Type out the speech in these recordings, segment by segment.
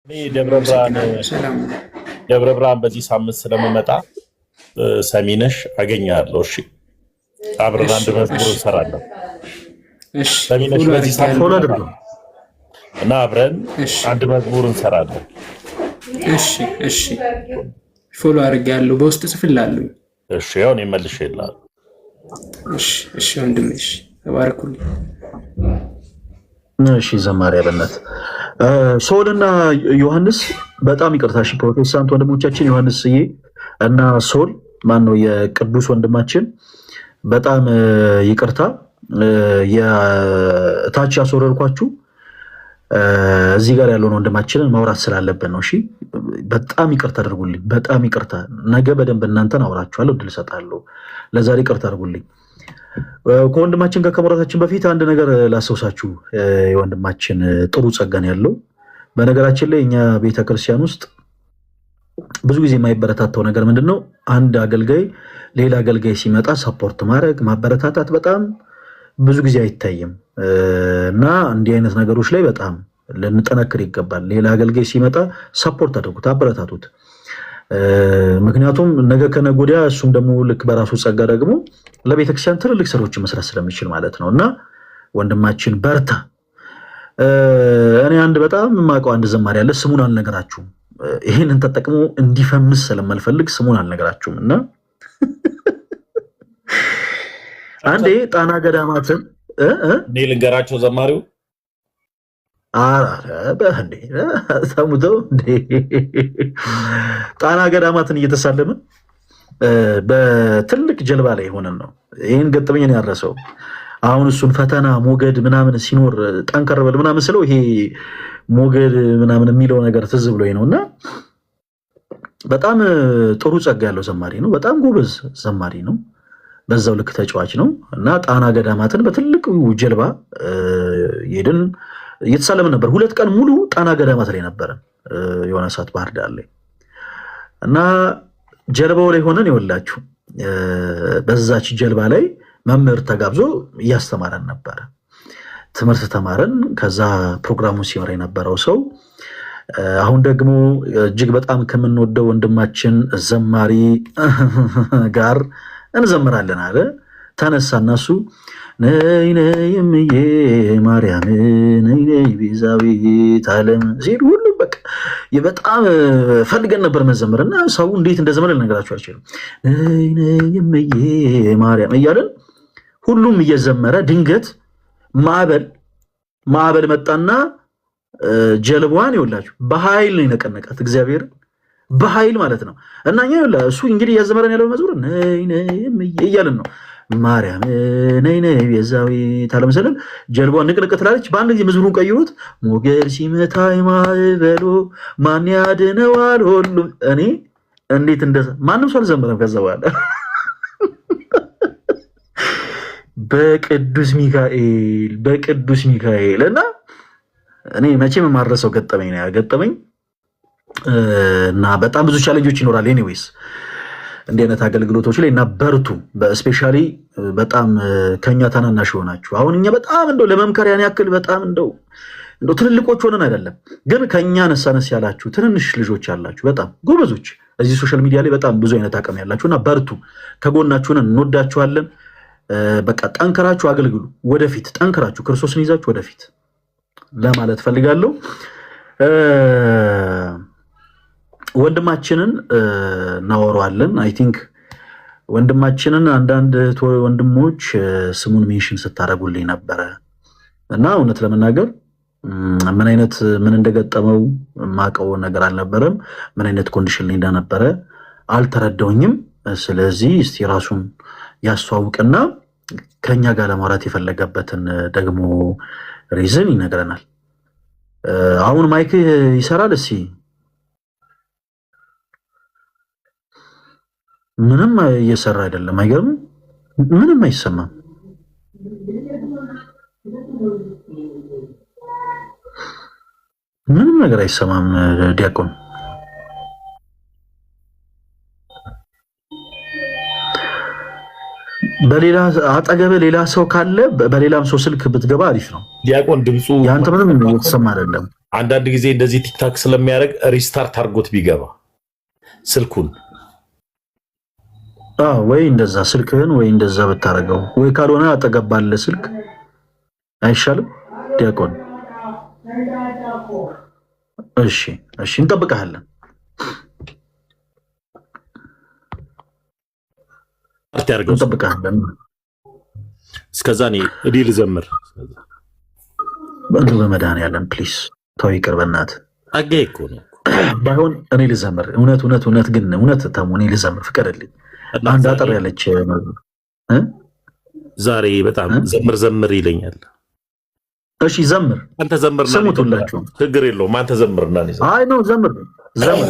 ደብረ ብርሃን በዚህ ሳምንት ስለምመጣ ሰሚነሽ አገኛለሁ። እሺ አብረን አንድ መዝሙር እንሰራለን። ሰሚነሽ በዚህ ሳምንት እና አብረን አንድ መዝሙር እንሰራለን። እሺ ፎሎ አድርጌያለሁ፣ በውስጥ ጽፍላለሁ። እሺ ያው እኔ መልሼልሃለሁ። እሺ ወንድሜ፣ እሺ ተባረኩልኝ። እሺ ዘማሪ አብነት ሶልና ዮሐንስ በጣም ይቅርታ። እሺ ፕሮቴስታንት ወንድሞቻችን ዮሐንስዬ እና ሶል ማን ነው የቅዱስ ወንድማችን በጣም ይቅርታ። የታች ያስወረድኳችሁ እዚህ ጋር ያለውን ወንድማችንን ማውራት ስላለብን ነው። እሺ በጣም ይቅርታ አድርጉልኝ። በጣም ይቅርታ። ነገ በደንብ እናንተን አውራችኋለሁ፣ እድል እሰጣለሁ። ለዛሬ ይቅርታ አድርጉልኝ። ከወንድማችን ጋር ከመውራታችን በፊት አንድ ነገር ላስታውሳችሁ። የወንድማችን ጥሩ ጸጋን ያለው በነገራችን ላይ እኛ ቤተክርስቲያን ውስጥ ብዙ ጊዜ የማይበረታታው ነገር ምንድን ነው? አንድ አገልጋይ ሌላ አገልጋይ ሲመጣ ሰፖርት ማድረግ ማበረታታት በጣም ብዙ ጊዜ አይታይም እና እንዲህ አይነት ነገሮች ላይ በጣም ልንጠነክር ይገባል። ሌላ አገልጋይ ሲመጣ ሰፖርት አድርጉት፣ አበረታቱት። ምክንያቱም ነገ ከነገ ወዲያ እሱም ደግሞ ልክ በራሱ ጸጋ ደግሞ ለቤተክርስቲያን ትልልቅ ስራዎችን መስራት ስለሚችል ማለት ነው እና ወንድማችን በርታ። እኔ አንድ በጣም የማውቀው አንድ ዘማሪ ያለ ስሙን አልነገራችሁም። ይህንን ተጠቅሞ እንዲፈምስ ስለማልፈልግ ስሙን አልነገራችሁም እና አንዴ ጣና ገዳማትን እኔ ልንገራቸው ዘማሪው ሰሙተው ጣና ገዳማትን እየተሳለምን በትልቅ ጀልባ ላይ ሆነን ነው ይህን ገጠመኝን ያረሰው። አሁን እሱን ፈተና ሞገድ ምናምን ሲኖር ጠንከር በል ምናምን ስለው ይሄ ሞገድ ምናምን የሚለው ነገር ትዝ ብሎኝ ነው እና በጣም ጥሩ ጸጋ ያለው ዘማሪ ነው። በጣም ጎበዝ ዘማሪ ነው። በዛው ልክ ተጫዋች ነው እና ጣና ገዳማትን በትልቅ ጀልባ ሄድን እየተሳለምን ነበር። 2 ቀን ሙሉ ጣና ገዳማት ላይ ነበረን የሆነ ሰዓት ባህር ዳር ላይ እና ጀልባው ላይ ሆነን ይወላችሁ በዛች ጀልባ ላይ መምህር ተጋብዞ እያስተማረን ነበረ። ትምህርት ተማረን። ከዛ ፕሮግራሙን ሲመራ የነበረው ሰው አሁን ደግሞ እጅግ በጣም ከምንወደው ወንድማችን ዘማሪ ጋር እንዘምራለን አለ። ተነሳና እሱ ነይ ነይ እምዬ ማርያም ነይ ነይ ቤዛዊት ዓለም ሲል ሁሉ በቃ በጣም ፈልገን ነበር መዘመር እና ሰው እንዴት እንደዘመረ ልነግራችሁ አልችልም። ነይ ነይ እምዬ ማርያም እያለን ሁሉም እየዘመረ ድንገት ማዕበል መጣና ጀልባዋን ይወላችሁ በኃይል ነው የነቀነቃት። እግዚአብሔር በኃይል ማለት ነው እና እኛ እሱ እንግዲህ እያዘመረን ያለው መዝሙር ነይ ነይ እምዬ እያለን ነው። ማርያም ነይ ነይ ቤዛዊት ዓለም ስንል ጀልባዋን ንቅንቅ ትላለች። በአንድ ጊዜ መዝሙሩን ቀይሩት። ሞገድ ሲመታኝ ማዕበሉ ማን ያድነዋል ሁሉም እኔ እንዴት እንደዛ ማንም ሰው አልዘመረም። ከዛ በኋላ በቅዱስ ሚካኤል እና እኔ መቼም የማረሰው ገጠመኝ ነው ያገጠመኝ እና በጣም ብዙ ቻሌንጆች ይኖራል። ኤኒዌይስ እንዲህ አይነት አገልግሎቶች ላይ እና በርቱ። በስፔሻሊ በጣም ከኛ ታናናሽ ሆናችሁ አሁን እኛ በጣም እንደው ለመምከር ያን ያክል በጣም እንደው ትልልቆች ሆነን አይደለም፣ ግን ከኛ ነሳነስ ያላችሁ ትንንሽ ልጆች ያላችሁ በጣም ጎበዞች እዚህ ሶሻል ሚዲያ ላይ በጣም ብዙ አይነት አቅም ያላችሁ እና በርቱ። ከጎናችሁን እንወዳችኋለን። በቃ ጠንከራችሁ አገልግሉ። ወደፊት ጠንከራችሁ ክርስቶስን ይዛችሁ ወደፊት ለማለት ፈልጋለሁ። ወንድማችንን እናወራዋለን። አይ ቲንክ ወንድማችንን አንዳንድ ወንድሞች ስሙን ሜንሽን ስታደርጉልኝ ነበረ እና እውነት ለመናገር ምን እንደገጠመው የማውቀው ነገር አልነበረም። ምን አይነት ኮንዲሽን ላይ እንደነበረ አልተረዳውኝም። ስለዚህ እስቲ ራሱን ያስተዋውቅና ከኛ ጋር ለማውራት የፈለገበትን ደግሞ ሪዝን ይነግረናል። አሁን ማይክ ይሰራል? እስኪ ምንም እየሰራ አይደለም። አይገርምም? ምንም አይሰማም። ምንም ነገር አይሰማም። ዲያቆን በሌላ አጠገብ ሌላ ሰው ካለ በሌላም ሰው ስልክ ብትገባ አሪፍ ነው። ዲያቆን ድምፁ ያንተ ምንም እየተሰማ አይደለም። አንዳንድ ጊዜ እንደዚህ ቲክታክ ስለሚያደርግ ሪስታርት አድርጎት ቢገባ ስልኩን ወይ እንደዛ ስልክህን ወይ እንደዛ ብታረገው ወይ ካልሆነ አጠገብ ባለ ስልክ አይሻልም ዲያቆን? እሺ እንጠብቅሃለን። እንጠብቅሃለን። እስከዛ እኔ ልዘምር በእንዱ በመድኃኒዓለም ፕሊስ ተው ይቅር በእናትህ አጋይ እኮ ነው። ባይሆን እኔ ልዘምር። እውነት ግን ተሙ እኔ ልዘምር ፍቀድልኝ። አንድ አጠር ያለች ዛሬ በጣም ዘምር ይለኛል። እሺ ዘምር። አንተ ዘምርና ስሙትላችሁ ችግር የለውም። አንተ ዘምርና አይ ነው ዘምር።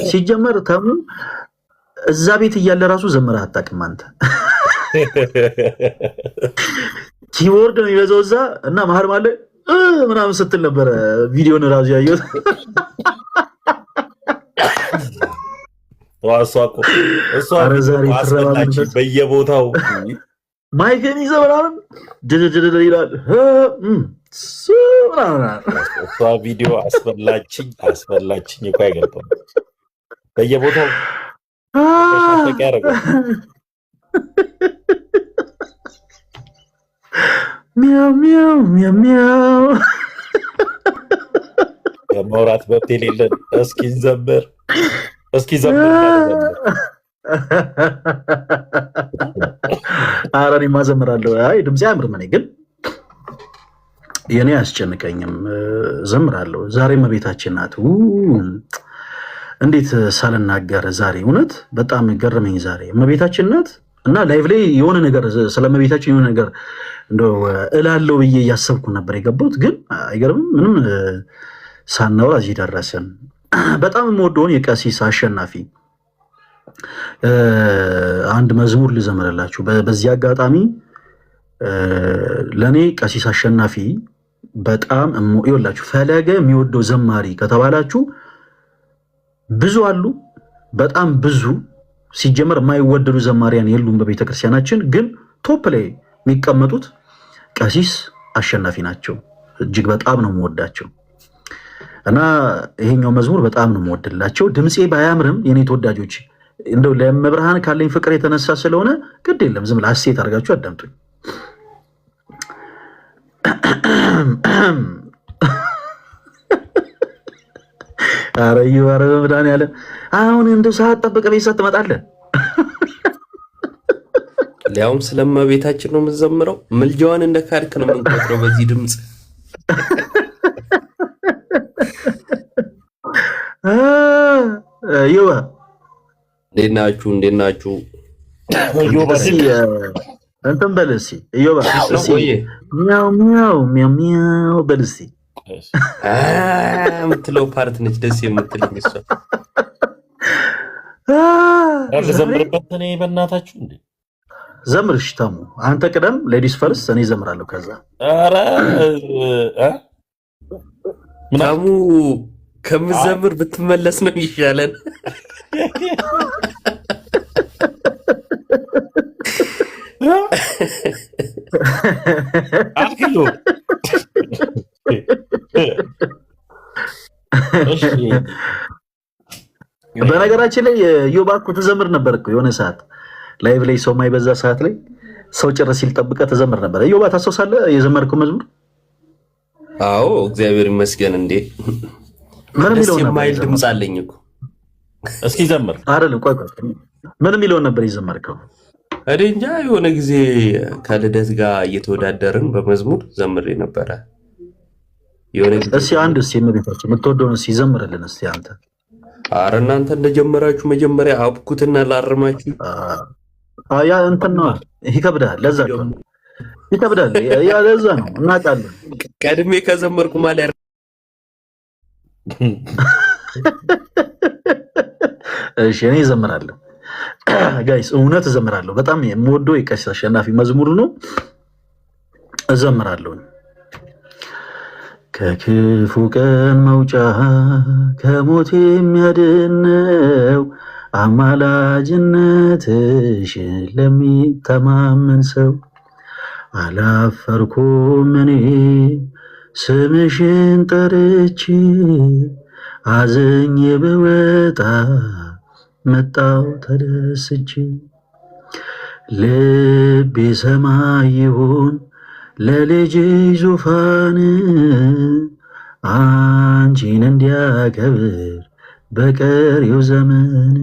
ሲጀመር ተሙ እዛ ቤት እያለ ራሱ ዘምር አታውቅም አንተ። ኪቦርድ ነው የሚበዛው እዛ እና መሀል ማለት ምናምን ስትል ነበረ ቪዲዮን ራሱ ያየሁት። እሷ በየቦታው ማይክን ይዘህ ምናምን ድድድድ ይላል። እሷ ቪዲዮ አስበላችኝ እኮ አይገባም። በየቦታው ያደርጋል። ሚያው ሚያው ሚያው ሚያው የማውራት መብት የሌለን እስኪ ዘምር ኧረ እኔማ እዘምራለሁ። አይ ድምጼ አያምርም። እኔ ግን የኔ አያስጨንቀኝም፣ እዘምራለሁ። ዛሬ እመቤታችን ናት። እንዴት ሳልናገር ዛሬ እውነት በጣም ገረመኝ። ዛሬ እመቤታችን ናት እና ላይቭ ላይ የሆነ ነገር ስለ እመቤታችን የሆነ ነገር እንደው እላለሁ ብዬ እያሰብኩ ነበር የገባሁት። ግን አይገርምም? ምንም ሳናወራ እዚህ ደረስን። በጣም የምወደውን የቀሲስ አሸናፊ አንድ መዝሙር ልዘምርላችሁ። በዚህ አጋጣሚ ለእኔ ቀሲስ አሸናፊ በጣም ይኸውላችሁ፣ ፈለገ የሚወደው ዘማሪ ከተባላችሁ ብዙ አሉ፣ በጣም ብዙ። ሲጀመር የማይወደዱ ዘማሪያን የሉም በቤተክርስቲያናችን። ግን ቶፕ ላይ የሚቀመጡት ቀሲስ አሸናፊ ናቸው። እጅግ በጣም ነው የምወዳቸው እና ይሄኛው መዝሙር በጣም ነው የምወድላቸው። ድምፄ ባያምርም የኔ ተወዳጆች እንደው ለመብርሃን ካለኝ ፍቅር የተነሳ ስለሆነ ግድ የለም ዝም ብላ ሐሴት አድርጋችሁ አዳምጡኝ። ኧረ ኧረ በመድኃኒዓለም አሁን እንደው ሰዓት ጠብቀህ ቤት ሰዓት ትመጣለህ። ሊያውም ስለእመቤታችን ነው የምትዘምረው። ምልጃዋን እንደ ካድክ ነው የምንቆጥረው በዚህ ድምፅ። ዮባ እንዴት ናችሁ? እንትን በል እስኪ ዮባ ሚያው ሚያው ሚያው ሚያው በል እስኪ የምትለው ፓርት ነች ደስ የምትልኝ እሷ። ዘምርበት እኔ በእናታችሁ እንዴ ዘምርሽ ተሙ አንተ ቅደም፣ ሌዲስ ፈርስት፣ እኔ ዘምራለሁ ከዛ። ኧረ ተሙ ከምዘምር ብትመለስ ነው ይሻለን። አክሎ በነገራችን ላይ ዮባ እኮ ትዘምር ነበር እኮ የሆነ ሰዓት ላይቭ ላይ ሰው ማይበዛ ሰዓት ላይ ሰው ጭር ሲል ጠብቀህ ትዘምር ነበር። ዮባ ታስታውሳለህ የዘመርከው መዝሙር? አዎ እግዚአብሔር ይመስገን። እንዴ ደስ የማይል ድምፅ አለኝ እኮ። እስኪ ዘምር። አይደለም ቆይ ምን የሚለውን ነበር የዘመርከው? እኔ እንጃ የሆነ ጊዜ ከልደት ጋር እየተወዳደርን በመዝሙር ዘምሬ ነበረ። እስኪ አንድ የእመቤታችን የምትወደውን እስኪ ዘምርልን እስኪ አንተ። ኧረ እናንተ እንደጀመራችሁ መጀመሪያ አብኩትና ላርማችሁ። ያ እንትን ነው ይከብዳል። ለዛ ይከብዳል። ያ ለዛ ነው እናውቃለን። ቀድሜ ከዘመርኩ ማለት እሺ እኔ እዘምራለሁ ጋይስ፣ እውነት እዘምራለሁ። በጣም የምወደው የቀሲስ አሸናፊ መዝሙር ነው። እዘምራለሁ። ከክፉ ቀን መውጫ ከሞት የሚያድነው አማላጅነትሽ ለሚተማመን ሰው አላፈርኩም እኔ ስምሽን ጠርቼ አዝኜ ብወጣ መጣው ተደስቼ ልቤ ሰማይ ይሁን ለልጅ ዙፋን አንቺን እንዲያከብር በቀሪው ዘመን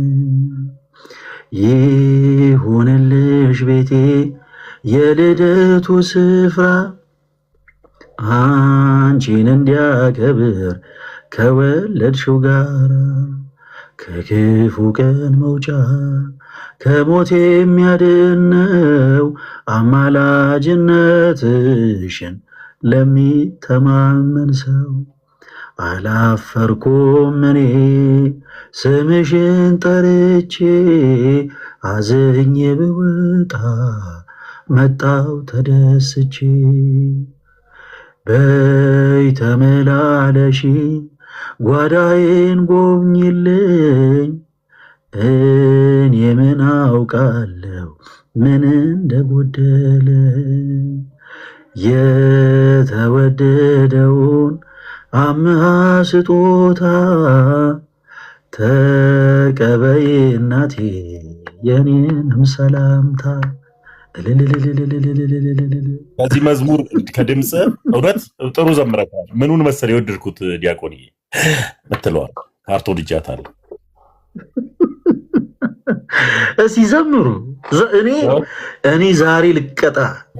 ይሁንልሽ ቤቴ የልደቱ ስፍራ አንቺን እንዲያከብር ከወለድሽው ጋር ከክፉ ቀን መውጫ ከሞት የሚያድነው አማላጅነትሽን ለሚተማመን ሰው አላፈርኩም እኔ ስምሽን ጠርቼ አዝኜ ብወጣ መጣው ተደስቼ በይ ተመላለሺ ጓዳዬን ጎብኝልኝ እኔ ምን አውቃለሁ ምን እንደጎደለ የተወደደውን አምሃ ስጦታ ተቀበይ እናቴ የኔንም ሰላምታ። ከዚህ መዝሙር ከድምፅ እውነት ጥሩ ዘምረካል። ምኑን መሰል የወደድኩት ዲያቆንዬ ምትለዋል ካርቶ ልጃታለሁ። እስኪ ዘምሩ። እኔ ዛሬ ልቀጣ፣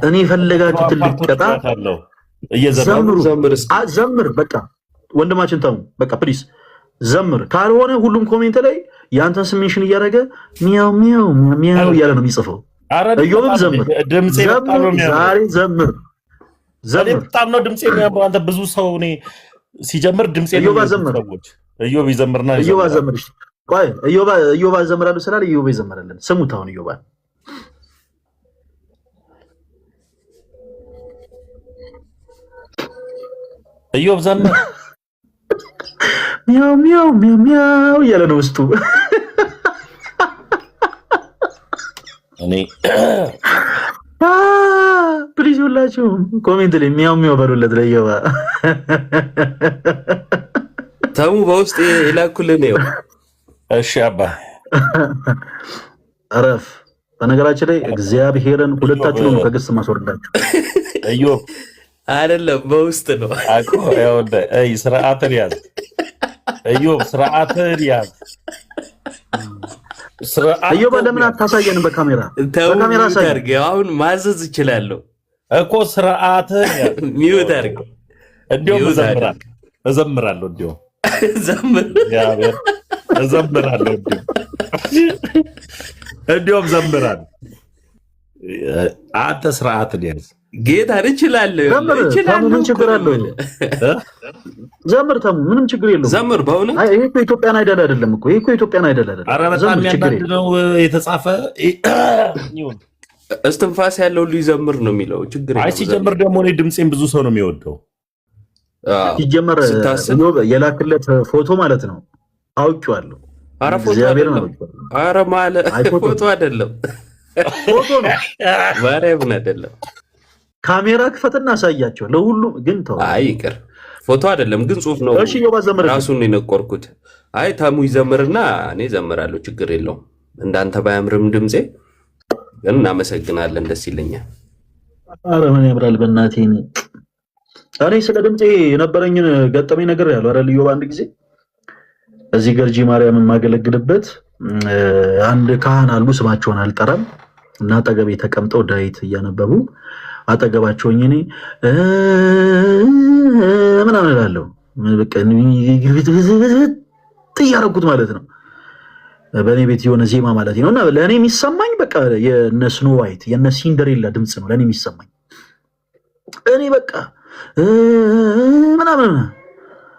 እኔ ፈለጋችሁትን ልቀጣ። ዘምር በቃ ወንድማችን ተሙ በቃ ፕሊስ ዘምር። ካልሆነ ሁሉም ኮሜንት ላይ የአንተን ስሜሽን እያደረገ ሚያው ሚያው ሚያው እያለ ነው የሚጽፈው። እዮብም ዘምር፣ ዛሬ ዘምር። በጣም ነው ድምፄ የሚያምረው። አንተ ብዙ ሰው እኔ ሲጀምር ድምፄ እዮባ ዘምር፣ እዮብ ይዘምርና እዮባ ዘምር። ቆይ እዮባ ዘምራለሁ ስላለ እዮብ ይዘምራለን። ስሙት አሁን እዮባ እዮብ ዘምር። ሚያው ሚያው ሚያው እያለ ነው ውስጡ። እኔ ፕሊዝ ሁላችሁም ኮሜንት ላይ ሚያው ሚያው በሉለት ለእዮባ። ተሙ በውስጥ ይላኩልን ነው። እሺ አባ አረፍ። በነገራችን ላይ እግዚአብሔርን ሁለታችሁ ነው ከግስ ማስወርዳችሁ። እዮብ አይደለም በውስጥ ነው አቆ ያውደ አይ ስርዓትን ያዝ እዮብ ስርዓትን ያዝ። እዮብ ለምን አታሳየንም? በካሜራ አድርግ። አሁን ማዘዝ እችላለሁ እኮ ስርዓትን ያዝ። ሚውት አድርግ። እንዲያውም እዘምራለሁ እንዲያውም እዘምራለሁ እንዲያውም ዘምራለሁ። አንተ ስርዓትን ያዝ። ጌታ እችላለሁ። ምን ችግር አለው? ዘምር ተሙ፣ ምንም ችግር የለውም። ዘምር። በእውነት ይሄ እኮ ኢትዮጵያን አይደል አይደለም እኮ ይሄ እኮ ኢትዮጵያን አይደል አይደለም። ኧረ በጣም ያናድድ ነው የተጻፈ እስትንፋስ ያለው ሁሉ ይዘምር ነው የሚለው። ችግር አይ ሲጀምር ደግሞ እኔ ድምፄን ብዙ ሰው ነው የሚወደው። ሲጀመር የላክለት ፎቶ ማለት ነው አውቄዋለሁ። ኧረ ፎቶ አይደለም። ኧረ ማለት ፎቶ አይደለም ፎቶ ነው። ማርያምን አይደለም። ካሜራ ክፈትና አሳያቸው ለሁሉም። ግን ተው፣ አይ ይቅር፣ ፎቶ አይደለም ግን ጽሁፍ ነው። እሺ እዮብ ዘምር። ራሱን ነው የነቆርኩት። አይ ታሙ ይዘምርና እኔ ዘምራለሁ፣ ችግር የለውም። እንዳንተ ባያምርም ድምጼ ግን እናመሰግናለን፣ ደስ ይለኛል። ኧረ ምን ያምራል በእናቴ። እኔ ስለ ድምጼ የነበረኝን ገጠመኝ ነገር ያለው አይደል እዮብ፣ አንድ ጊዜ እዚህ ገርጂ ማርያም የማገለግልበት አንድ ካህን አሉ፣ ስማቸውን አልጠራም፣ እና አጠገቤ ተቀምጠው ዳዊት እያነበቡ አጠገባቸውኝ እኔ ምናምን እላለሁ። በቃ እያደረኩት ማለት ነው። በእኔ ቤት የሆነ ዜማ ማለት ነው። እና ለእኔ የሚሰማኝ በቃ የነ ስኖ ዋይት የነ ሲንደሬላ ድምፅ ነው ለእኔ የሚሰማኝ። እኔ በቃ ምናምን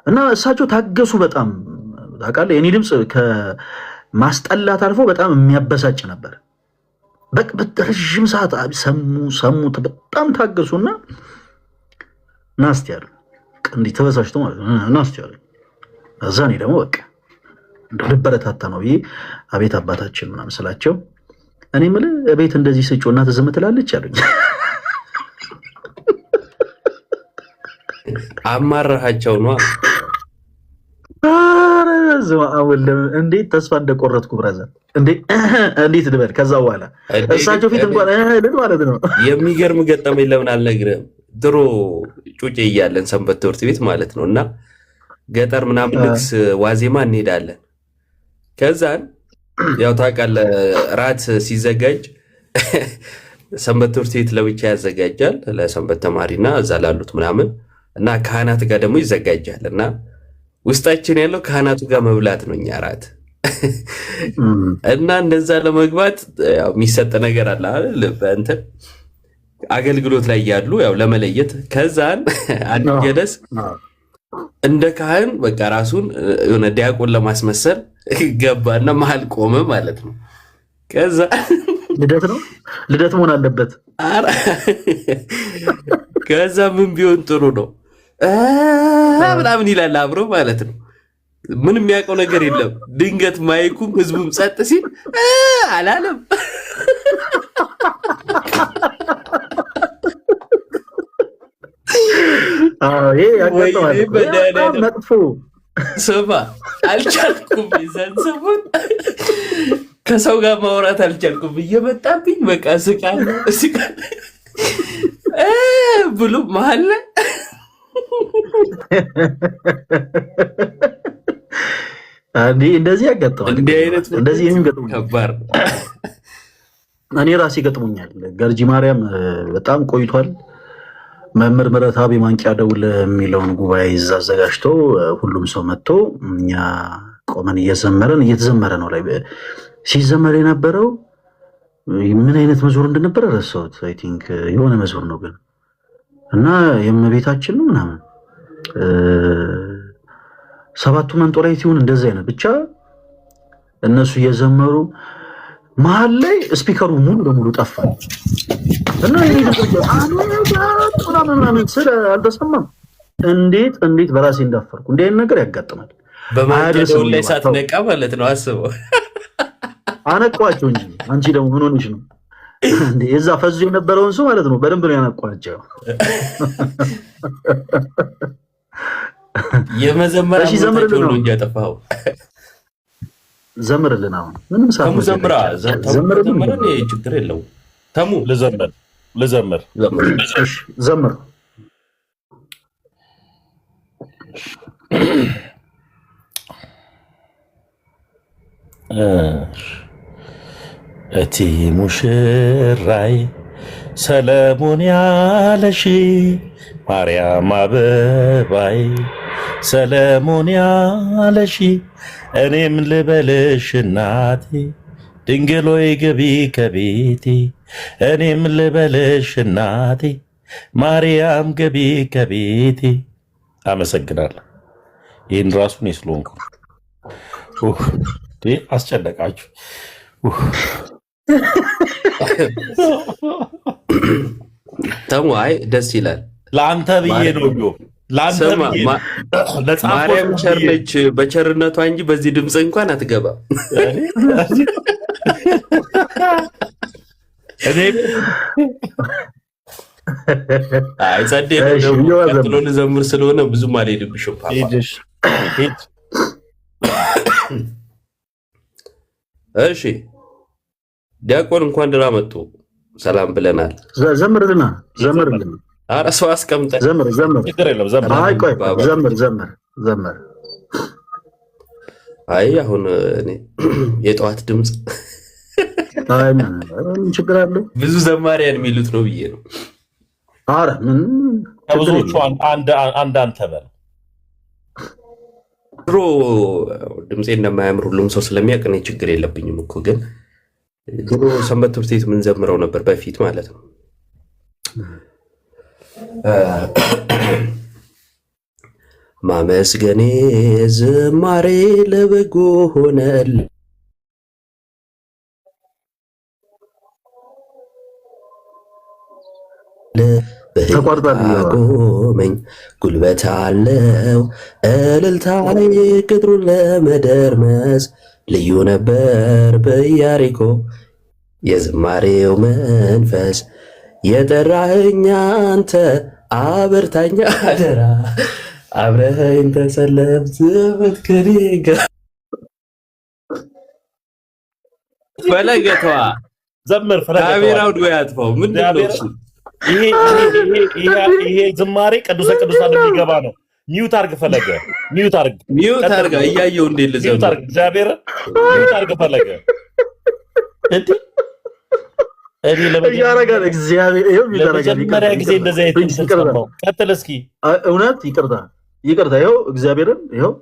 እና እሳቸው ታገሱ በጣም ታውቃለህ። የኔ ድምፅ ከማስጠላት አልፎ በጣም የሚያበሳጭ ነበር። ረዥም ሰዓት ሰሙት፣ በጣም ታገሱና ናስቲ ያሉ እንዲህ ተበሳጭቶ ማለት ነው። ናስቲ ያሉ እዛ እኔ ደግሞ በቃ እንደው ልበረታታ ነው ብዬ አቤት አባታችን ምናምን ስላቸው እኔ የምልህ ቤት እንደዚህ ስጮ እናት ዝም ትላለች አሉኝ። አማራሃቸው ነው። እንዴት ተስፋ እንደቆረጥኩ ብራዘር፣ እንዴት ልበል? ከዛ በኋላ እሳቸው ፊት እንኳን ልል ማለት ነው። የሚገርም ገጠመኝ ለምን አልነግርህም? ድሮ ጩጬ እያለን ሰንበት ትምህርት ቤት ማለት ነው እና ገጠር ምናምን ንግስ ዋዜማ እንሄዳለን። ከዛን ያው ታውቃለህ ራት ሲዘጋጅ ሰንበት ትምህርት ቤት ለብቻ ያዘጋጃል ለሰንበት ተማሪና እዛ ላሉት ምናምን እና ካህናት ጋር ደግሞ ይዘጋጃል እና ውስጣችን ያለው ካህናቱ ጋር መብላት ነው እኛ ራት እና እንደዛ ለመግባት ያው የሚሰጥ ነገር አለ አይደል? በእንትን አገልግሎት ላይ ያሉ ያው ለመለየት ከዛን አንድ ጀለስ እንደ ካህን በቃ ራሱን የሆነ ዲያቆን ለማስመሰል ገባና መሀል ቆመ ማለት ነው። ከዛ ልደት መሆን አለበት። ከዛ ምን ቢሆን ጥሩ ነው ምናምን ይላል አብሮ ማለት ነው። ምንም የሚያውቀው ነገር የለም። ድንገት ማይኩም ህዝቡም ጸጥ ሲል አላለም። መጥፎ ስማ አልቻልኩም። የዛን ሰሞን ከሰው ጋር ማውራት አልቻልኩም። እየመጣብኝ በቃ እስቃለሁ ብሎ መሀል ላይ እንደዚህ ያጋጥማል። እንዲህ አይነት እንደዚህ ከባድ ነው። እኔ ራሴ ገጥሞኛል። ገርጂ ማርያም በጣም ቆይቷል። መምህር ምህረተአብ የማንቂያ ደውል የሚለውን ጉባኤ እዛ አዘጋጅቶ ሁሉም ሰው መጥቶ እኛ ቆመን እየተዘመረ ነው ላይ ሲዘመር የነበረው ምን አይነት መዝሙር እንደነበረ ረሳሁት። አይ ቲንክ የሆነ መዝሙር ነው ግን እና የእመቤታችን ነው ምናምን ሰባቱ መንጦላዕት ይሁን እንደዚህ አይነት ብቻ እነሱ እየዘመሩ መሀል ላይ ስፒከሩ ሙሉ ለሙሉ ጠፋ እና ምናምን ስለ አልተሰማም። እንዴት በራሴ እንዳፈርኩ እንዲህ አይነት ነገር ያጋጥማል። በማደው ላይ ሳትነቃ ማለት ነው። አስበው አነቋቸው እንጂ አንቺ ደግሞ ምን ሆነሽ ነው እንዴ? የዛ ፈዙ የነበረውን ሰው ማለት ነው በደንብ ነው ያነቋቸው። የመዘመራ ነው እንጂ ያጠፋው ዘምርልን። አሁን ምንም ተሙ ዘምራ ችግር የለው። ተሙ ልዘምር ዘምር እቲ ሙሽራይ ሰለሞን ያለሽ ማርያም አበባይ ሰለሞን ያለሽ እኔም ልበልሽ እናቴ ድንግሎይ ግቢ ከቤቴ እኔም ልበልሽ እናቴ ማርያም ግቢ ከቤቴ። አመሰግናለሁ። ይህን ራሱን የስሎንኩ አስጨነቃችሁ። ተሙ አይ ደስ ይላል። ለአንተ ብዬ ነው ማርያም ቸር ነች በቸርነቷ እንጂ በዚህ ድምፅ እንኳን አትገባም። አይ ጸዴ ነው። ቀጥሎ ልዘምር ስለሆነ ብዙም አልሄድብሽም። እሺ ዲያቆን እንኳን ደህና መጡ። ሰላም ብለናል። ዘምርልና ኧረ ሰው አስቀምጠን ዘምር። አይ ቆይ ዘምር። አይ አሁን እኔ የጠዋት ድምፅ ችግር አለው ብዙ ዘማሪያን የሚሉት ነው ብዬ ነው። ኧረ ምን ከብዙዎቹ አንተ በል። ድሮ ድምፄ እንደማያምር ሁሉም ሰው ስለሚያውቅ እኔ ችግር የለብኝም እኮ። ግን ድሮ ሰንበት ትምህርት ቤት የምንዘምረው ነበር በፊት ማለት ነው። ማመስገኔ ዝማሬ ለበጎ ሆነል ቆመኝ ጉልበት አለው እልልታይ ቅጥሩን ለመደርመስ ልዩ ነበር በኢያሪኮ የዝማሬው መንፈስ የጠራኸኝ አንተ አበርታኛ አደራ አብረኸኝ ተሰለፍ ዘመድ ከኔ ጋር ፈለገቷ ዘምር ካሜራው ዶ ያጥፋው ምንድነው እሱ? ይሄ ዝማሬ ቅዱሰ ቅዱሳን የሚገባ ነው። ሚውት አርግ ፈለገ ሚውት አርግ እያየው እንዴ ልዘምር ሚውት አርግ እግዚአብሔር ሚውት አርግ ፈለገ እንዴ እኔ ያረጋል እግዚአብሔር ይሄው ይደረጋል። ለመጀመሪያ ጊዜ እንደዚህ አይነት ተሰማው። ቀጥል እስኪ እውነት ይቅርታ ይኸው እግዚአብሔርን ይኸው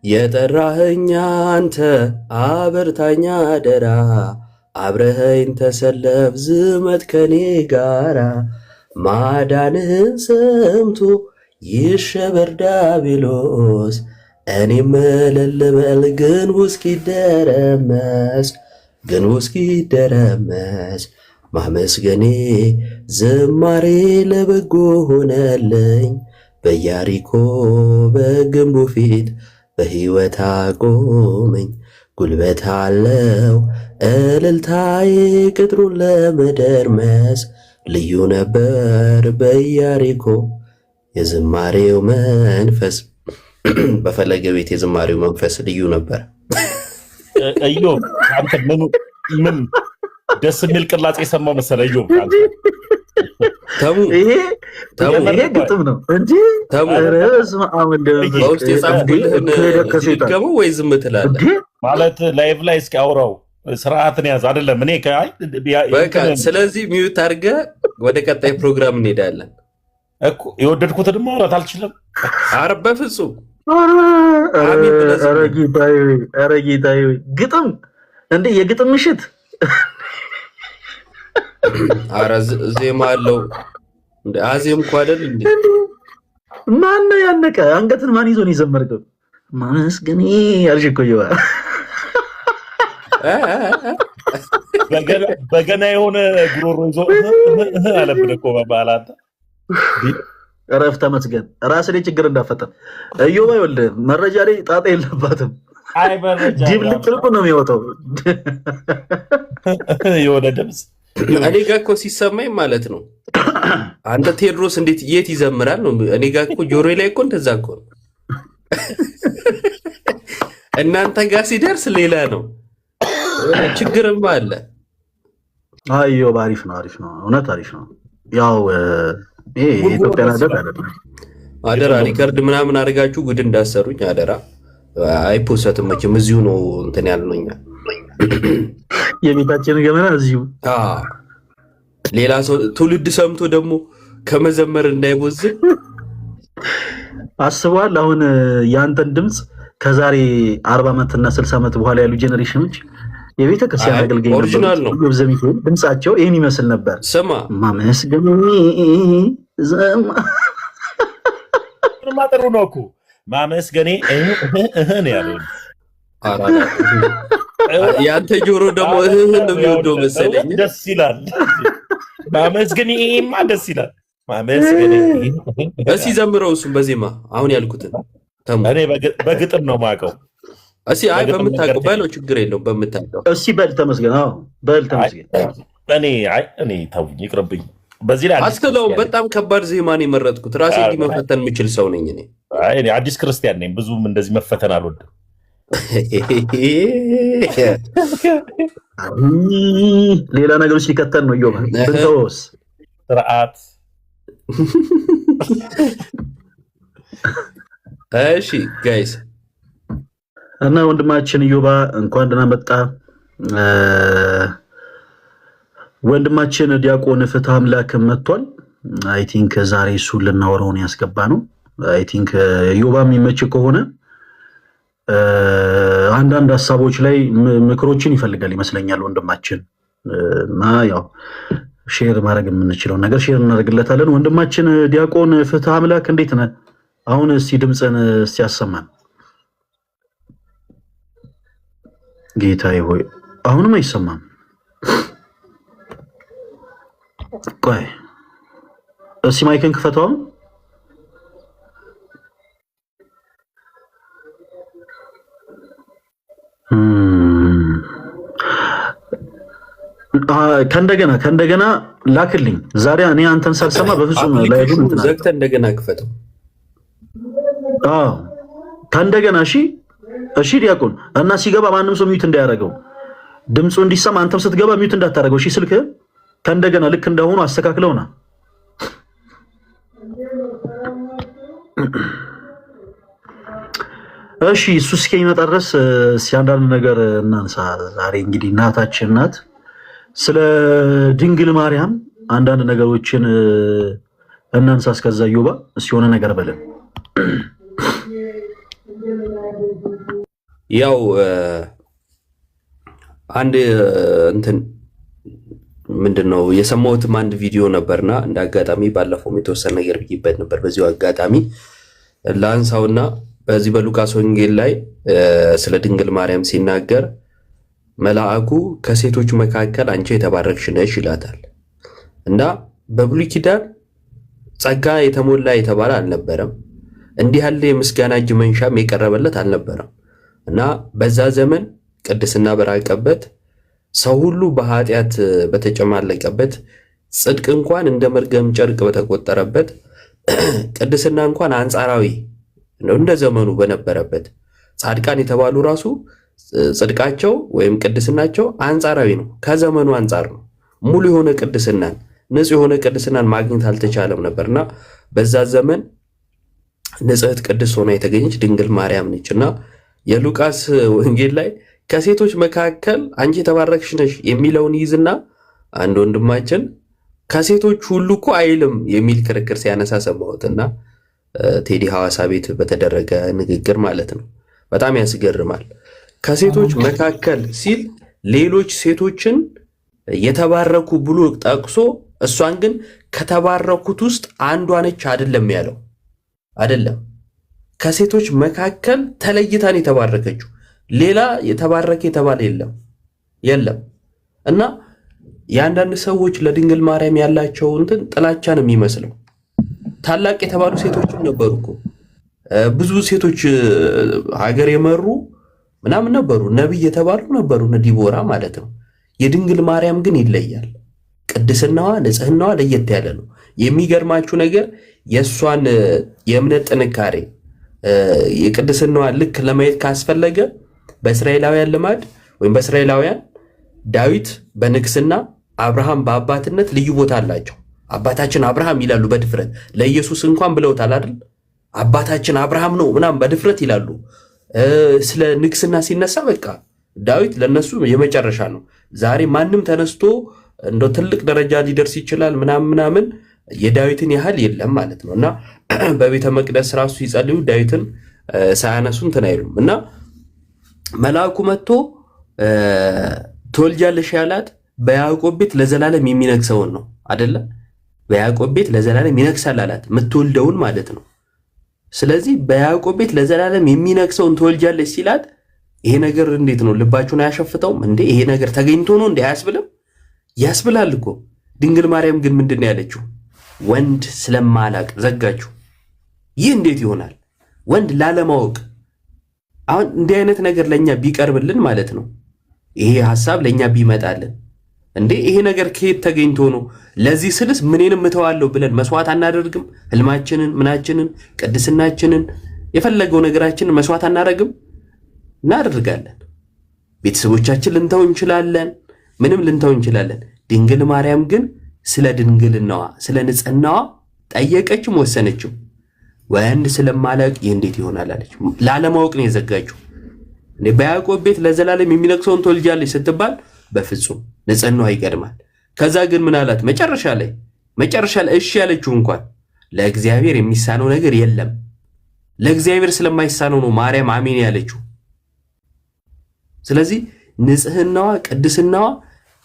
የጠራኸኝ አንተ አበርታኛ አደራ አብረኸኝ ተሰለፍ ዝመት ከኔ ጋራ ማዳንህን ሰምቶ ይሸበር ዲያብሎስ እኔም እልል ልበል ግንቡ እስኪደረመስ ማመስገኔ ዝማሬ ለበጎ ሆነልኝ በኢያሪኮ በግንቡ ፊት በሕይወት አቆመኝ ጉልበት አለው እልልታዬ ቅጥሩን ለመደርመስ ልዩ ነበር በኢያሪኮ የዝማሬው መንፈስ በፈለገ ቤት የዝማሬው መንፈስ ልዩ ነበር። ኢዮብ አንተ ምን ደስ የሚል ቅላጼ የሰማው መሰለህ? ኢዮብ ይሄ ግጥም ነው እንጂ በውስጥ የጻፍኩልህን ገመው ወይ ዝም ትላለህ ማለት ላይቭ ላይ እስኪ አውራው ስርዓትን ያዝ አይደለም። እኔ በቃ ስለዚህ ሚዩት አድርገህ ወደ ቀጣይ ፕሮግራም እንሄዳለን እኮ። የወደድኩትን ማውራት አልችልም። ኧረ በፍጹም ኧረ ጌታዬ ግጥም እንዴ የግጥም ምሽት ኧረ ዜማ አለው እንደ አዜም እኮ አይደል እንዴ? ማን ነው ያነቀ? አንገትን ማን ይዞ ነው የዘመርከው? ማመስገን ያልሽ እኮ ይዋ በገና የሆነ ጉሮሮ ይዞ አለብን እኮ በባላት ረፍ ተመስገን። ራስ ላይ ችግር እንዳፈጠር እዮባ ይኸውልህ መረጃ ላይ ጣጣ የለባትም። አይ መረጃ ጅብልቅልቁ ነው የሚወጣው የሆነ ድምፅ እኔ ጋር እኮ ሲሰማኝ ማለት ነው። አንተ ቴዎድሮስ እንዴት የት ይዘምራል ነው? እኔ ጋር እኮ ጆሮዬ ላይ እኮ እንደዛ እኮ ነው። እናንተ ጋር ሲደርስ ሌላ ነው። ችግርም አለ። አዮ አሪፍ ነው እውነት አሪፍ ነው። ያው ይሄ የኢትዮጵያ ነገር አይደለም። አደራ ሪከርድ ምናምን አድርጋችሁ ጉድ እንዳሰሩኝ አደራ። አይፖሰትም መቼም እዚሁ ነው እንትን ያልነኛ የቤታችን ገመና እዚሁ። ሌላ ሰው ትውልድ ሰምቶ ደግሞ ከመዘመር እንዳይቦዝን አስበዋል። አሁን የአንተን ድምፅ ከዛሬ 40 ዓመት እና 60 ዓመት በኋላ ያሉ ጄኔሬሽኖች የቤተ ክርስቲያን አገልጋይ ኦሪጂናል ነው ድምጻቸው ይህን ይመስል ነበር። ስማ ማመስገን ማጠሩ ነው እኮ ማመስገኔ ነው ያለው። ያንተ ጆሮ ደግሞ ነው የሚወደው መሰለኝ። ደስ ይላል ማመስገኔማ ደስ ይላል። ማመስገኔ እስኪ ዘምረው እሱም በዜማ አሁን ያልኩትን እኔ በግጥም ነው የማውቀው። እስኪ አይ በምታውቀው በለው ችግር የለውም በምታውቀው እስኪ በል ተመስገን። አዎ በል ተመስገን። እኔ ተውኝ ይቅርብኝ። በዚህ ላይ አስተላው በጣም ከባድ ዜማን የመረጥኩት ራሴ እንዲህ መፈተን የምችል ሰው ነኝ እኔ። እኔ አዲስ ክርስቲያን ነኝ፣ ብዙም እንደዚህ መፈተን አልወድም። ሌላ ነገሮች ሊከተል ነው እዮባ ብንተወስ ስርዓት። እሺ ጋይስ እና ወንድማችን እዮባ እንኳን ደህና መጣ። ወንድማችን ዲያቆን ፍትሐ አምላክ መጥቷል። አይ ቲንክ ዛሬ እሱ ልናወራውን ያስገባ ነው። አይ ቲንክ እዮባ የሚመች ከሆነ አንዳንድ ሀሳቦች ላይ ምክሮችን ይፈልጋል ይመስለኛል ወንድማችን። እና ያው ሼር ማድረግ የምንችለውን ነገር ሼር እናደርግለታለን። ወንድማችን ዲያቆን ፍትሐ አምላክ እንዴት ነህ? አሁን እስቲ ድምፅን እስቲ ያሰማን። ጌታዬ ሆይ አሁንም አይሰማም። ቆይ እስቲ ማይክን ክፈተው። ከእንደገና ላክልኝ ዛሬ እኔ አንተን ሳልሰማ በፍጹም ላይቡን እንትና ዘግተህ እንደገና ክፈተው። አዎ እንደገና እሺ ዲያቆን እና ሲገባ ማንም ሰው ሚዩት እንዳያደርገው ድምፁ እንዲሰማ አንተም ስትገባ ሚዩት እንዳታደርገው እሺ። ስልክ እንደገና ልክ እንደሆኑ አስተካክለውና እሺ እሱ እስኪመጣ ድረስ ሲያንዳንድ ነገር እናንሳ። ዛሬ እንግዲህ እናታችን ናት። ስለ ድንግል ማርያም አንዳንድ ነገሮችን እናንሳ። እስከዛ ዮባ እስኪ የሆነ ነገር በለን። ያው አንድ እንትን ምንድነው የሰማሁትም አንድ ቪዲዮ ነበርና እንደ አጋጣሚ ባለፈው የተወሰነ ነገር ብይበት ነበር። በዚሁ አጋጣሚ ላንሳውና በዚህ በሉቃስ ወንጌል ላይ ስለ ድንግል ማርያም ሲናገር መልአኩ ከሴቶች መካከል አንቺ የተባረክሽ ነሽ ይላታል። እና በብሉይ ኪዳን ጸጋ የተሞላ የተባለ አልነበረም። እንዲህ ያለ የምስጋና እጅ መንሻም የቀረበለት አልነበረም። እና በዛ ዘመን ቅድስና በራቀበት ሰው ሁሉ በኃጢአት በተጨማለቀበት ጽድቅ እንኳን እንደ መርገም ጨርቅ በተቆጠረበት ቅድስና እንኳን አንጻራዊ ነው እንደ ዘመኑ በነበረበት ጻድቃን የተባሉ ራሱ ጽድቃቸው ወይም ቅድስናቸው አንጻራዊ ነው፣ ከዘመኑ አንጻር ነው። ሙሉ የሆነ ቅድስናን ንጹህ የሆነ ቅድስናን ማግኘት አልተቻለም ነበርና በዛ ዘመን ንጽሕት ቅድስት ሆና የተገኘች ድንግል ማርያም ነችና የሉቃስ ወንጌል ላይ ከሴቶች መካከል አንቺ የተባረክሽ ነሽ የሚለውን ይዝና አንድ ወንድማችን ከሴቶች ሁሉ እኮ አይልም የሚል ክርክር ሲያነሳ ሰማሁትና ቴዲ ሐዋሳ ቤት በተደረገ ንግግር ማለት ነው። በጣም ያስገርማል። ከሴቶች መካከል ሲል ሌሎች ሴቶችን የተባረኩ ብሎ ጠቅሶ እሷን ግን ከተባረኩት ውስጥ አንዷ ነች አይደለም ያለው። አይደለም ከሴቶች መካከል ተለይታን የተባረከችው ሌላ የተባረከ የተባለ የለም። እና የአንዳንድ ሰዎች ለድንግል ማርያም ያላቸው እንትን ጥላቻ ነው የሚመስለው። ታላቅ የተባሉ ሴቶችም ነበሩ እኮ ብዙ ሴቶች ሀገር የመሩ ምናምን ነበሩ፣ ነብይ የተባሉ ነበሩ፣ ዲቦራ ማለት ነው። የድንግል ማርያም ግን ይለያል። ቅድስናዋ ንጽህናዋ ለየት ያለ ነው። የሚገርማችሁ ነገር የእሷን የእምነት ጥንካሬ የቅድስናዋ ልክ ለማየት ካስፈለገ በእስራኤላውያን ልማድ ወይም በእስራኤላውያን ዳዊት በንግስና አብርሃም በአባትነት ልዩ ቦታ አላቸው። አባታችን አብርሃም ይላሉ በድፍረት ለኢየሱስ እንኳን ብለውታል አይደል? አባታችን አብርሃም ነው ምናምን በድፍረት ይላሉ። ስለ ንግስና ሲነሳ በቃ ዳዊት ለነሱ የመጨረሻ ነው። ዛሬ ማንም ተነስቶ እንደ ትልቅ ደረጃ ሊደርስ ይችላል ምናምን የዳዊትን ያህል የለም ማለት ነው። እና በቤተ መቅደስ ራሱ ሲጸልዩ ዳዊትን ሳያነሱ እንትን አይሉም። እና መልአኩ መጥቶ ትወልጃለሽ ያላት በያዕቆብ ቤት ለዘላለም የሚነግሰውን ነው አይደለ? በያዕቆብ ቤት ለዘላለም ይነግሳል አላት፣ የምትወልደውን ማለት ነው። ስለዚህ በያዕቆብ ቤት ለዘላለም የሚነግሰውን ትወልጃለሽ ሲላት ይሄ ነገር እንዴት ነው ልባችሁን አያሸፍተውም እንዴ? ይሄ ነገር ተገኝቶ ነው እንዴ አያስብልም? ያስብላል እኮ። ድንግል ማርያም ግን ምንድን ነው ያለችው? ወንድ ስለማላቅ ዘጋችሁ። ይህ እንዴት ይሆናል? ወንድ ላለማወቅ። አሁን እንዲህ አይነት ነገር ለኛ ቢቀርብልን ማለት ነው፣ ይሄ ሐሳብ ለኛ ቢመጣልን እንዴ ይሄ ነገር ከየት ተገኝቶ ነው? ለዚህ ስልስ ምኔንም እተዋለሁ ብለን መስዋዕት አናደርግም? ህልማችንን፣ ምናችንን፣ ቅድስናችንን፣ የፈለገው ነገራችንን መስዋዕት አናደርግም? እናደርጋለን። ቤተሰቦቻችን ልንተው እንችላለን፣ ምንም ልንተው እንችላለን። ድንግል ማርያም ግን ስለ ድንግልናዋ ስለ ንጽህናዋ ጠየቀችም ወሰነችም። ወንድ ስለማላቅ ይህ እንዴት ይሆናል አለች። ላለማወቅ ነው የዘጋችው። በያዕቆብ ቤት ለዘላለም የሚነግሰውን ትወልጃለች ስትባል በፍጹም ንጽህናዋ ይቀድማል። ከዛ ግን ምን አላት? መጨረሻ ላይ እሺ ያለችው እንኳን ለእግዚአብሔር የሚሳነው ነገር የለም። ለእግዚአብሔር ስለማይሳነው ነው ማርያም አሜን ያለችው። ስለዚህ ንጽህናዋ ቅድስናዋ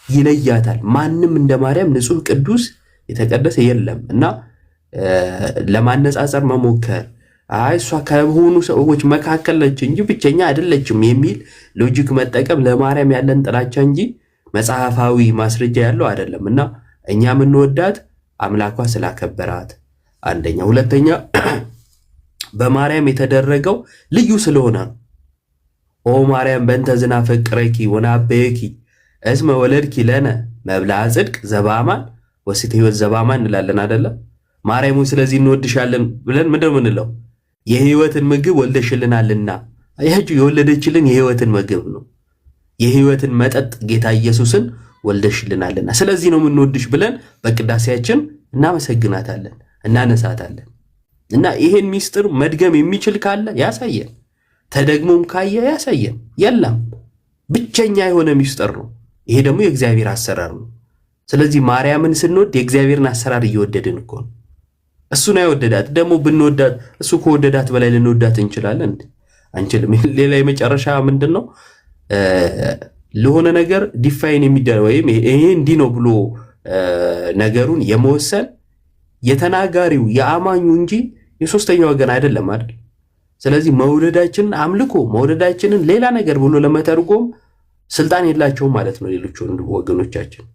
ይለያታል። ማንም እንደ ማርያም ንጹህ ቅዱስ የተቀደሰ የለም። እና ለማነጻጸር መሞከር እሷ ከሆኑ ሰዎች መካከል ነች እንጂ ብቸኛ አይደለችም የሚል ሎጂክ መጠቀም ለማርያም ያለን ጥላቻ እንጂ መጽሐፋዊ ማስረጃ ያለው አይደለም። እና እኛ የምንወዳት አምላኳ ስላከበራት አንደኛ፣ ሁለተኛ በማርያም የተደረገው ልዩ ስለሆነ ነው። ኦ ማርያም በእንተ ዝናፈቅረኪ ወናበየኪ እስመ ወለድኪ ለነ መብልዐ ጽድቅ ዘበአማን ወስተ ሕይወት ዘባማ እንላለን አይደለ? ማርያም ሆይ ስለዚህ እንወድሻለን ብለን ምንድነው የምንለው? የሕይወትን ምግብ ወልደሽልናልና። አያችሁ፣ የወለደችልን የሕይወትን ምግብ ነው። የሕይወትን መጠጥ ጌታ ኢየሱስን ወልደሽልናልና ስለዚህ ነው የምንወድሽ ብለን በቅዳሴያችን እናመሰግናታለን፣ እናነሳታለን። እና ይሄን ሚስጥር መድገም የሚችል ካለ ያሳየን፣ ተደግሞም ካየ ያሳየን። የለም ብቸኛ የሆነ ሚስጥር ነው። ይሄ ደግሞ የእግዚአብሔር አሰራር ነው። ስለዚህ ማርያምን ስንወድ የእግዚአብሔርን አሰራር እየወደድን እኮ ነው። እሱን አይወደዳት ደግሞ ብንወዳት እሱ ከወደዳት በላይ ልንወዳት እንችላለን? አንችልም። ሌላ የመጨረሻ ምንድን ነው ለሆነ ነገር ዲፋይን የሚደረግ ወይም ይሄ እንዲህ ነው ብሎ ነገሩን የመወሰን የተናጋሪው የአማኙ እንጂ የሶስተኛ ወገን አይደለም አይደል? ስለዚህ መውደዳችንን አምልኮ መውደዳችንን ሌላ ነገር ብሎ ለመተርጎም ስልጣን የላቸውም ማለት ነው ሌሎች ወገኖቻችን።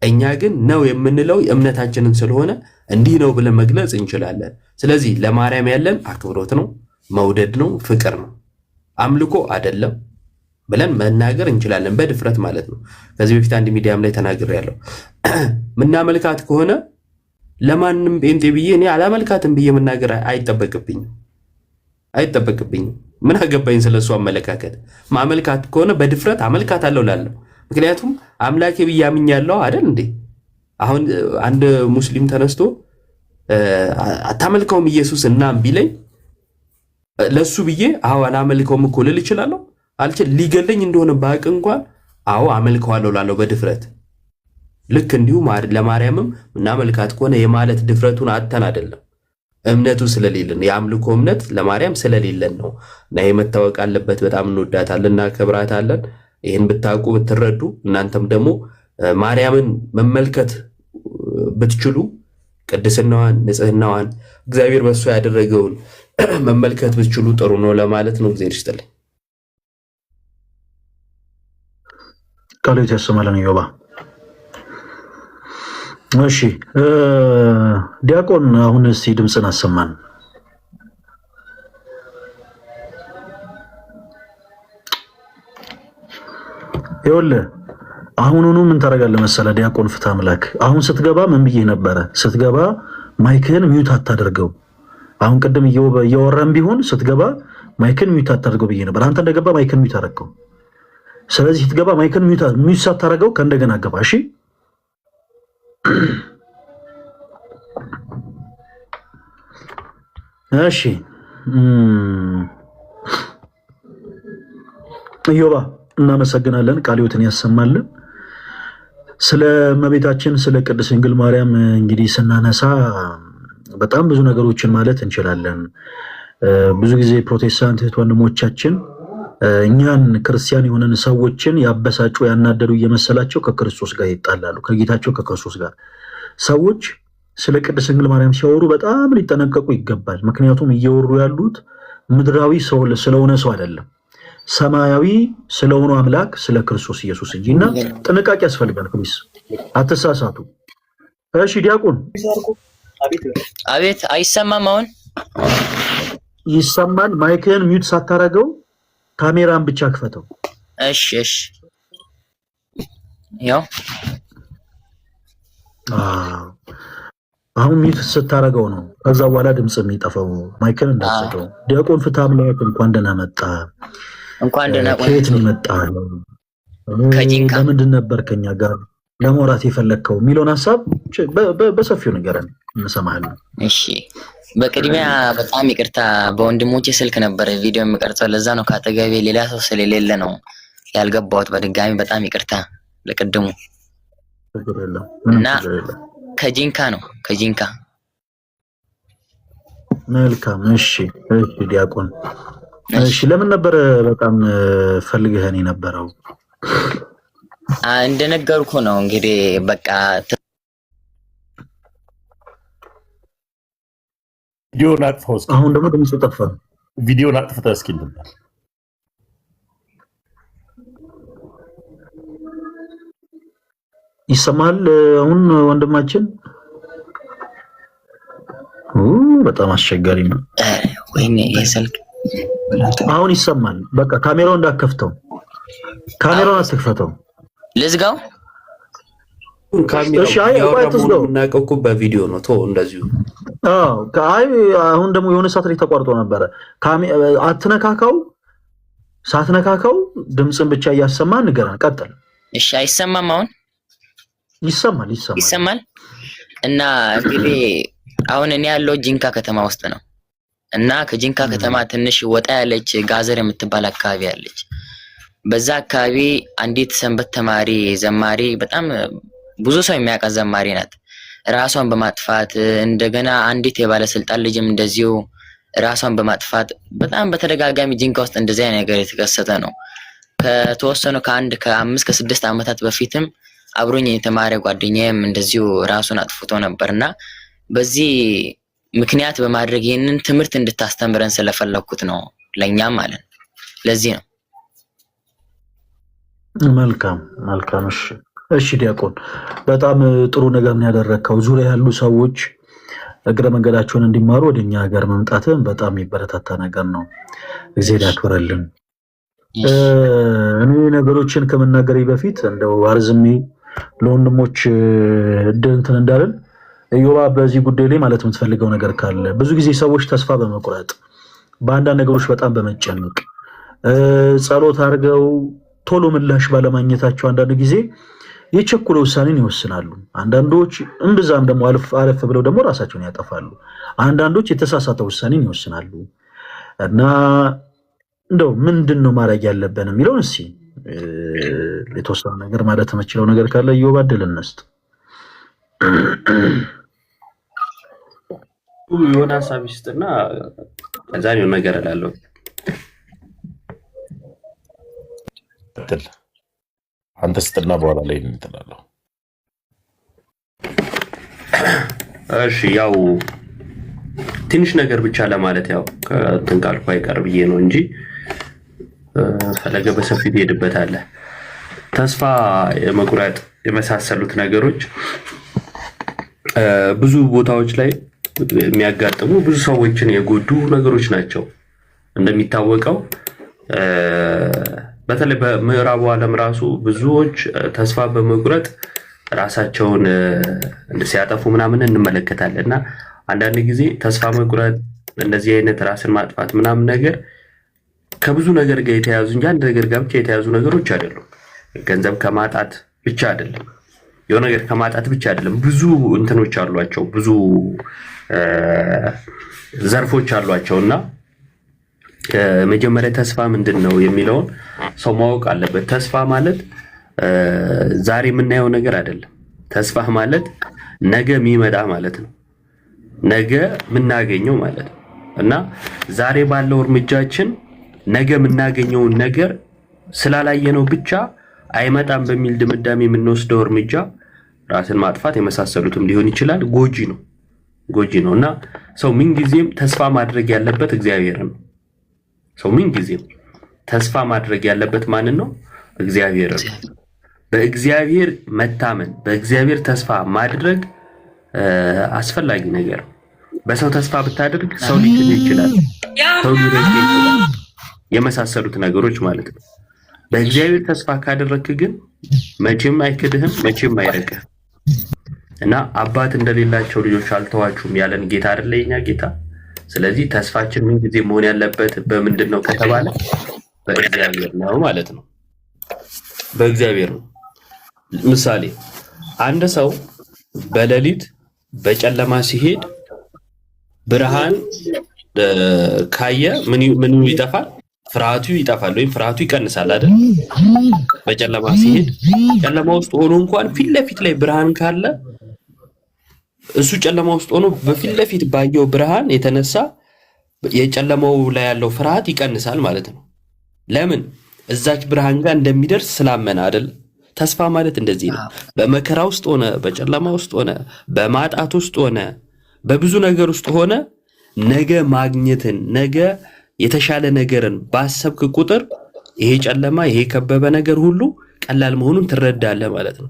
እኛ ግን ነው የምንለው እምነታችንን ስለሆነ እንዲህ ነው ብለን መግለጽ እንችላለን። ስለዚህ ለማርያም ያለን አክብሮት ነው፣ መውደድ ነው፣ ፍቅር ነው፣ አምልኮ አይደለም ብለን መናገር እንችላለን በድፍረት ማለት ነው። ከዚህ በፊት አንድ ሚዲያም ላይ ተናግሬያለሁ። ምናመልካት ከሆነ ለማንም ጴንጤ ብዬ እኔ አላመልካትም ብዬ መናገር አይጠበቅብኝም። ምን አገባኝ ስለሱ አመለካከት። ማመልካት ከሆነ በድፍረት አመልካታለሁ እላለሁ። ምክንያቱም አምላኬ ብዬ አምኛለሁ አይደል እንዴ? አሁን አንድ ሙስሊም ተነስቶ አታመልከውም ኢየሱስ እና ቢለኝ ለሱ ብዬ አዎ አላመልከውም እኮ ልል እችላለሁ? አልችል። ሊገለኝ እንደሆነ ባቅ እንኳን አዎ አመልከዋለሁ እላለሁ በድፍረት። ልክ እንዲሁ ለማርያምም እናመልካት ከሆነ የማለት ድፍረቱን አተን አይደለም፣ እምነቱ ስለሌለን የአምልኮ እምነት ለማርያም ስለሌለን ነው። እና ይሄ መታወቅ አለበት። በጣም እንወዳታለን እና ክብራታለን። ይህን ብታውቁ ብትረዱ፣ እናንተም ደግሞ ማርያምን መመልከት ብትችሉ ቅድስናዋን፣ ንጽህናዋን እግዚአብሔር በእሷ ያደረገውን መመልከት ብትችሉ ጥሩ ነው ለማለት ነው። እግዚአብሔር ይስጥልኝ። ቃሎት ያሰማለን ዮባ። እሺ ዲያቆን አሁን እስቲ ድምፅን አሰማን። ይኸውልህ አሁኑኑ ምን ታደርጋለህ መሰለህ ዲያቆን ፍትሐ አምላክ፣ አሁን ስትገባ ምን ብዬ ነበረ? ስትገባ ማይክህን ሚዩት አታደርገው። አሁን ቅድም እያወራን ቢሆን ስትገባ ማይክን ሚዩት አታደርገው ብዬ ነበር። አንተ እንደገባ ማይክን ሚዩት አደረገው። ስለዚህ ስትገባ ማይክን ሚዩት ሳታደርገው ከእንደገና ገባ። እሺ እሺ ኢዮባ እናመሰግናለን። ቃልዮትን ያሰማልን። ስለ እመቤታችን ስለ ቅድስት ድንግል ማርያም እንግዲህ ስናነሳ በጣም ብዙ ነገሮችን ማለት እንችላለን። ብዙ ጊዜ ፕሮቴስታንት እህት ወንድሞቻችን እኛን ክርስቲያን የሆነን ሰዎችን ያበሳጩ ያናደዱ እየመሰላቸው ከክርስቶስ ጋር ይጣላሉ፣ ከጌታቸው ከክርስቶስ ጋር። ሰዎች ስለ ቅድስት ድንግል ማርያም ሲያወሩ በጣም ሊጠነቀቁ ይገባል። ምክንያቱም እየወሩ ያሉት ምድራዊ ሰው ስለሆነ ሰው አይደለም፣ ሰማያዊ ስለሆነ አምላክ ስለ ክርስቶስ ኢየሱስ እንጂ እና ጥንቃቄ ያስፈልጋል። ፕሊስ አትሳሳቱ። እሺ ዲያቆን። አቤት። አይሰማም? አሁን ይሰማል። ማይክህን ሚዩት ሳታረገው ካሜራን ብቻ ክፈተው። እሺ እሺ። ያው አሁን ሚዩት ስታረገው ነው ከዛ በኋላ ድምጽ የሚጠፋው። ማይክን እንዳትዘጋው። ዲያቆን ፍትሐ አምላክ እንኳን ደህና መጣ። እንኳን ደህና ቆይ። ከየት ነው የመጣው? ከጂንካ። ለምንድን ነበር ከኛ ጋር ለማውራት የፈለግከው የሚለውን ሀሳብ በሰፊው ንገረን፣ እንሰማሃለን። እሺ በቅድሚያ በጣም ይቅርታ፣ በወንድሞቼ ስልክ ነበር ቪዲዮ የሚቀርጸው። ለዛ ነው ካጠገቤ ሌላ ሰው ስለሌለ ነው ያልገባሁት። በድጋሚ በጣም ይቅርታ ለቅድሙ። እና ከጂንካ ነው ከጂንካ። መልካም። እሺ እሺ ዲያቆን እሺ። ለምን ነበር በጣም ፈልገህን የነበረው? እንደነገርኩ ነው እንግዲህ በቃ ቪዲዮን አጥፋው እስኪ። አሁን ደግሞ ድምፁ ጠፋ። ቪዲዮን አጥፍተህ እስኪ እንትን ይሰማል አሁን ወንድማችን? በጣም አስቸጋሪ ነው። ወይኔ የስልክ አሁን ይሰማል። በቃ ካሜራውን እንዳከፍተው፣ ካሜራውን አትክፈተው። ልዝጋው? የምናውቀው እኮ በቪዲዮ ነው። እንደዚሁ አሁን ደግሞ የሆነ ሰዓት ላይ ተቋርጦ ነበረ። አትነካካው፣ ሳትነካካው ድምፅን ብቻ እያሰማ ንገረን። ቀጥል። እሺ፣ አይሰማም? አሁን ይሰማል። እና እንግዲህ አሁን እኔ ያለው ጂንካ ከተማ ውስጥ ነው እና ከጂንካ ከተማ ትንሽ ወጣ ያለች ጋዘር የምትባል አካባቢ አለች። በዛ አካባቢ አንዲት ሰንበት ተማሪ ዘማሪ፣ በጣም ብዙ ሰው የሚያውቃት ዘማሪ ናት። ራሷን በማጥፋት እንደገና አንዲት የባለስልጣን ልጅም እንደዚሁ ራሷን በማጥፋት በጣም በተደጋጋሚ ጂንካ ውስጥ እንደዚህ አይነት ነገር የተከሰተ ነው። ከተወሰኑ ከ5 ከ6 ዓመታት በፊትም አብሮኝ የተማረ ጓደኛዬም እንደዚሁ ራሱን አጥፍቶ ነበርና በዚህ ምክንያት በማድረግ ይህንን ትምህርት እንድታስተምረን ስለፈለኩት ነው፣ ለኛም ማለት ነው። ለዚህ ነው። መልካም። እሺ ዲያቆን፣ በጣም ጥሩ ነገር ነው ያደረግከው። ዙሪያ ያሉ ሰዎች እግረ መንገዳቸውን እንዲማሩ ወደኛ ሀገር መምጣትም በጣም የሚበረታታ ነገር ነው። እግዚአብሔር ያክብረልን። እኔ ነገሮችን ከመናገሬ በፊት እንደው አርዝሜ ለወንድሞች እንትን እንዳልን ኢዮባ፣ በዚህ ጉዳይ ላይ ማለት የምትፈልገው ነገር ካለ። ብዙ ጊዜ ሰዎች ተስፋ በመቁረጥ በአንዳንድ ነገሮች በጣም በመጨነቅ ጸሎት አድርገው ቶሎ ምላሽ ባለማግኘታቸው አንዳንድ ጊዜ የቸኮለ ውሳኔን ይወስናሉ። አንዳንዶች እምብዛም ደግሞ አለፍ ብለው ደግሞ ራሳቸውን ያጠፋሉ። አንዳንዶች የተሳሳተ ውሳኔን ይወስናሉ። እና እንደው ምንድን ነው ማድረግ ያለብን የሚለውን እስኪ የተወሰነ ነገር ማለት የምችለው ነገር ካለ ኢዮብ ዕድል እንስጥ። የሆነ ሀሳብ ይስጥና ከዛ ነው ነገር እላለሁ። አንተ ስጥና በኋላ ላይ እንትላለሁ። እሺ፣ ያው ትንሽ ነገር ብቻ ለማለት ያው ከእንትን ካልኩ አይቀር ብዬ ነው እንጂ ፈለገ በሰፊ ትሄድበታለህ። ተስፋ የመቁረጥ የመሳሰሉት ነገሮች ብዙ ቦታዎች ላይ የሚያጋጥሙ ብዙ ሰዎችን የጎዱ ነገሮች ናቸው። እንደሚታወቀው በተለይ በምዕራቡ ዓለም ራሱ ብዙዎች ተስፋ በመቁረጥ ራሳቸውን ሲያጠፉ ምናምን እንመለከታለን። እና አንዳንድ ጊዜ ተስፋ መቁረጥ፣ እንደዚህ አይነት ራስን ማጥፋት ምናምን ነገር ከብዙ ነገር ጋር የተያዙ እንጂ አንድ ነገር ጋር ብቻ የተያዙ ነገሮች አይደሉም። ገንዘብ ከማጣት ብቻ አይደለም፣ የሆነ ነገር ከማጣት ብቻ አይደለም። ብዙ እንትኖች አሏቸው፣ ብዙ ዘርፎች አሏቸው። እና መጀመሪያ ተስፋ ምንድን ነው የሚለውን ሰው ማወቅ አለበት። ተስፋ ማለት ዛሬ የምናየው ነገር አይደለም። ተስፋ ማለት ነገ የሚመጣ ማለት ነው፣ ነገ የምናገኘው ማለት ነው። እና ዛሬ ባለው እርምጃችን ነገ የምናገኘውን ነገር ስላላየነው ብቻ አይመጣም በሚል ድምዳሜ የምንወስደው እርምጃ ራስን ማጥፋት የመሳሰሉትም ሊሆን ይችላል። ጎጂ ነው እና ሰው ምንጊዜም ተስፋ ማድረግ ያለበት እግዚአብሔር ነው። ሰው ምንጊዜም ተስፋ ማድረግ ያለበት ማንን ነው? እግዚአብሔር ነው። በእግዚአብሔር መታመን፣ በእግዚአብሔር ተስፋ ማድረግ አስፈላጊ ነገር ነው። በሰው ተስፋ ብታደርግ ሰው ሊክድ ይችላል፣ ሰው ሊረግ ይችላል፣ የመሳሰሉት ነገሮች ማለት ነው። በእግዚአብሔር ተስፋ ካደረግክ ግን መቼም አይክድህም፣ መቼም አይረግህም። እና አባት እንደሌላቸው ልጆች አልተዋችሁም ያለን ጌታ አይደለ የኛ ጌታ። ስለዚህ ተስፋችን ምን ጊዜ መሆን ያለበት በምንድን ነው ከተባለ በእግዚአብሔር ነው ማለት ነው። በእግዚአብሔር ነው። ምሳሌ አንድ ሰው በሌሊት በጨለማ ሲሄድ ብርሃን ካየ ምን ይጠፋል? ፍርሃቱ ይጠፋል ወይም ፍርሃቱ ይቀንሳል አይደል? በጨለማ ሲሄድ ጨለማ ውስጥ ሆኖ እንኳን ፊት ለፊት ላይ ብርሃን ካለ እሱ ጨለማ ውስጥ ሆኖ በፊት ለፊት ባየው ብርሃን የተነሳ የጨለማው ላይ ያለው ፍርሃት ይቀንሳል ማለት ነው። ለምን? እዛች ብርሃን ጋር እንደሚደርስ ስላመነ አይደል? ተስፋ ማለት እንደዚህ ነው። በመከራ ውስጥ ሆነ፣ በጨለማ ውስጥ ሆነ፣ በማጣት ውስጥ ሆነ፣ በብዙ ነገር ውስጥ ሆነ ነገ ማግኘትን፣ ነገ የተሻለ ነገርን ባሰብክ ቁጥር ይሄ ጨለማ፣ ይሄ ከበበ ነገር ሁሉ ቀላል መሆኑን ትረዳለህ ማለት ነው።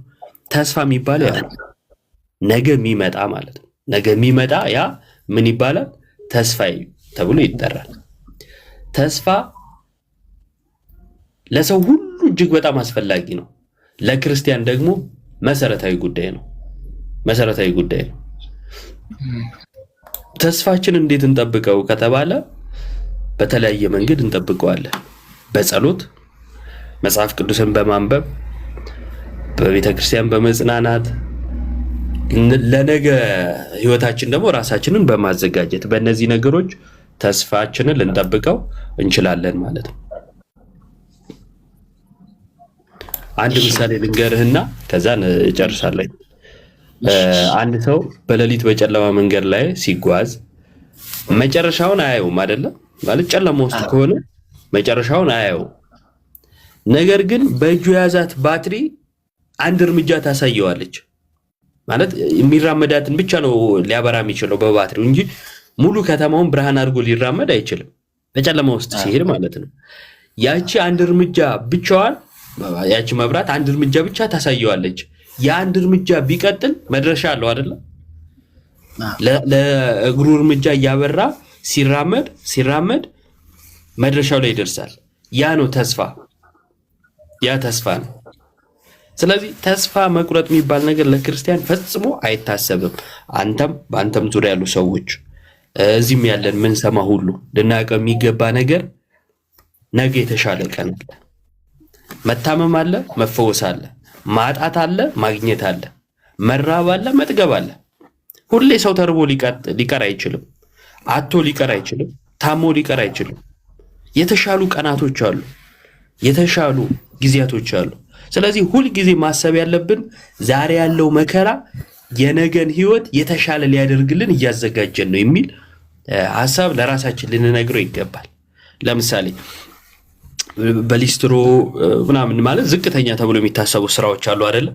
ተስፋ የሚባለው ያ ነገ የሚመጣ ማለት ነው። ነገ የሚመጣ ያ ምን ይባላል? ተስፋ ተብሎ ይጠራል። ተስፋ ለሰው ሁሉ እጅግ በጣም አስፈላጊ ነው። ለክርስቲያን ደግሞ መሰረታዊ ጉዳይ ነው። መሰረታዊ ጉዳይ ነው። ተስፋችን እንዴት እንጠብቀው ከተባለ በተለያየ መንገድ እንጠብቀዋለን። በጸሎት፣ መጽሐፍ ቅዱስን በማንበብ፣ በቤተ ክርስቲያን በመጽናናት፣ ለነገ ህይወታችን ደግሞ ራሳችንን በማዘጋጀት በእነዚህ ነገሮች ተስፋችንን ልንጠብቀው እንችላለን ማለት ነው። አንድ ምሳሌ ልንገርህና ከዛን እጨርሳለሁ። አንድ ሰው በሌሊት በጨለማ መንገድ ላይ ሲጓዝ መጨረሻውን አያየውም አይደለ? ማለት ጨለማ ውስጥ ከሆነ መጨረሻውን አያየውም። ነገር ግን በእጁ የያዛት ባትሪ አንድ እርምጃ ታሳየዋለች። ማለት የሚራመዳትን ብቻ ነው ሊያበራ የሚችለው በባትሪው እንጂ ሙሉ ከተማውን ብርሃን አድርጎ ሊራመድ አይችልም፣ በጨለማ ውስጥ ሲሄድ ማለት ነው። ያቺ አንድ እርምጃ ብቻዋን ያቺ መብራት አንድ እርምጃ ብቻ ታሳየዋለች። የአንድ እርምጃ ቢቀጥል መድረሻ አለው አይደለ? ለእግሩ እርምጃ እያበራ ሲራመድ መድረሻው ላይ ይደርሳል። ያ ነው ተስፋ። ያ ተስፋ ነው። ስለዚህ ተስፋ መቁረጥ የሚባል ነገር ለክርስቲያን ፈጽሞ አይታሰብም። በአንተም ዙሪያ ያሉ ሰዎች እዚህም ያለን ምን ሰማ ሁሉ ልናውቀው የሚገባ ነገር ነገ የተሻለ ቀን አለ። መታመም አለ፣ መፈወስ አለ፣ ማጣት አለ፣ ማግኘት አለ፣ መራብ አለ፣ መጥገብ አለ። ሁሌ ሰው ተርቦ ሊቀር አይችልም። አቶ ሊቀር አይችልም። ታሞ ሊቀር አይችልም። የተሻሉ ቀናቶች አሉ፣ የተሻሉ ጊዜያቶች አሉ። ስለዚህ ሁል ጊዜ ማሰብ ያለብን ዛሬ ያለው መከራ የነገን ህይወት የተሻለ ሊያደርግልን እያዘጋጀን ነው የሚል ሐሳብ ለራሳችን ልንነግረው ይገባል። ለምሳሌ በሊስትሮ ምናምን ማለት ዝቅተኛ ተብሎ የሚታሰቡ ስራዎች አሉ አይደለ?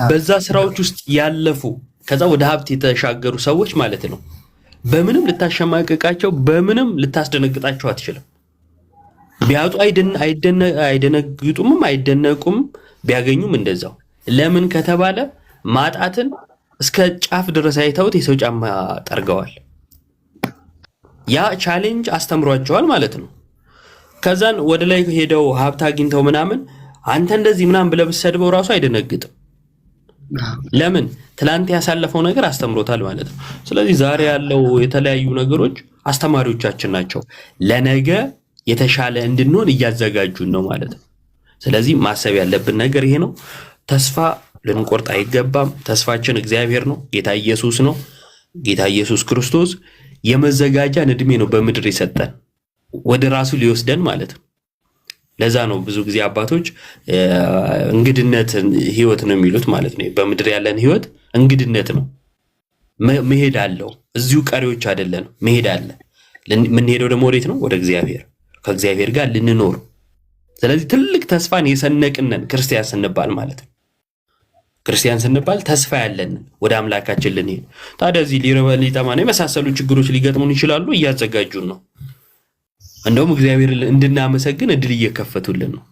በዛ ስራዎች ውስጥ ያለፉ ከዛ ወደ ሀብት የተሻገሩ ሰዎች ማለት ነው። በምንም ልታሸማቀቃቸው፣ በምንም ልታስደነግጣቸው አትችልም። ቢያጡ አይደነግጡም፣ አይደነቁም። ቢያገኙም እንደዛው። ለምን ከተባለ ማጣትን እስከ ጫፍ ድረስ አይተውት የሰው ጫማ ጠርገዋል። ያ ቻሌንጅ አስተምሯቸዋል ማለት ነው። ከዛን ወደ ላይ ሄደው ሀብት አግኝተው ምናምን አንተ እንደዚህ ምናምን ብለህ ብትሰድበው ራሱ አይደነግጥም። ለምን? ትላንት ያሳለፈው ነገር አስተምሮታል ማለት ነው። ስለዚህ ዛሬ ያለው የተለያዩ ነገሮች አስተማሪዎቻችን ናቸው። ለነገ የተሻለ እንድንሆን እያዘጋጁን ነው ማለት ነው። ስለዚህ ማሰብ ያለብን ነገር ይሄ ነው። ተስፋ ልንቆርጥ አይገባም። ተስፋችን እግዚአብሔር ነው፣ ጌታ ኢየሱስ ነው። ጌታ ኢየሱስ ክርስቶስ የመዘጋጃን እድሜ ነው በምድር የሰጠን ወደ ራሱ ሊወስደን ማለት ነው። ለዛ ነው ብዙ ጊዜ አባቶች እንግድነትን ህይወት ነው የሚሉት ማለት ነው። በምድር ያለን ህይወት እንግድነት ነው። መሄድ አለው። እዚሁ ቀሪዎች አይደለንም። መሄድ አለ። የምንሄደው ደግሞ ወዴት ነው? ወደ እግዚአብሔር፣ ከእግዚአብሔር ጋር ልንኖር። ስለዚህ ትልቅ ተስፋን የሰነቅነን ክርስቲያን ስንባል ማለት ነው። ክርስቲያን ስንባል ተስፋ ያለን ወደ አምላካችን ልንሄድ። ታዲያ እዚህ ሊረበን ሊጠማን የመሳሰሉ ችግሮች ሊገጥሙን ይችላሉ። እያዘጋጁን ነው። እንደውም እግዚአብሔር እንድናመሰግን እድል እየከፈቱልን ነው።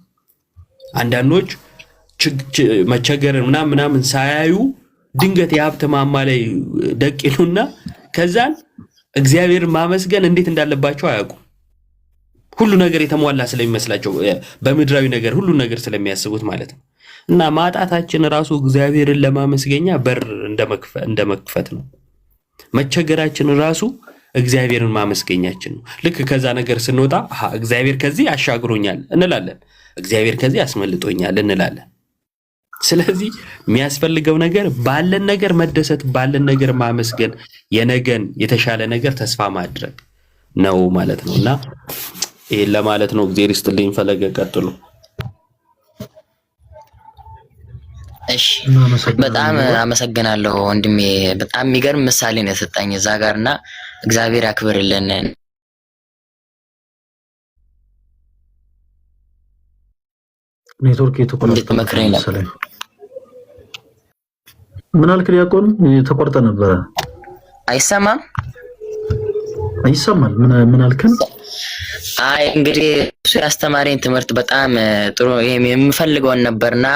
አንዳንዶች መቸገርን ምናምን ሳያዩ ድንገት የሀብት ማማ ላይ ደቂሉና ከዛን እግዚአብሔር ማመስገን እንዴት እንዳለባቸው አያውቁም። ሁሉ ነገር የተሟላ ስለሚመስላቸው በምድራዊ ነገር ሁሉ ነገር ስለሚያስቡት ማለት ነው። እና ማጣታችን ራሱ እግዚአብሔርን ለማመስገኛ በር እንደመክፈት ነው። መቸገራችን ራሱ እግዚአብሔርን ማመስገኛችን ነው። ልክ ከዛ ነገር ስንወጣ እግዚአብሔር ከዚህ አሻግሮኛል እንላለን፣ እግዚአብሔር ከዚህ አስመልጦኛል እንላለን። ስለዚህ የሚያስፈልገው ነገር ባለን ነገር መደሰት፣ ባለን ነገር ማመስገን፣ የነገን የተሻለ ነገር ተስፋ ማድረግ ነው ማለት ነው። እና ይሄን ለማለት ነው። እግዚአብሔር ይስጥልኝ። ፈለገ ቀጥሉ። እሺ በጣም አመሰግናለሁ ወንድሜ። በጣም የሚገርም ምሳሌ ነው የሰጠኝ እዛ ጋር እና እግዚአብሔር ያክብርልን። ኔትወርክ የተቆረጠ መሰለኝ። ምን አልክ ዲያቆን? የተቆረጠ ነበረ። አይሰማም? ይሰማል። ምን አልከን? አይ እንግዲህ እሱ ያስተማረኝ ትምህርት በጣም ጥሩ የምፈልገውን ነበርና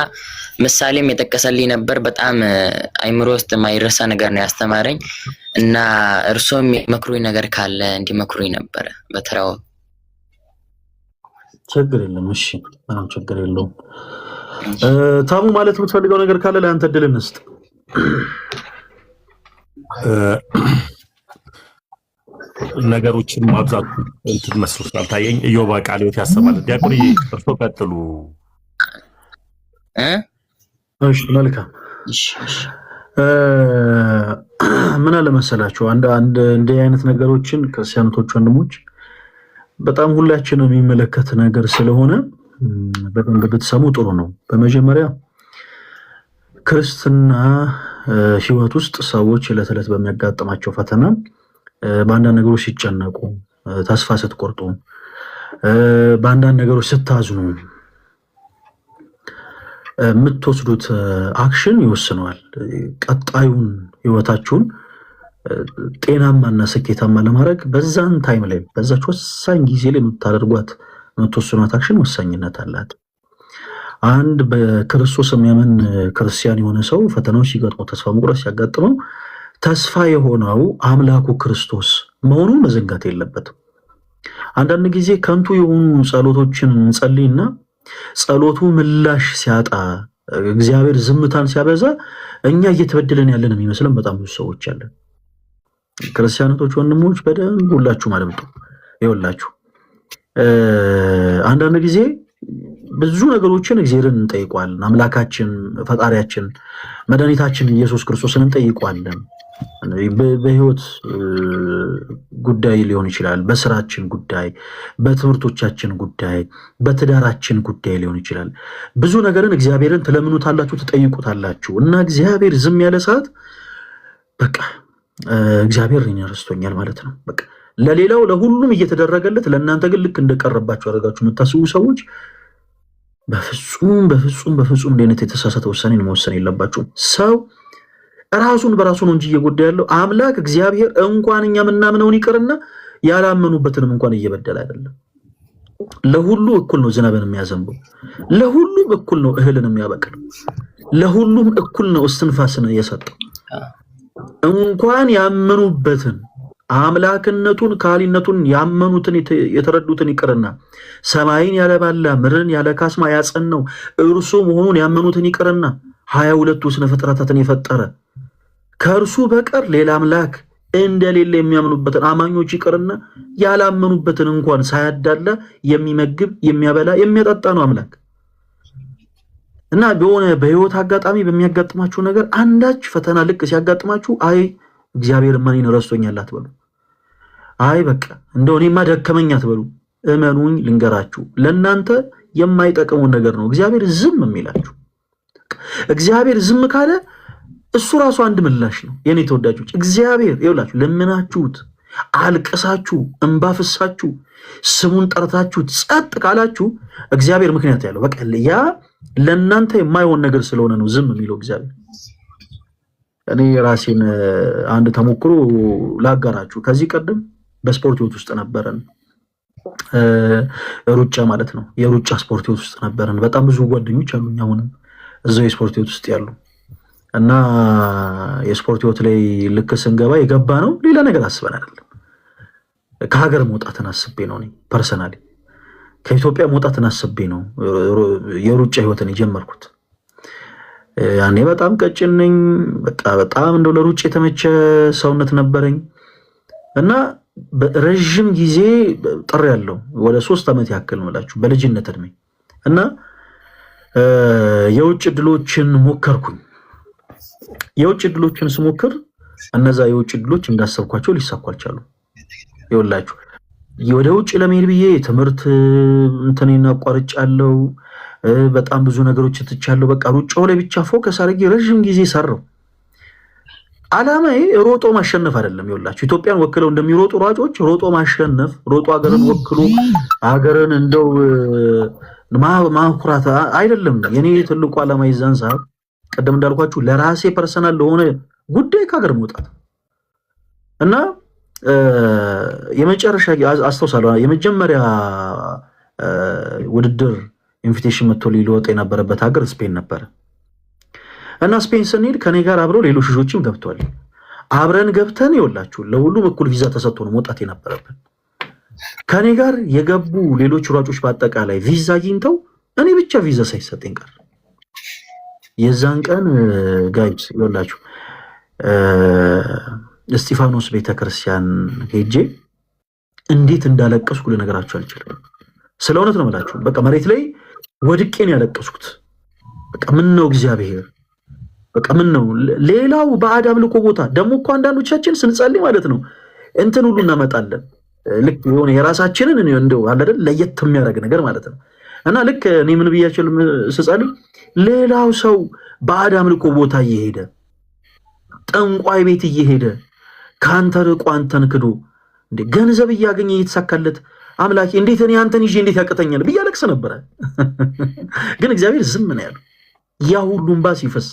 ምሳሌም የጠቀሰልኝ ነበር። በጣም አይምሮ ውስጥ የማይረሳ ነገር ነው ያስተማረኝ እና እርሶም መክሩኝ ነገር ካለ እንዲመክሩኝ ነበር በተራው። ችግር የለም። እሺ ምንም ችግር የለውም። ታሙ ማለት የምትፈልገው ነገር ካለ ለአንተ እድል እንስጥ። ነገሮችን ማብዛት እንትን መስሎ ስላልታየኝ እዮባ ቃለ ሕይወት ያሰማል። ዲያቆን እርሶ ቀጥሉ። እሺ መልካም። ምን አለ መሰላችሁ አንድ እንዲህ አይነት ነገሮችን ክርስቲያኖች ወንድሞች በጣም ሁላችንም የሚመለከት ነገር ስለሆነ በደንብ ብትሰሙ ጥሩ ነው። በመጀመሪያ ክርስትና ህይወት ውስጥ ሰዎች ዕለት ዕለት በሚያጋጥማቸው ፈተና በአንዳንድ ነገሮች ሲጨነቁ፣ ተስፋ ስትቆርጡ፣ በአንዳንድ ነገሮች ስታዝኑ የምትወስዱት አክሽን ይወስነዋል ቀጣዩን ህይወታችሁን ጤናማና ስኬታማ ለማድረግ በዛን ታይም ላይ በዛች ወሳኝ ጊዜ ላይ የምትወስኗት አክሽን ወሳኝነት አላት። አንድ በክርስቶስ የሚያምን ክርስቲያን የሆነ ሰው ፈተናዎች ሲገጥመው ተስፋ መቁረጥ ሲያጋጥመው ተስፋ የሆነው አምላኩ ክርስቶስ መሆኑን መዘንጋት የለበትም። አንዳንድ ጊዜ ከንቱ የሆኑ ጸሎቶችን እንጸልይና ጸሎቱ ምላሽ ሲያጣ እግዚአብሔር ዝምታን ሲያበዛ እኛ እየተበደለን ያለን የሚመስለን በጣም ብዙ ሰዎች አለን። ክርስቲያኖች ወንድሞች በደንብ ሁላችሁ አድምጡ። ይኸውላችሁ አንዳንድ ጊዜ ብዙ ነገሮችን እግዚአብሔርን እንጠይቋለን። አምላካችን ፈጣሪያችን መድኃኒታችን ኢየሱስ ክርስቶስን እንጠይቋለን። በህይወት ጉዳይ ሊሆን ይችላል፣ በስራችን ጉዳይ፣ በትምህርቶቻችን ጉዳይ፣ በትዳራችን ጉዳይ ሊሆን ይችላል። ብዙ ነገርን እግዚአብሔርን ትለምኑታላችሁ፣ ትጠይቁታላችሁ እና እግዚአብሔር ዝም ያለ ሰዓት በቃ እግዚአብሔር እኔን ረስቶኛል ማለት ነው። በቃ ለሌላው ለሁሉም እየተደረገለት ለእናንተ ግን ልክ እንደቀረባችሁ አድርጋችሁ የምታስቡ ሰዎች በፍጹም እንዲህ አይነት የተሳሳተ ውሳኔን መወሰን የለባችሁም። ሰው ራሱን በራሱ ነው እንጂ እየጎዳ ያለው አምላክ እግዚአብሔር እንኳን እኛ ምናምነውን ይቅርና ያላመኑበትንም እንኳን እየበደለ አይደለም። ለሁሉ እኩል ነው ዝናብን የሚያዘንበው፣ ለሁሉም እኩል ነው እህልን የሚያበቅለው፣ ለሁሉም እኩል ነው እስትንፋስን እየሰጠው። እንኳን ያመኑበትን አምላክነቱን ካሊነቱን ያመኑትን የተረዱትን ይቅርና ሰማይን ያለ ባላ ምድርን ያለ ካስማ ያጸናው እርሱ መሆኑን ያመኑትን ይቅርና 22ቱ ስነ ፍጥረታትን የፈጠረ ከእርሱ በቀር ሌላ አምላክ እንደሌለ የሚያምኑበትን አማኞች ይቅርና ያላመኑበትን እንኳን ሳያዳላ የሚመግብ የሚያበላ የሚያጠጣ ነው አምላክ። እና በሆነ በህይወት አጋጣሚ በሚያጋጥማችሁ ነገር አንዳች ፈተና ልክ ሲያጋጥማችሁ አይ እግዚአብሔር ማን ረስቶኛል አትበሉ። አይ በቃ እንደው እኔማ ደከመኝ አትበሉ። እመኑኝ ልንገራችሁ፣ ለእናንተ የማይጠቅመውን ነገር ነው እግዚአብሔር ዝም የሚላችሁ። እግዚአብሔር ዝም ካለ እሱ ራሱ አንድ ምላሽ ነው። የኔ ተወዳጆች እግዚአብሔር ይውላችሁ ለምናችሁት አልቀሳችሁ እንባ ፍሳችሁ ስሙን ጠርታችሁት ጸጥ ካላችሁ እግዚአብሔር ምክንያት ያለው በቃ ያ ለእናንተ የማይሆን ነገር ስለሆነ ነው ዝም የሚለው እግዚአብሔር። እኔ ራሴን አንድ ተሞክሮ ላጋራችሁ። ከዚህ ቀደም በስፖርት ህይወት ውስጥ ነበረን፣ ሩጫ ማለት ነው። የሩጫ ስፖርት ህይወት ውስጥ ነበረን። በጣም ብዙ ጓደኞች አሉኝ አሁንም እዛው የስፖርት ህይወት ውስጥ ያሉ እና የስፖርት ህይወት ላይ ልክ ስንገባ የገባ ነው ሌላ ነገር አስበን አይደለም። ከሀገር መውጣትን አስቤ ነው። እኔ ፐርሰናሊ ከኢትዮጵያ መውጣትን አስቤ ነው የሩጫ ህይወትን የጀመርኩት። ያኔ በጣም ቀጭን ነኝ። በጣም እንደው ለሩጫ የተመቸ ሰውነት ነበረኝ እና በረጅም ጊዜ ጥሪ ያለው ወደ 3 ዓመት ያክል ነው በልጅነት እድሜ እና የውጭ ድሎችን ሞከርኩኝ። የውጭ ድሎችን ስሞክር እነዛ የውጭ ድሎች እንዳሰብኳቸው ሊሳኩ አልቻሉም። ይኸውላችሁ ወደ ውጭ ለመሄድ ብዬ ትምህርት እንትኔን አቋርጫለሁ። በጣም ብዙ ነገሮች ትቻለሁ። በቃ ሩጫው ላይ ብቻ ፎከስ አድርጌ ረጅም ጊዜ ሰራው። አላማዬ ሮጦ ማሸነፍ አይደለም። ይኸውላችሁ ኢትዮጵያን ወክለው እንደሚሮጡ ሯጮች ሮጦ ማሸነፍ፣ ሮጦ ሀገርን ወክሎ ሀገርን እንደው ማኩራት አይደለም። የኔ ትልቁ አላማ ይዛን ሰዓት ቀደም እንዳልኳችሁ ለራሴ ፐርሰናል ለሆነ ጉዳይ ከሀገር መውጣት እና የመጨረሻ አስተውሳለሁ የመጀመሪያ ውድድር ኢንቪቴሽን መጥቶ ሊወጣ የነበረበት ሀገር ስፔን ነበረ እና ስፔን ስንሄድ ከኔ ጋር አብረው ሌሎች ልጆችም ገብተዋል። አብረን ገብተን ይኸውላችሁ ለሁሉም እኩል ቪዛ ተሰጥቶ ነው መውጣት የነበረብን። ከኔ ጋር የገቡ ሌሎች ሯጮች በአጠቃላይ ቪዛ አግኝተው እኔ ብቻ ቪዛ ሳይሰጠኝ ቀር። የዛን ቀን ጋይስ ይኸውላችሁ እስጢፋኖስ ቤተክርስቲያን ሄጄ እንዴት እንዳለቀስኩ ልነግራችሁ አልችልም። ስለ እውነት ነው የምላችሁ። በቃ መሬት ላይ ወድቄ ነው ያለቀስኩት። በቃ ምን ነው እግዚአብሔር፣ በቃ ምን ነው ሌላው ባዕድ አምልኮ ቦታ ደግሞ እኮ አንዳንዶቻችን ስንጸልይ ማለት ነው እንትን ሁሉ እናመጣለን። ልክ የሆነ የራሳችንን እንደው አለ አይደል ለየት የሚያደርግ ነገር ማለት ነው። እና ልክ እኔ ምን ብያችሁ ስጸልይ ሌላው ሰው ባዕድ አምልኮ ቦታ እየሄደ ጠንቋይ ቤት እየሄደ ካንተ ርቆ አንተን ክዶ እንደ ገንዘብ እያገኘ እየተሳካለት አምላኬ እንዴት እኔ አንተን ይዤ እንዴት ያቀተኛል ብያለቅስ ነበረ። ግን እግዚአብሔር ዝም ነው ያለው። ያ ሁሉ እንባ ሲፈስ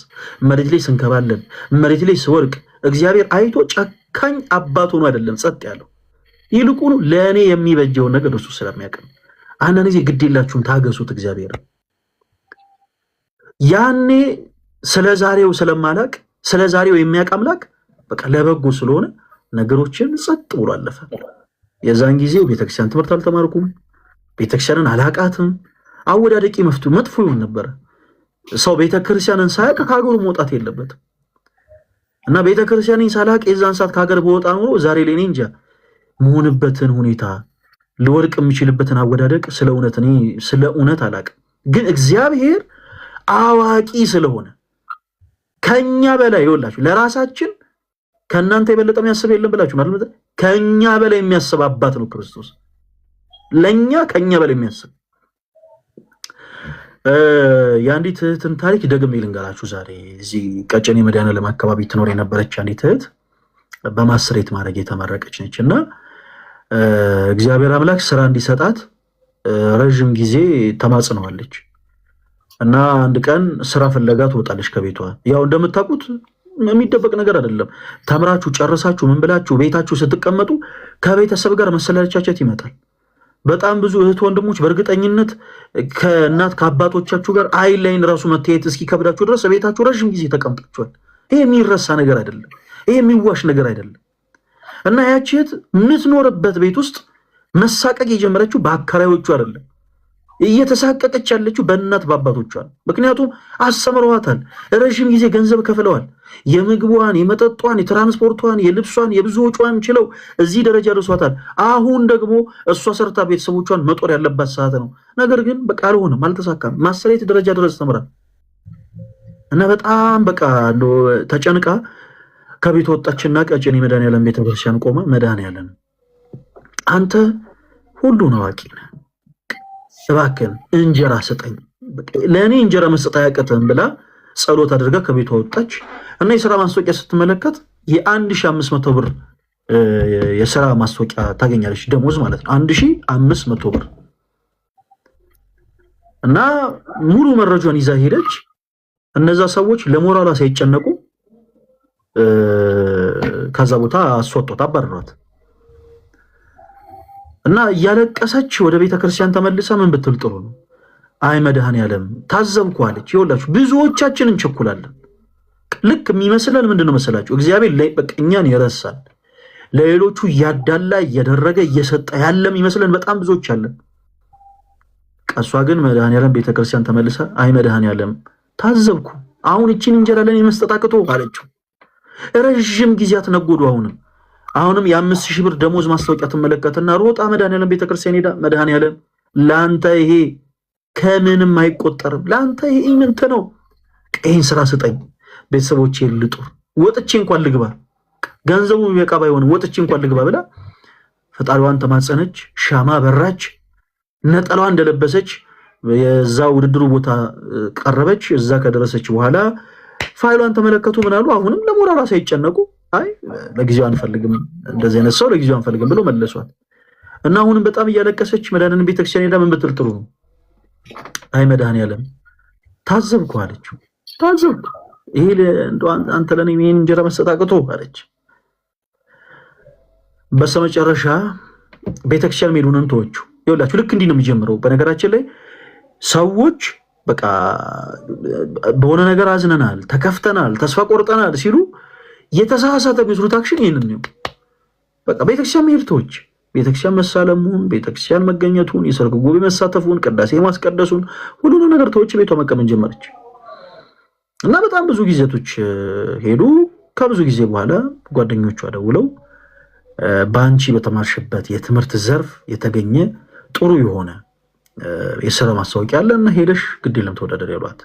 መሬት ላይ ስንከባለን መሬት ላይ ስወርቅ እግዚአብሔር አይቶ ጨካኝ አባት ሆኖ አይደለም ጸጥ ያለው። ይልቁኑ ለእኔ የሚበጀውን ነገር እሱ ስለሚያውቅ አንዳንድ ጊዜ ግድ የላችሁም ታገሱት። እግዚአብሔር ያኔ ስለዛሬው ስለማላቅ ስለዛሬው የሚያውቅ አምላክ በቃ ለበጎ ስለሆነ ነገሮችን ጸጥ ብሎ አለፈ። የዛን ጊዜ ቤተክርስቲያን ትምህርት አልተማርኩም፣ ቤተክርስቲያንን አላቃትም። አወዳደቂ መጥፎ ይሆን ነበር። ሰው ቤተክርስቲያንን ሳያውቅ ከሀገሩ መውጣት የለበትም እና ቤተክርስቲያንን ሳላቅ የዛን ሰዓት ከሀገር በወጣ ኖሮ ዛሬ ላይ እኔ እንጃ መሆንበትን ሁኔታ ልወርቅ የሚችልበትን አወዳደቅ ስለ እውነት አላቅም። ግን እግዚአብሔር አዋቂ ስለሆነ ከኛ በላይ ይወላችሁ ለራሳችን ከእናንተ የበለጠ የሚያስብ የለም ብላችሁ ማለት ነው። ከኛ በላይ የሚያስብ አባት ነው ክርስቶስ። ለኛ ከኛ በላይ የሚያስብ የአንዲት እህትን ታሪክ ደግሜ ልንገራችሁ። ዛሬ እዚህ ቀጨኔ መድኃኔዓለም አካባቢ ትኖር የነበረች አንዲት እህት በማስሬት ማድረግ የተመረቀች ነች እና እግዚአብሔር አምላክ ስራ እንዲሰጣት ረዥም ጊዜ ተማጽነዋለች እና አንድ ቀን ስራ ፍለጋ ትወጣለች ከቤቷ። ያው እንደምታውቁት የሚደበቅ ነገር አይደለም። ተምራችሁ ጨርሳችሁ ምን ብላችሁ ቤታችሁ ስትቀመጡ ከቤተሰብ ጋር መሰላቸት ይመጣል። በጣም ብዙ እህት ወንድሞች በእርግጠኝነት ከእናት ከአባቶቻችሁ ጋር አይን ላይን ራሱ መተያየት እስኪከብዳችሁ ድረስ ቤታችሁ ረዥም ጊዜ ተቀምጣችኋል። ይሄ የሚረሳ ነገር አይደለም። ይሄ የሚዋሽ ነገር አይደለም። እና ያቺ እህት የምትኖርበት ቤት ውስጥ መሳቀቅ የጀመረችው በአከራዮቹ አይደለም። እየተሳቀቀች ያለችው በእናት በአባቶቿ። ምክንያቱም አስተምረዋታል፣ ረዥም ጊዜ ገንዘብ ከፍለዋል። የምግቧን፣ የመጠጧን፣ የትራንስፖርቷን፣ የልብሷን፣ የብዙ ወጪዋን ችለው እዚህ ደረጃ ደርሷታል። አሁን ደግሞ እሷ ሰርታ ቤተሰቦቿን መጦር ያለባት ሰዓት ነው። ነገር ግን በቃ አልሆነም፣ አልተሳካም። ማሰሬት ደረጃ ድረስ ተምራል እና በጣም በቃ ተጨንቃ ከቤት ወጣችና ቀጨኔ መድኃኔዓለም ቤተክርስቲያን ቆማ መድኃኔዓለም አንተ ሁሉን አዋቂ ነህ፣ እባክህን እንጀራ ስጠኝ፣ ለእኔ እንጀራ መስጠት አያቅትም ብላ ጸሎት አድርጋ ከቤቷ ወጣች እና የስራ ማስታወቂያ ስትመለከት የ1500 ብር የስራ ማስታወቂያ ታገኛለች። ደሞዝ ማለት ነው 1500 ብር እና ሙሉ መረጃን ይዛ ሄደች። እነዛ ሰዎች ለሞራሏ ሳይጨነቁ ከዛ ቦታ አስወጧት፣ አባረሯት እና እያለቀሰች ወደ ቤተክርስቲያን ተመልሳ ምን ብትል ጥሩ ነው? አይ መድኃኔዓለም ታዘብኩ አለች። ይኸውላችሁ ብዙዎቻችን እንቸኩላለን። ልክ የሚመስለን ምንድነው መሰላችሁ? እግዚአብሔር ላይ በቃ እኛን ይረሳል። ለሌሎቹ እያዳላ እየደረገ እየሰጠ ያለም ይመስለን በጣም ብዙዎች አለን። ቀሷ ግን መድኃኔዓለም ቤተክርስቲያን ተመልሳ አይ መድኃኔዓለም ታዘብኩ፣ አሁን እቺን እንጀራ ለኔ መስጠት አቅቶ አለችው። ረዥም ጊዜያት ነጎዱ። አሁንም የ5000 ብር ደሞዝ ማስታወቂያ ትመለከትና ሮጣ መድኃኔዓለም ቤተክርስቲያን ሄዳ መድኃኔዓለም ላንተ ይሄ ከምንም አይቆጠርም፣ ላንተ ይሄ ምንት ነው፣ ይሄን ስራ ስጠኝ፣ ቤተሰቦቼ ልጡር፣ ወጥቼ እንኳን ልግባ፣ ገንዘቡ ይበቃ ባይሆንም ወጥቼ እንኳን ልግባ ብላ ፈጣሪዋን ተማጸነች። ሻማ በራች። ነጠላዋን እንደለበሰች የዛ ውድድሩ ቦታ ቀረበች። እዛ ከደረሰች በኋላ ፋይሏን ተመለከቱ። ምን አሉ? አሁንም ለሞራሏ ሳይጨነቁ አይ ለጊዜው አንፈልግም፣ እንደዚህ አይነት ሰው ለጊዜው አንፈልግም ብለው መለሷት እና አሁንም በጣም እያለቀሰች መድኃኔዓለም ቤተክርስቲያን ሄዳ ምን ብትል ጥሩ ነው? አይ መድኃኔዓለም ታዘብኩ አለችው። ታዘብኩ፣ ይሄ እንደው አንተ ለኔ ይሄን እንጀራ መስጠት አቅቶ አለች። በስተመጨረሻ ቤተክርስቲያን ሄዱንን ተወችው። ይኸውላችሁ ልክ እንዲህ ነው የሚጀምረው። በነገራችን ላይ ሰዎች በቃ በሆነ ነገር አዝነናል፣ ተከፍተናል፣ ተስፋ ቆርጠናል ሲሉ የተሳሳተ የሚስሩት አክሽን ይሄንን ነው። በቃ ቤተክርስቲያን መሄድቶች ቤተክርስቲያን መሳለሙን፣ ቤተክርስቲያን መገኘቱን፣ የሰርግ ጉባኤ መሳተፉን፣ ቅዳሴ ማስቀደሱን ሁሉንም ነገር ተወች። ቤቷ መቀመጥ ጀመረች። እና በጣም ብዙ ጊዜቶች ሄዱ። ከብዙ ጊዜ በኋላ ጓደኞቿ ደውለው በአንቺ በተማርሽበት የትምህርት ዘርፍ የተገኘ ጥሩ የሆነ የስራ ማስታወቂያ አለ እና ሄደሽ ግድ የለም ተወዳደር ያሏት።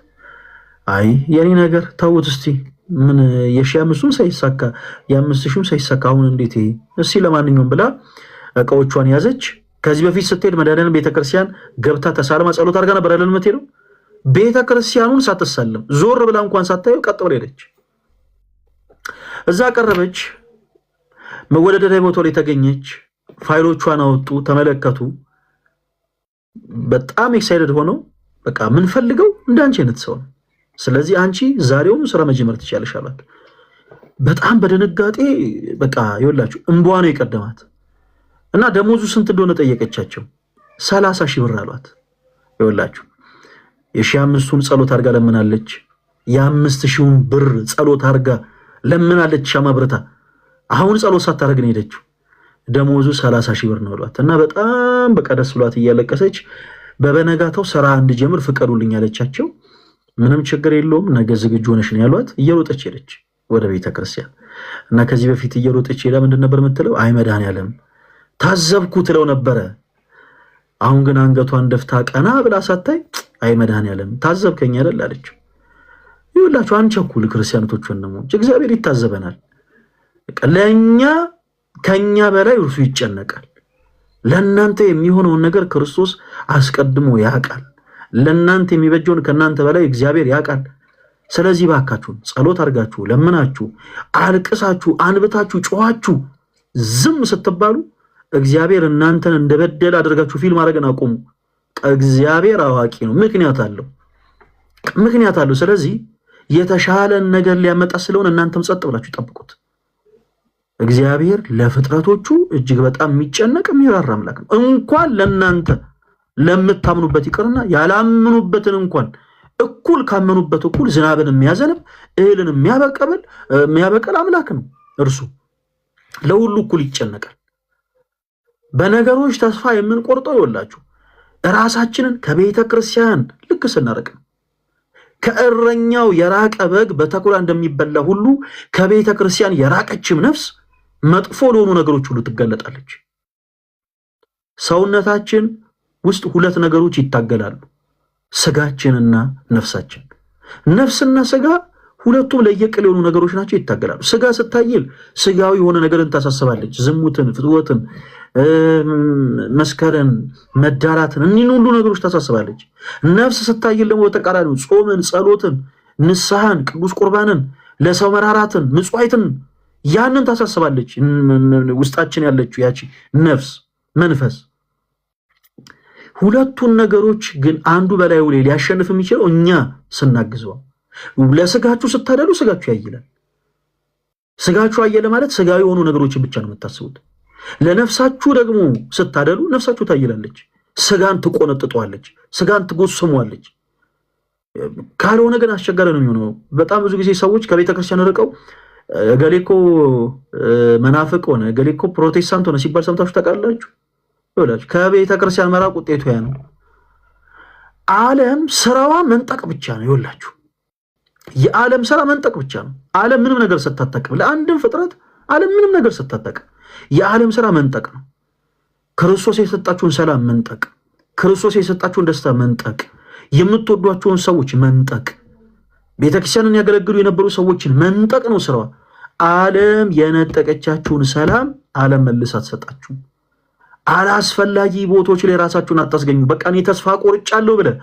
አይ የኔ ነገር ተውት እስቲ ምን የ5,000ም ሳይሳካ የ5,000ም ሳይሳካ አሁን እንዴት እስቲ ለማንኛውም ብላ እቃዎቿን ያዘች። ከዚህ በፊት ስትሄድ መድኃኒዓለም ቤተክርስቲያን ገብታ ተሳልማ ጸሎት አድርጋ ነበር አይደል የምትሄደው። ቤተክርስቲያኑን ሳትሳለም ዞር ብላ እንኳን ሳታየው ቀጥ ብላ ሄደች። እዛ ቀረበች። መወዳደሪያ ቦታው ላይ ተገኘች። ፋይሎቿን አወጡ፣ ተመለከቱ። በጣም ኤክሳይትድ ሆነው በቃ ምን ፈልገው እንዳንቺ አይነት ሰው ነው፣ ስለዚህ አንቺ ዛሬውኑ ስራ መጀመር ትችያለሽ አሏት። በጣም በድንጋጤ በቃ ይኸውላችሁ እንባዋ ነው የቀደማት እና ደሞዙ ስንት እንደሆነ ጠየቀቻቸው። 30,000 ብር አሏት። ይኸውላችሁ የ5,000ን ጸሎት አድርጋ ለምናለች፣ የ5,000ን ብር ጸሎት አድርጋ ለምናለች። ሻማ ብረታ አሁን ጸሎት ሳታደርግ ነው ሄደችው። ደሞዙ 30,000 ብር ነው አሏት እና በጣም በቃ ደስ ብሏት እያለቀሰች በበነጋታው ስራ እንድጀምር ፍቀዱልኝ አለቻቸው። ምንም ችግር የለውም ነገ ዝግጁ ሆነሽ ነው ያሏት። እየሮጠች ሄደች ወደ ቤተክርስቲያን እና ከዚህ በፊት እየሮጠች ሄዳ ምንድን ነበር የምትለው? አይ መድኃኒዓለም ታዘብኩ ትለው ነበረ። አሁን ግን አንገቷን ደፍታ ቀና ብላ ሳታይ አይ መድኃኒዓለም ታዘብከኝ አይደል አለችው። ይኸውላችሁ አንቸኩል ክርስቲያኖች ወንድሞች፣ እግዚአብሔር ይታዘበናል። ለኛ ከኛ በላይ እርሱ ይጨነቃል። ለእናንተ የሚሆነውን ነገር ክርስቶስ አስቀድሞ ያውቃል። ለእናንተ የሚበጀውን ከእናንተ በላይ እግዚአብሔር ያውቃል። ስለዚህ ባካችሁን ጸሎት አድርጋችሁ ለምናችሁ አልቅሳችሁ አንብታችሁ ጮኻችሁ ዝም ስትባሉ እግዚአብሔር እናንተን እንደበደለ አድርጋችሁ ፊልም አድርገን አቁሙ። እግዚአብሔር አዋቂ ነው፣ ምክንያት አለው። ስለዚህ የተሻለን ነገር ሊያመጣ ስለሆነ እናንተም ጸጥ ብላችሁ ጠብቁት። እግዚአብሔር ለፍጥረቶቹ እጅግ በጣም የሚጨነቅ የሚራራ አምላክ ነው። እንኳን ለእናንተ ለምታምኑበት ይቅርና ያላምኑበትን እንኳን እኩል ካመኑበት እኩል ዝናብን የሚያዘንብ እህልን የሚያበቅል አምላክ ነው። እርሱ ለሁሉ እኩል ይጨነቃል። በነገሮች ተስፋ የምንቆርጠው ይወላችሁ ራሳችንን ከቤተ ክርስቲያን ልክ ስናርቅ ነው። ከእረኛው የራቀ በግ በተኩላ እንደሚበላ ሁሉ ከቤተ ክርስቲያን የራቀችም ነፍስ መጥፎ ለሆኑ ነገሮች ሁሉ ትጋለጣለች። ሰውነታችን ውስጥ ሁለት ነገሮች ይታገላሉ፣ ስጋችንና ነፍሳችን። ነፍስና ስጋ ሁለቱም ለየቅል የሆኑ ነገሮች ናቸው፣ ይታገላሉ። ስጋ ስታይል ስጋዊ የሆነ ነገርን ታሳስባለች፣ ዝሙትን፣ ፍትወትን፣ መስከረን፣ መዳራትን፣ እኒህን ሁሉ ነገሮች ታሳስባለች። ነፍስ ስታይል ደግሞ በተቃራኒው ጾምን፣ ጸሎትን፣ ንስሐን፣ ቅዱስ ቁርባንን፣ ለሰው መራራትን፣ ምጽዋዕትን ያንን ታሳስባለች። ውስጣችን ያለችው ያቺ ነፍስ መንፈስ። ሁለቱን ነገሮች ግን አንዱ በላዩ ላይ ሊያሸንፍ የሚችለው እኛ ስናግዘው። ለስጋችሁ ስታደሉ ስጋችሁ ያይላል። ስጋችሁ አየለ ማለት ስጋዊ የሆኑ ነገሮችን ብቻ ነው የምታስቡት። ለነፍሳችሁ ደግሞ ስታደሉ ነፍሳችሁ ታይላለች፣ ስጋን ትቆነጥጧለች፣ ስጋን ትጎስሟለች። ካልሆነ ግን አስቸጋሪ ነው የሚሆነው። በጣም ብዙ ጊዜ ሰዎች ከቤተክርስቲያን ርቀው እገሌ እኮ መናፍቅ ሆነ፣ እገሌ እኮ ፕሮቴስታንት ሆነ ሲባል ሰምታችሁ ታውቃላችሁ? ከቤተ ክርስቲያን መራቅ ውጤቱ ያ ነው። ዓለም ስራዋ መንጠቅ ብቻ ነው። ይኸውላችሁ የዓለም ስራ መንጠቅ ብቻ ነው። ዓለም ምንም ነገር ስታጠቅም፣ ለአንድም ፍጥረት ዓለም ምንም ነገር ስታጠቅም የዓለም ስራ መንጠቅ ነው። ክርስቶስ የሰጣችሁን ሰላም መንጠቅ፣ ክርስቶስ የሰጣችሁን ደስታ መንጠቅ፣ የምትወዷቸውን ሰዎች መንጠቅ፣ ቤተክርስቲያንን ያገለግሉ የነበሩ ሰዎችን መንጠቅ ነው ስራዋ። ዓለም የነጠቀቻችሁን ሰላም ዓለም መልስ አትሰጣችሁም። አላስፈላጊ ቦታዎች ላይ ራሳችሁን አታስገኙ። በቃ እኔ ተስፋ ቆርጫለሁ ብለህ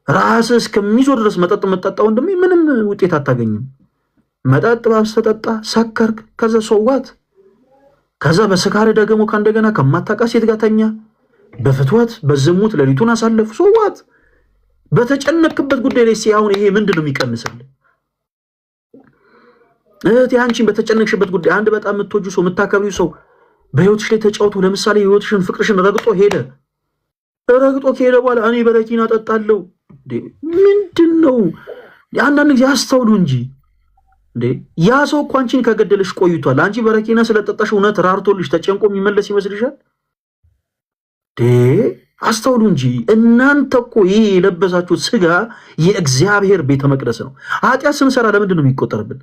ራስህ እስከሚዞ ድረስ መጠጥ መጠጣ ወንድሜ ምንም ውጤት አታገኝም። መጠጥ ባብስ ተጠጣ፣ ሰከርክ፣ ከዛ ሰዋት፣ ከዛ በስካር ደግሞ ከእንደገና ከማታውቃ ሴት ጋር ተኛ፣ በፍትወት በዝሙት ሌሊቱን አሳለፉ። ሰዋት በተጨነቅበት ጉዳይ ላይ አሁን ይሄ ምንድን ነው የሚቀንስልህ? እህቴ አንቺን በተጨነቅሽበት ጉዳይ አንድ በጣም የምትወጂው ሰው የምታከብሪው ሰው በህይወትሽ ላይ ተጫውቶ ለምሳሌ ህይወትሽን ፍቅርሽን ረግጦ ከሄደ በኋላ እኔ በረኪና ጠጣለሁ። ምንድን ነው? አንዳንድ ጊዜ አስተውሉ እንጂ ያ ሰው እኮ አንቺን ከገደልሽ ቆይቷል። አንቺ በረኪና ስለጠጣሽ እውነት ራርቶልሽ ተጨንቆ የሚመለስ ይመስልሻል? አስተውሉ እንጂ እናንተ እኮ ይሄ የለበሳችሁት ስጋ የእግዚአብሔር ቤተ መቅደስ ነው። ኃጢአት ስንሰራ ለምንድን ነው የሚቆጠርብን?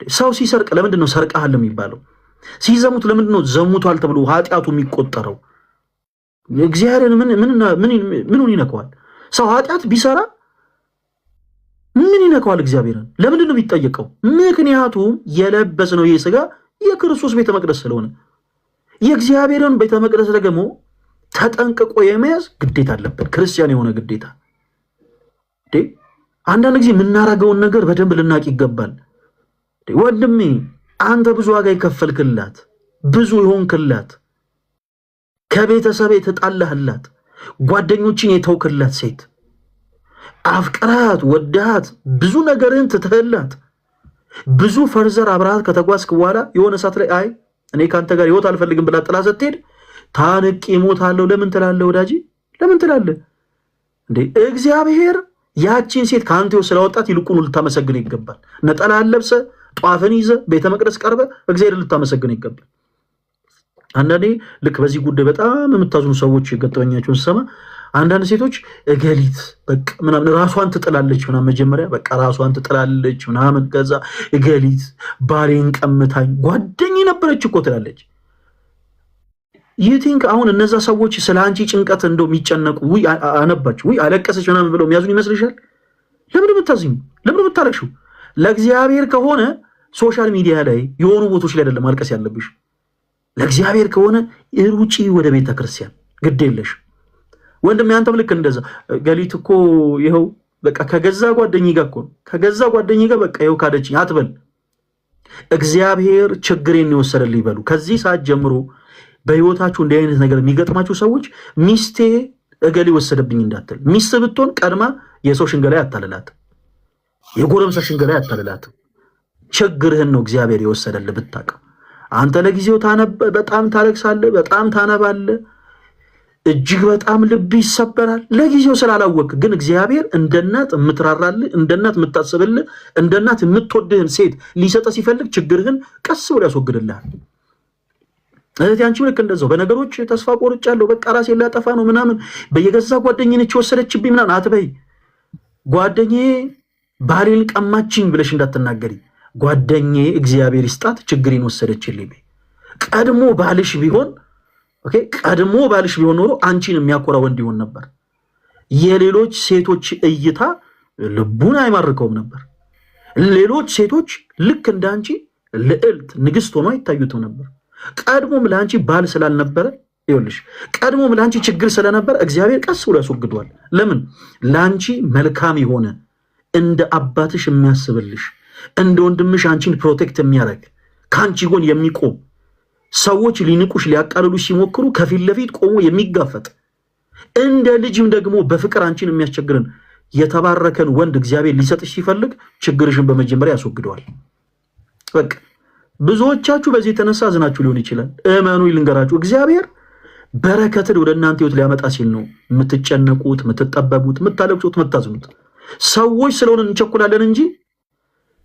ሰው ሲሰርቅ ለምንድን ነው ሰርቀሃል የሚባለው? ሲዘሙት ለምንድን ነው ዘሙቷል ተብሎ ኃጢአቱ የሚቆጠረው? እግዚአብሔርን ምኑን ይነካዋል? ሰው ኃጢአት ቢሰራ ምን ይነካዋል እግዚአብሔርን? ለምንድን ነው የሚጠየቀው? ምክንያቱም የለበስነው ይህ ስጋ የክርስቶስ ቤተ መቅደስ ስለሆነ የእግዚአብሔርን ቤተ መቅደስ ደግሞ ተጠንቅቆ የመያዝ ግዴታ አለበት፣ ክርስቲያን የሆነ ግዴታ። አንዳንድ ጊዜ የምናረገውን ነገር በደንብ ልናቅ ይገባል። ወንድሜ አንተ ብዙ ዋጋ የከፈልክላት፣ ብዙ የሆንክላት፣ ከቤተሰብ የተጣላህላት፣ ጓደኞችን የተውክላት ሴት አፍቅራት ወዳት ብዙ ነገርን ትተህላት ብዙ ፈርዘር አብረሃት ከተጓዝክ በኋላ የሆነ ሰዓት ላይ አይ እኔ ካንተ ጋር ህይወት አልፈልግም ብላ ጥላ ስትሄድ ታንቄ እሞታለሁ ለምን ትላለህ? ወዳጄ ለምን ትላለህ እንዴ? እግዚአብሔር ያቺን ሴት ከአንተ ስላወጣት ይልቁኑ ልታመሰግን ይገባል። ነጠላ ለብሰ ጧፍን ይዘ ቤተ መቅደስ ቀርበ እግዚአብሔር ልታመሰግን ይገባል። አንዳንዴ ልክ በዚህ ጉዳይ በጣም የምታዝኑ ሰዎች የገጠመኛቸውን ስሰማ አንዳንድ ሴቶች እገሊት በቃ ምናምን ራሷን ትጥላለች ምናምን፣ መጀመሪያ በቃ ራሷን ትጥላለች ምናምን፣ ከዛ እገሊት ባሌን ቀምታኝ ጓደኛዬ ነበረች እኮ ትላለች። ይቲንክ አሁን እነዛ ሰዎች ስለ አንቺ ጭንቀት እንደው የሚጨነቁ ውይ አነባች ውይ አለቀሰች ምናምን ብለው የሚያዙን ይመስልሻል? ለምን የምታዝኙ? ለምን የምታለቅሽው? ለእግዚአብሔር ከሆነ ሶሻል ሚዲያ ላይ የሆኑ ቦታዎች ላይ አይደለም ማልቀስ ያለብሽ። ለእግዚአብሔር ከሆነ ሩጪ ወደ ቤተ ክርስቲያን፣ ግድ የለሽ ወንድም። ያንተም ልክ እንደዛ ገሊት እኮ ይኸው በቃ ከገዛ ጓደኛዬ ጋር እኮ ከገዛ ጓደኛዬ ጋር በቃ ይኸው ካደችኝ አትበል። እግዚአብሔር ችግሬን ይወሰደልኝ ይበሉ። ከዚህ ሰዓት ጀምሮ በህይወታችሁ እንዲህ አይነት ነገር የሚገጥማችሁ ሰዎች ሚስቴ እገሌ ወሰደብኝ እንዳትል። ሚስት ብትሆን ቀድማ የሰው ሽንገላ ያታልላት፣ የጎረምሳ ሽንገላ ያታልላት። ችግርህን ነው እግዚአብሔር የወሰደልህ ብታውቅ። አንተ ለጊዜው በጣም ታለቅሳለህ፣ በጣም ታነባለህ፣ እጅግ በጣም ልብ ይሰበራል ለጊዜው ስላላወቅ። ግን እግዚአብሔር እንደ እናት የምትራራልህ፣ እንደ እናት የምታስብልህ፣ እንደ እናት የምትወድህን ሴት ሊሰጠ ሲፈልግ ችግርህን ቀስ ብሎ ያስወግድልሃል። እህቴ አንቺ ልክ እንደዛው በነገሮች ተስፋ ቆርጫለሁ፣ በቃ ራሴ ላጠፋ ነው ምናምን፣ በየገዛ ጓደኛዬ ነች ወሰደችብኝ ምናምን አትበይ። ጓደኛዬ ባሌን ቀማችኝ ብለሽ እንዳትናገሪ። ጓደኛዬ እግዚአብሔር ይስጣት ችግሬን ወሰደችልኝ። ቀድሞ ባልሽ ቢሆን ቀድሞ ባልሽ ቢሆን ኖሮ አንቺን የሚያኮራ ወንድ ይሆን ነበር። የሌሎች ሴቶች እይታ ልቡን አይማርከውም ነበር። ሌሎች ሴቶች ልክ እንዳንቺ ልዕልት ንግስት ሆኖ አይታዩትም ነበር። ቀድሞም ለአንቺ ባል ስላልነበረ ይኸውልሽ፣ ቀድሞም ለአንቺ ችግር ስለነበረ እግዚአብሔር ቀስ ብሎ ያስወግዷል። ለምን? ለአንቺ መልካም የሆነ እንደ አባትሽ የሚያስብልሽ፣ እንደ ወንድምሽ አንቺን ፕሮቴክት የሚያደርግ ከአንቺ ጎን የሚቆም ሰዎች ሊንቁሽ ሊያቃልሉሽ ሲሞክሩ ከፊት ለፊት ቆሞ የሚጋፈጥ እንደ ልጅም ደግሞ በፍቅር አንቺን የሚያስቸግርን የተባረከን ወንድ እግዚአብሔር ሊሰጥሽ ሲፈልግ ችግርሽን በመጀመሪያ ያስወግደዋል። በቃ ብዙዎቻችሁ በዚህ የተነሳ አዝናችሁ ሊሆን ይችላል። እመኑ ልንገራችሁ፣ እግዚአብሔር በረከትን ወደ እናንተ ህይወት ሊያመጣ ሲል ነው የምትጨነቁት፣ የምትጠበቡት፣ የምታለቅሱት፣ የምታዝኑት። ሰዎች ስለሆነ እንቸኩላለን እንጂ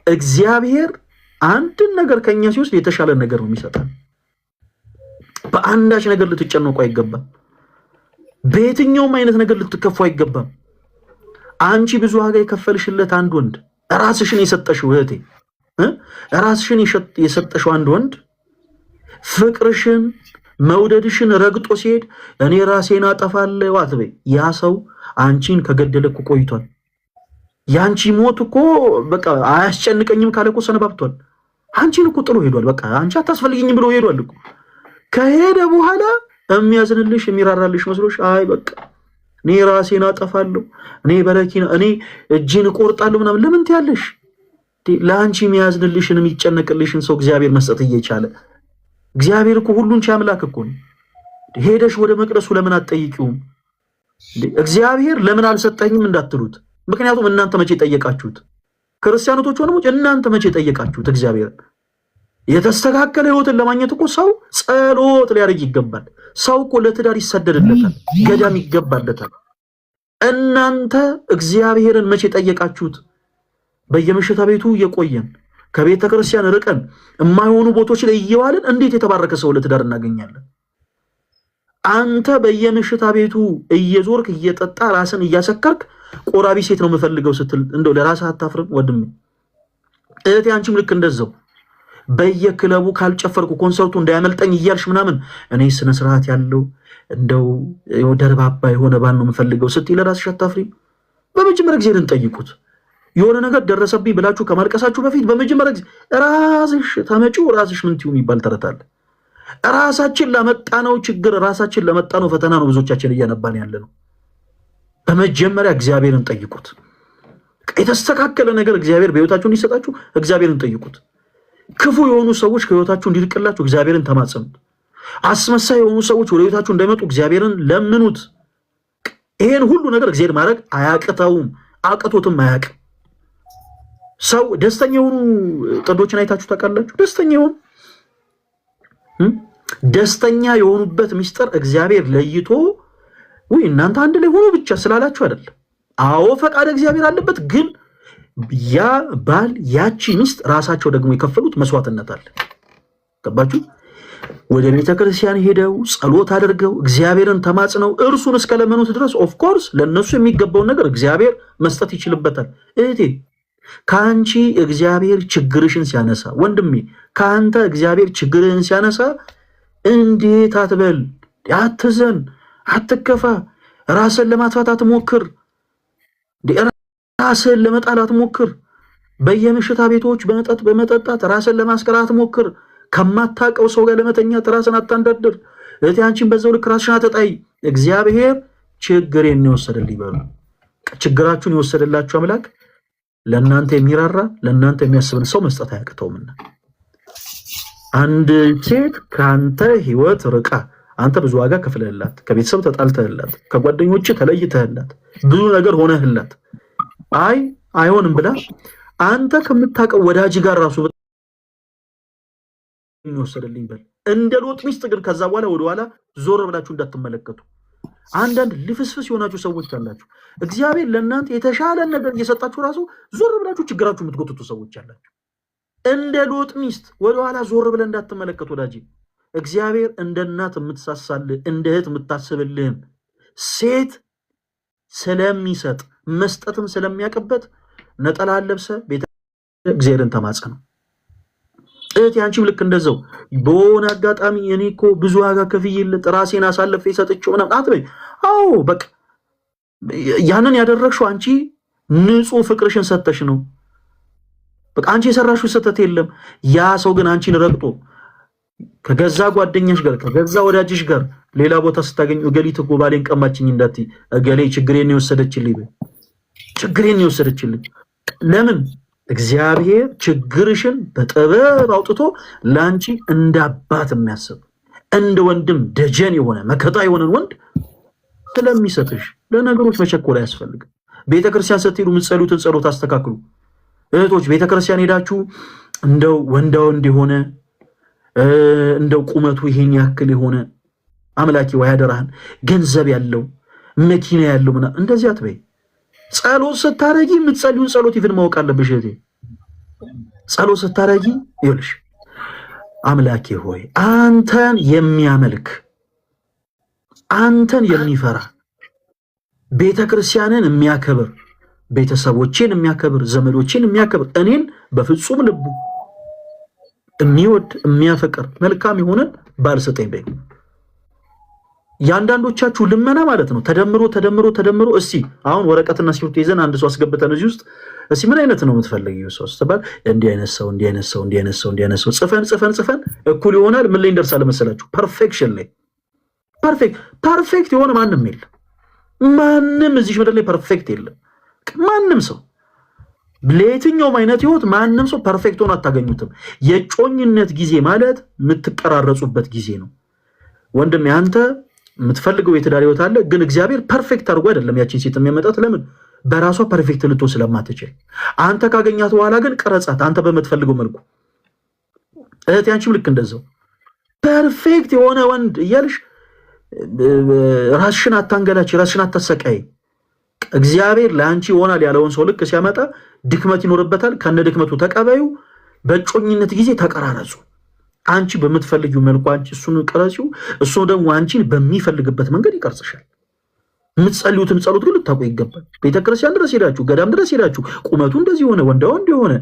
እግዚአብሔር አንድን ነገር ከኛ ሲወስድ የተሻለ ነገር ነው የሚሰጠን። በአንዳች ነገር ልትጨነቁ አይገባም። በየትኛውም አይነት ነገር ልትከፉ አይገባም። አንቺ ብዙ ዋጋ የከፈልሽለት አንድ ወንድ፣ ራስሽን የሰጠሽው እህቴ፣ ራስሽን የሰጠሽው አንድ ወንድ ፍቅርሽን መውደድሽን ረግጦ ሲሄድ እኔ ራሴን አጠፋለሁ አትበይ። ያ ሰው አንቺን ከገደለ እኮ ቆይቷል። ያንቺ ሞት እኮ በቃ አያስጨንቀኝም ካለ እኮ ሰነባብቷል። አንቺን እኮ ጥሎ ሄዷል። በቃ አንቺ አታስፈልጊኝም ብሎ ሄዷል እኮ። ከሄደ በኋላ የሚያዝንልሽ የሚራራልሽ መስሎሽ አይ በቃ እኔ ራሴን አጠፋለሁ፣ እኔ በረኪና እኔ እጄን እቆርጣለሁ ምናምን ለምን ትያለሽ? ለአንቺ የሚያዝንልሽን የሚጨነቅልሽን ሰው እግዚአብሔር መስጠት እየቻለ እግዚአብሔር እኮ ሁሉን ቻይ አምላክ እኮ ነው። ሄደሽ ወደ መቅደሱ ለምን አትጠይቂውም? እግዚአብሔር ለምን አልሰጠኝም እንዳትሉት። ምክንያቱም እናንተ መቼ ጠየቃችሁት? ክርስቲያኖች ወንድሞች እናንተ መቼ ጠየቃችሁት እግዚአብሔርን? የተስተካከለ ህይወትን ለማግኘት እኮ ሰው ጸሎት ሊያደርግ ይገባል። ሰው እኮ ለትዳር ይሰደድለታል፣ ገዳም ይገባለታል። እናንተ እግዚአብሔርን መቼ ጠየቃችሁት? በየምሽታ ቤቱ እየቆየን ከቤተ ክርስቲያን ርቀን የማይሆኑ ቦታዎች ላይ እየዋልን እንዴት የተባረከ ሰው ለትዳር እናገኛለን? አንተ በየምሽታ ቤቱ እየዞርክ እየጠጣ ራስን እያሰከርክ ቆራቢ ሴት ነው የምፈልገው ስትል እንደው ለራስህ አታፍርም ወንድሜ? እህቴ አንቺም ልክ እንደዛው በየክለቡ ካልጨፈርኩ ኮንሰርቱ እንዳያመልጠኝ እያልሽ ምናምን እኔ ስነ ስርዓት ያለው እንደው ደርባባ የሆነ ባል ነው የምፈልገው ስትይ ለራስሽ አታፍሪም? በመጀመሪያ ጊዜ ልንጠይቁት የሆነ ነገር ደረሰብኝ ብላችሁ ከማልቀሳችሁ በፊት በመጀመሪያ ጊዜ ራስሽ ተመጪው ራስሽ ምን ትዩ የሚባል ተረት አለ። ራሳችን ለመጣነው ችግር ራሳችን ለመጣነው ፈተና ነው ብዙዎቻችን እያነባን ያለ ነው። በመጀመሪያ እግዚአብሔርን ጠይቁት። የተስተካከለ ነገር እግዚአብሔር በህይወታችሁ እንዲሰጣችሁ እግዚአብሔርን ጠይቁት። ክፉ የሆኑ ሰዎች ከህይወታችሁ እንዲርቅላችሁ እግዚአብሔርን ተማጸኑት። አስመሳይ የሆኑ ሰዎች ወደ ህይወታችሁ እንዳይመጡ እግዚአብሔርን ለምኑት። ይሄን ሁሉ ነገር እግዚአብሔር ማድረግ አያቅተውም፣ አቅቶትም አያቅም። ሰው ደስተኛ የሆኑ ጥንዶችን አይታችሁ ታውቃላችሁ? ደስተኛ የሆኑበት ሚስጥር እግዚአብሔር ለይቶ ወይ እናንተ አንድ ላይ ሆኖ ብቻ ስላላችሁ አይደለም። አዎ ፈቃድ እግዚአብሔር አለበት፣ ግን ያ ባል ያቺ ሚስት ራሳቸው ደግሞ የከፈሉት መስዋዕትነት አለ። ገባችሁ? ወደ ቤተክርስቲያን ሄደው ጸሎት አድርገው እግዚአብሔርን ተማጽነው እርሱን እስከለመኑት ድረስ ኦፍ ኮርስ ለነሱ የሚገባውን ነገር እግዚአብሔር መስጠት ይችልበታል። እህቴ ከአንቺ እግዚአብሔር ችግርሽን ሲያነሳ፣ ወንድሜ ከአንተ እግዚአብሔር ችግርህን ሲያነሳ እንዴት አትበል፣ አትዘን፣ አትከፋ፣ ራስን ለማጥፋት አትሞክር፣ ራስን ለመጣል አትሞክር፣ በየምሽታ ቤቶች በመጠጣት ራስን ለማስቀር አትሞክር፣ ከማታውቀው ሰው ጋር ለመተኛት ራስን አታንደርድር። እህቴ አንቺን በዛው ልክ ራስሽን አትጣይ። እግዚአብሔር ችግሬን የወሰደልኝ በሉ። ችግራችሁን የወሰደላችሁ አምላክ ለእናንተ የሚራራ ለእናንተ የሚያስብን ሰው መስጠት አያቅተውምና። አንድ ሴት ከአንተ ህይወት ርቃ አንተ ብዙ ዋጋ ከፍለህላት፣ ከቤተሰብ ተጣልተህላት፣ ከጓደኞች ተለይተህላት፣ ብዙ ነገር ሆነህላት አይሆንም ብላ አንተ ከምታውቀው ወዳጅ ጋር ራሱ የሚወሰድልኝ በል። እንደ ሎጥ ሚስት ግን ከዛ በኋላ ወደኋላ ዞር ብላችሁ እንዳትመለከቱ። አንዳንድ ልፍስፍስ የሆናችሁ ሰዎች አላችሁ። እግዚአብሔር ለእናንተ የተሻለ ነገር እየሰጣችሁ ራሱ ዞር ብላችሁ ችግራችሁ የምትጎትቱ ሰዎች አላችሁ። እንደ ሎጥ ሚስት ወደኋላ ዞር ብለህ እንዳትመለከቱ ወዳጅ። እግዚአብሔር እንደ እናት የምትሳሳልህ እንደ እህት የምታስብልህን ሴት ስለሚሰጥ መስጠትም ስለሚያውቅበት ነጠላ ለብሰህ ቤተ እግዚአብሔርን ተማጸነው። እህት ያንቺም ልክ እንደዛው በሆነ አጋጣሚ እኔ እኮ ብዙ ዋጋ ከፍዬለት ራሴን አሳልፌ ሰጥቼው ምናምን አትበይ። አዎ በቃ ያንን ያደረግሽው አንቺ ንጹህ ፍቅርሽን ሰተሽ ነው። በቃ አንቺ የሰራሽው ስህተት የለም። ያ ሰው ግን አንቺን ረግጦ ከገዛ ጓደኛሽ ጋር ከገዛ ወዳጅሽ ጋር ሌላ ቦታ ስታገኝ እገሊት እኮ ባሌን ቀማችኝ እንዳትይ፣ እገሌ ችግሬን የወሰደችልኝ ችግሬን የወሰደችልኝ። ለምን? እግዚአብሔር ችግርሽን በጥበብ አውጥቶ ለአንቺ እንደ አባት የሚያስብ እንደ ወንድም ደጀን የሆነ መከታ የሆነን ወንድ ስለሚሰጥሽ ለነገሮች መቸኮል አያስፈልግም። ቤተክርስቲያን ስትሄዱ የምትጸሉትን ጸሎት አስተካክሉ። እህቶች ቤተክርስቲያን ሄዳችሁ እንደው ወንዳ ወንድ የሆነ እንደው ቁመቱ ይሄን ያክል የሆነ አምላኪ ወይ አደራህን ገንዘብ ያለው መኪና ያለው ምናምን እንደዚህ አትበይ። ጸሎት ስታረጊ የምትጸልዩን ጸሎት ይፍን ማወቅ አለብሽ እህቴ። ጸሎት ስታረጊ ይኸውልሽ አምላኬ ሆይ አንተን የሚያመልክ አንተን የሚፈራ ቤተክርስቲያንን የሚያከብር ቤተሰቦቼን የሚያከብር ዘመዶቼን የሚያከብር እኔን በፍጹም ልቡ የሚወድ የሚያፈቅር መልካም የሆነን ባል ስጠኝ በይ። ያንዳንዶቻችሁ ልመና ማለት ነው ተደምሮ እስቲ አሁን ወረቀትና እስክሪብቶ ይዘን አንድ ሰው አስገብተን እዚህ ውስጥ እስቲ ምን አይነት ነው የምትፈልጊው ሰው ስትባል እንዲህ አይነት ሰው ጽፈን እኩል ይሆናል። ምን ላይ እንደርሳለን መሰላችሁ? ፐርፌክሽን ላይ። ፐርፌክት የሆነ ማንም የለም። ማንም እዚህ ምድር ላይ ፐርፌክት የለም። ማንም ሰው ለየትኛውም አይነት ህይወት ማንም ሰው ፐርፌክት ሆኖ አታገኙትም። የጮኝነት ጊዜ ማለት የምትቀራረጹበት ጊዜ ነው። ወንድም አንተ የምትፈልገው የትዳር ህይወት አለ፣ ግን እግዚአብሔር ፐርፌክት አድርጎ አይደለም ያቺን ሴት የሚያመጣት። ለምን? በራሷ ፐርፌክት ልትሆን ስለማትችል። አንተ ካገኛት በኋላ ግን ቀረጻት አንተ በምትፈልገው መልኩ። እህት ያንቺም ልክ እንደዛው ፐርፌክት የሆነ ወንድ እያልሽ ራስሽን አታንገላች፣ ራስሽን አታሰቃይ። እግዚአብሔር ለአንቺ ይሆናል ያለውን ሰው ልክ ሲያመጣ ድክመት ይኖርበታል። ከነ ድክመቱ ተቀበዩ። በጮኝነት ጊዜ ተቀራረጹ። አንቺ በምትፈልጊው መልኩ አንቺ እሱን ቅረጪው፣ እሱ ደግሞ አንቺን በሚፈልግበት መንገድ ይቀርጽሻል። የምትጸልዩትም ጸሎት ግን ልታውቁ ይገባል። ቤተክርስቲያን ድረስ ሄዳችሁ፣ ገዳም ድረስ ሄዳችሁ ቁመቱ እንደዚህ ሆነ፣ ወንዳ ወንድ የሆነ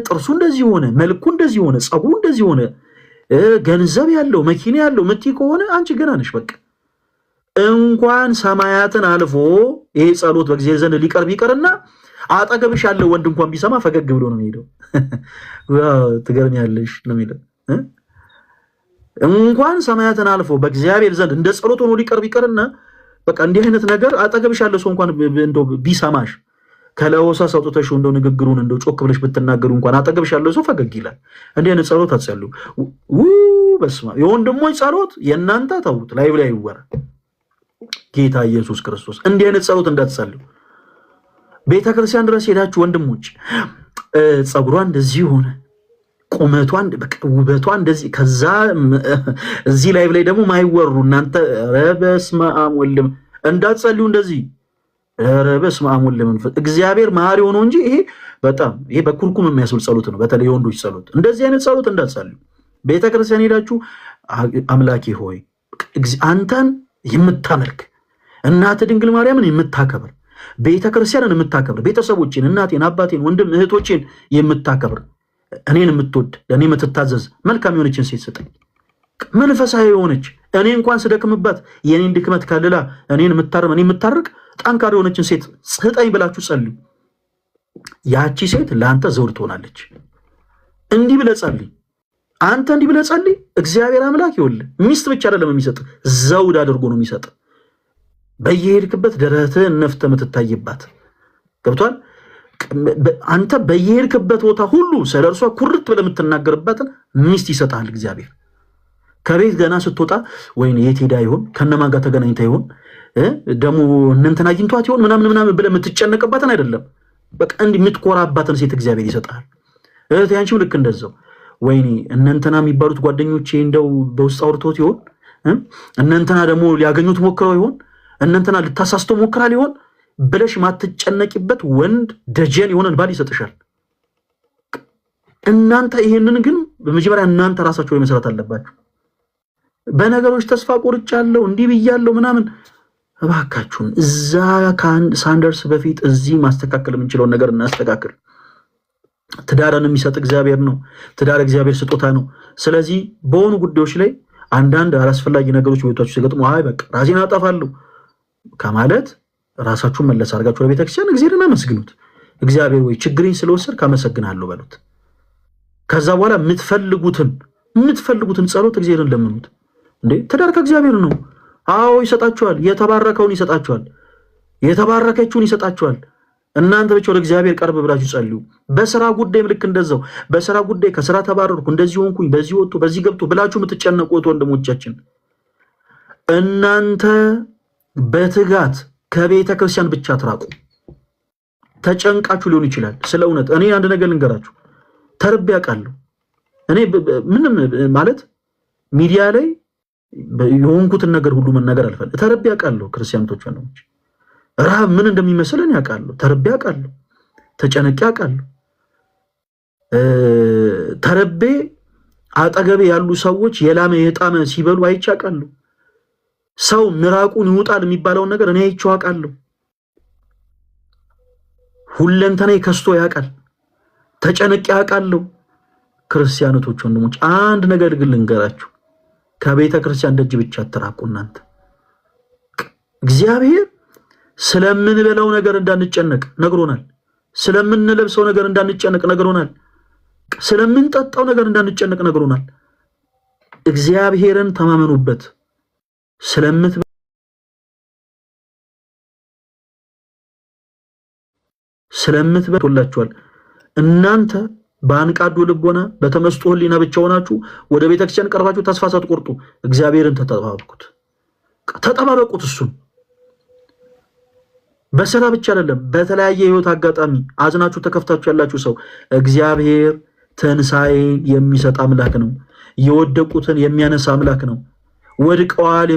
ጥርሱ እንደዚህ ሆነ፣ መልኩ እንደዚህ ሆነ፣ ጸጉሩ እንደዚህ ሆነ፣ ገንዘብ ያለው መኪና ያለው ምትይ ከሆነ አንቺ ገና ነሽ። በቃ እንኳን ሰማያትን አልፎ ይሄ ጸሎት በእግዚአብሔር ዘንድ ሊቀርብ ይቀርና አጠገብሽ ያለው ወንድ እንኳን ቢሰማ ፈገግ ብሎ ነው የሚሄደው። ትገርሚያለሽ ነው የሚለው። እንኳን ሰማያትን አልፎ በእግዚአብሔር ዘንድ እንደ ጸሎት ሆኖ ሊቀርብ ይቀርና በቃ እንዲህ አይነት ነገር አጠገብሽ ያለው ሰው እንኳን እንደው ቢሰማሽ ከለሆሳ ሰውጥተሽ እንደው ንግግሩን እንደው ጮክ ብለሽ ብትናገሩ እንኳን አጠገብሽ ያለው ሰው ፈገግ ይላል። እንዲህ አይነት ጸሎት አትጸልዩ። በስመ አብ! የወንድሞች ጸሎት የእናንተ ተውት፣ ላይ ላይ ይወራ። ጌታ ኢየሱስ ክርስቶስ እንዲህ አይነት ጸሎት እንዳትጸልዩ። ቤተክርስቲያን ድረስ ሄዳችሁ ወንድሞች ጸጉሯ እንደዚህ ሆነ፣ ቁመቷን በቃ ውበቷ እንደዚህ፣ ከዛ እዚህ ላይ ደግሞ ማይወሩ እናንተ በስመ አብ ወልድ እንዳትጸልዩ እንደዚህ። በስመ አብ ወልድ መንፈስ እግዚአብሔር መሐሪ ሆኖ እንጂ ይሄ በጣም ይሄ በኩርኩም የሚያስብል ጸሎት ነው። በተለይ የወንዶች ጸሎት፣ እንደዚህ አይነት ጸሎት እንዳትጸልዩ። ቤተክርስቲያን ሄዳችሁ አምላኬ ሆይ አንተን የምታመልክ እናት ድንግል ማርያምን የምታከብር ቤተክርስቲያንን የምታከብር ቤተሰቦችን፣ እናቴን፣ አባቴን፣ ወንድም እህቶችን የምታከብር እኔን የምትወድ ለእኔ የምትታዘዝ መልካም የሆነችን ሴት ስጠኝ። መንፈሳዊ የሆነች እኔ እንኳን ስደክምባት የእኔን ድክመት ከልላ እኔን የምታርም እኔ የምታርቅ ጠንካራ የሆነችን ሴት ስጠኝ ብላችሁ ጸልዩ። ያቺ ሴት ለአንተ ዘውድ ትሆናለች። እንዲህ ብለህ ጸልይ። አንተ እንዲህ ብለህ ጸልይ። እግዚአብሔር አምላክ ይኸውልህ ሚስት ብቻ አይደለም የሚሰጥ፣ ዘውድ አድርጎ ነው የሚሰጥ። በየሄድክበት ደረትህን ነፍተህ የምትታይባት ገብቷል። አንተ በየሄድክበት ቦታ ሁሉ ስለ እርሷ ኩርት ብለህ የምትናገርባትን ሚስት ይሰጣል እግዚአብሔር። ከቤት ገና ስትወጣ ወይኔ የት ሄዳ ይሆን፣ ከነማን ጋር ተገናኝታ ይሆን፣ ደግሞ እነንተን አግኝቷት ይሆን ምናምን ብለህ የምትጨነቅባትን አይደለም፣ በቃ እንዲህ የምትኮራባትን ሴት እግዚአብሔር ይሰጣል። እህቴ አንቺም ልክ እንደዛው ወይኔ እነንተና የሚባሉት ጓደኞቼ እንደው በውስጥ አውርቶት ይሆን፣ እነንተና ደግሞ ሊያገኙት ሞክረው ይሆን፣ እነንተና ልታሳስተው ሞክራ ሊሆን ብለሽ ማትጨነቂበት ወንድ ደጀን የሆነን ባል ይሰጥሻል። እናንተ ይሄንን ግን በመጀመሪያ እናንተ ራሳችሁ ላይ መስራት አለባችሁ። በነገሮች ተስፋ ቆርጫለሁ እንዲህ ብያለሁ ምናምን፣ እባካችሁን እዛ ሳንደርስ በፊት እዚህ ማስተካከል የምንችለውን ነገር እናስተካክል። ትዳርን የሚሰጥ እግዚአብሔር ነው። ትዳር እግዚአብሔር ስጦታ ነው። ስለዚህ በሆኑ ጉዳዮች ላይ አንዳንድ አላስፈላጊ ነገሮች ቤታችሁ ሲገጥሙ አይ በቃ ራሴን አጠፋለሁ ከማለት ራሳችሁን መለስ አድርጋችሁ ለቤተክርስቲያን እግዚአብሔርን አመስግኑት። እግዚአብሔር ወይ ችግሬን ስለወሰድክ አመሰግናለሁ በሉት። ከዛ በኋላ የምትፈልጉትን ጸሎት እግዚአብሔርን ለምኑት። እንዴ ትዳር ከእግዚአብሔር ነው። አዎ ይሰጣችኋል። የተባረከውን ይሰጣችኋል። የተባረከችውን ይሰጣችኋል። እናንተ ብቻ ወደ እግዚአብሔር ቀርብ ብላችሁ ጸልዩ። በስራ ጉዳይም ልክ እንደዛው። በስራ ጉዳይ ከስራ ተባረርኩ፣ እንደዚህ ሆንኩኝ፣ በዚህ ወጥቶ በዚህ ገብቶ ብላችሁ የምትጨነቁት ወንድሞቻችን እናንተ በትጋት ከቤተ ክርስቲያን ብቻ ትራቁ። ተጨንቃችሁ ሊሆን ይችላል። ስለ እውነት እኔ አንድ ነገር ልንገራችሁ፣ ተርቤ አውቃለሁ። እኔ ምንም ማለት ሚዲያ ላይ የሆንኩትን ነገር ሁሉ መናገር አልፈልግም። ተርቤ አውቃለሁ። ክርስቲያኖች ወንድሞች ረሃብ ምን እንደሚመስል እኔ አውቃለሁ። ተርቤ አውቃለሁ። ተጨነቄ አውቃለሁ። ተርቤ አጠገቤ ያሉ ሰዎች የላመ የጣመ ሲበሉ አይቼ አውቃለሁ። ሰው ምራቁን ይውጣል የሚባለውን ነገር እኔ አይቼው አውቃለሁ። ሁለንተናዬ ከስቶ ያውቃል። ተጨነቄ አውቃለሁ። ክርስቲያኖች ወንድሞች አንድ ነገር ግን ልንገራችሁ፣ ከቤተ ክርስቲያን ደጅ ብቻ አትራቁ። እናንተ እግዚአብሔር ስለምንበላው ነገር እንዳንጨነቅ ነግሮናል። ስለምንለብሰው ነገር እንዳንጨነቅ ነግሮናል። ስለምንጠጣው ነገር እንዳንጨነቅ ነግሮናል። እግዚአብሔርን ተማመኑበት። ስለምትበላችኋል። እናንተ በአንቃዶ ልቦና በተመስጦ ሕሊና ብቻ ሆናችሁ ወደ ቤተክርስቲያን ቀርባችሁ ተስፋ ሳትቆርጡ እግዚአብሔርን ተጠባበቁት። እሱን በስራ ብቻ አይደለም፣ በተለያየ ህይወት አጋጣሚ አዝናችሁ ተከፍታችሁ ያላችሁ ሰው እግዚአብሔር ትንሣኤን የሚሰጥ አምላክ ነው። የወደቁትን የሚያነሳ አምላክ ነው። ወድቀዋል